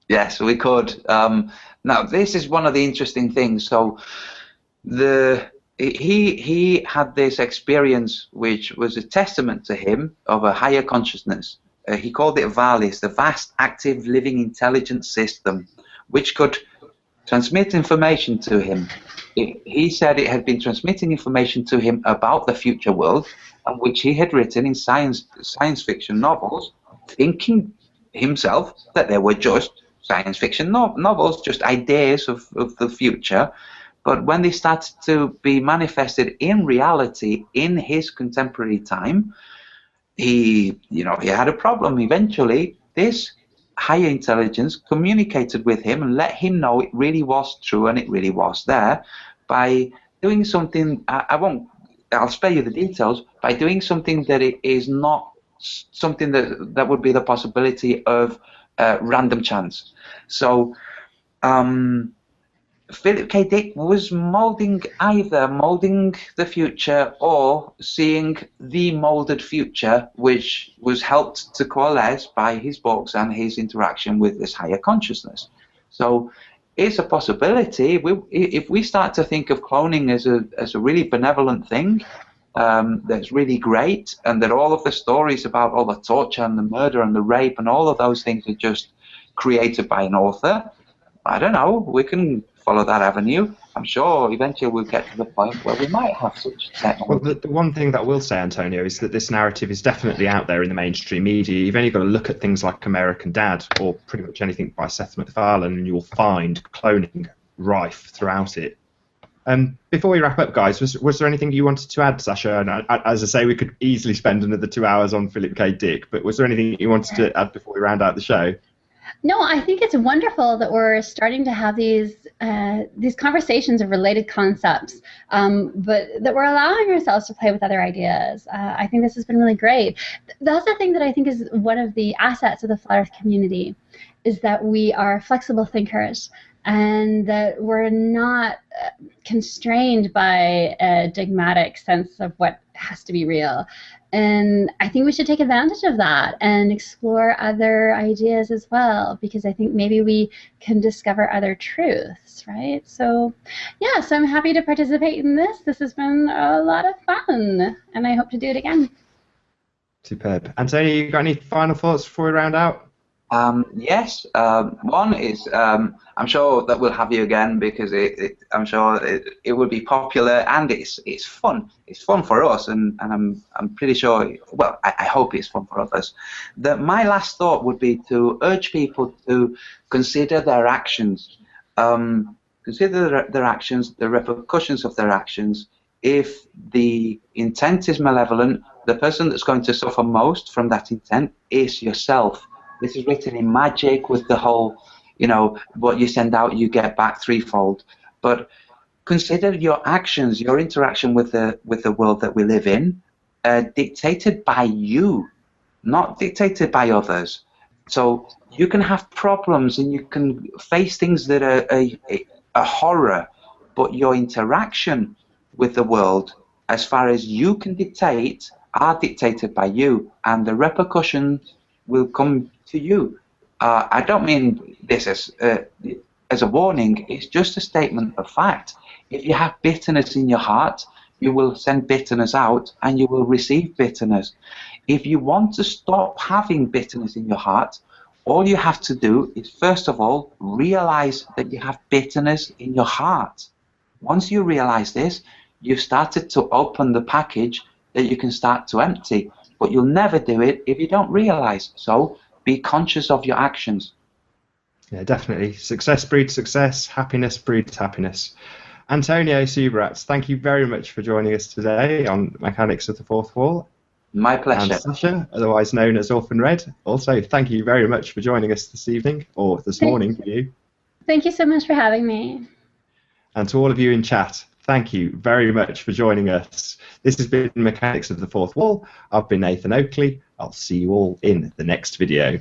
Yes, we could. Now, this is one of the interesting things. So, he had this experience which was a testament to him of a higher consciousness. He called it VALIS, the Vast Active Living Intelligence System, which could transmit information to him. He said it had been transmitting information to him about the future world, which he had written in science fiction novels, thinking himself that they were just science fiction novels, just ideas of the future. But when they started to be manifested in reality in his contemporary time, he had a problem. Eventually, this higher intelligence communicated with him and let him know it really was true and it really was there by doing something. I'll spare you the details, by doing something that it is not something that would be the possibility of random chance. So Philip K. Dick was molding the future or seeing the molded future, which was helped to coalesce by his books and his interaction with this higher consciousness. So it's a possibility. If we start to think of cloning as a really benevolent thing, that's really great, and that all of the stories about all the torture and the murder and the rape and all of those things are just created by an author, I don't know, we can follow that avenue. I'm sure eventually we'll get to the point where we might have such technology. Well, the one thing that I will say, Antonio, is that this narrative is definitely out there in the mainstream media. You've only got to look at things like American Dad or pretty much anything by Seth MacFarlane, and you'll find cloning rife throughout it. Before we wrap up, guys, was there anything you wanted to add, Sasha? And as I say, we could easily spend another 2 hours on Philip K. Dick, but was there anything you wanted to add before we round out the show? No, I think it's wonderful that we're starting to have these conversations of related concepts, but that we're allowing ourselves to play with other ideas. I think this has been really great. That's the thing that I think is one of the assets of the Flat Earth community, is that we are flexible thinkers and that we're not constrained by a dogmatic sense of what has to be real. And I think we should take advantage of that and explore other ideas as well, because I think maybe we can discover other truths, right? So, yeah, so I'm happy to participate in this. This has been a lot of fun, and I hope to do it again. Superb. Antonio, you got any final thoughts before we round out? Yes. One is I'm sure that we'll have you again, because I'm sure it will be popular, and it's fun. It's fun for us, and I'm pretty sure. Well, I hope it's fun for others. My last thought would be to urge people to consider their actions. Consider their actions, the repercussions of their actions. If the intent is malevolent, the person that's going to suffer most from that intent is yourself. This is written in magic with the whole, what you send out, you get back threefold. But consider your actions, your interaction with the world that we live in, dictated by you, not dictated by others. So you can have problems and you can face things that are a horror, but your interaction with the world, as far as you can dictate, are dictated by you, and the repercussions will come to you. I don't mean this as as a warning. It's just a statement of fact. If you have bitterness in your heart, you will send bitterness out and you will receive bitterness. If you want to stop having bitterness in your heart, all you have to do is, first of all, realize that you have bitterness in your heart. Once you realize this, you've started to open the package that you can start to empty. But you'll never do it if you don't realize. So be conscious of your actions. Yeah, definitely. Success breeds success. Happiness breeds happiness. Antonio Subratz, thank you very much for joining us today on Mechanics of the Fourth Wall. My pleasure. And Sasha, otherwise known as Orphan Red, also thank you very much for joining us this evening, or this morning for you. Thank you so much for having me. And to all of you in chat, thank you very much for joining us. This has been Mechanics of the Fourth Wall. I've been Nathan Oakley. I'll see you all in the next video.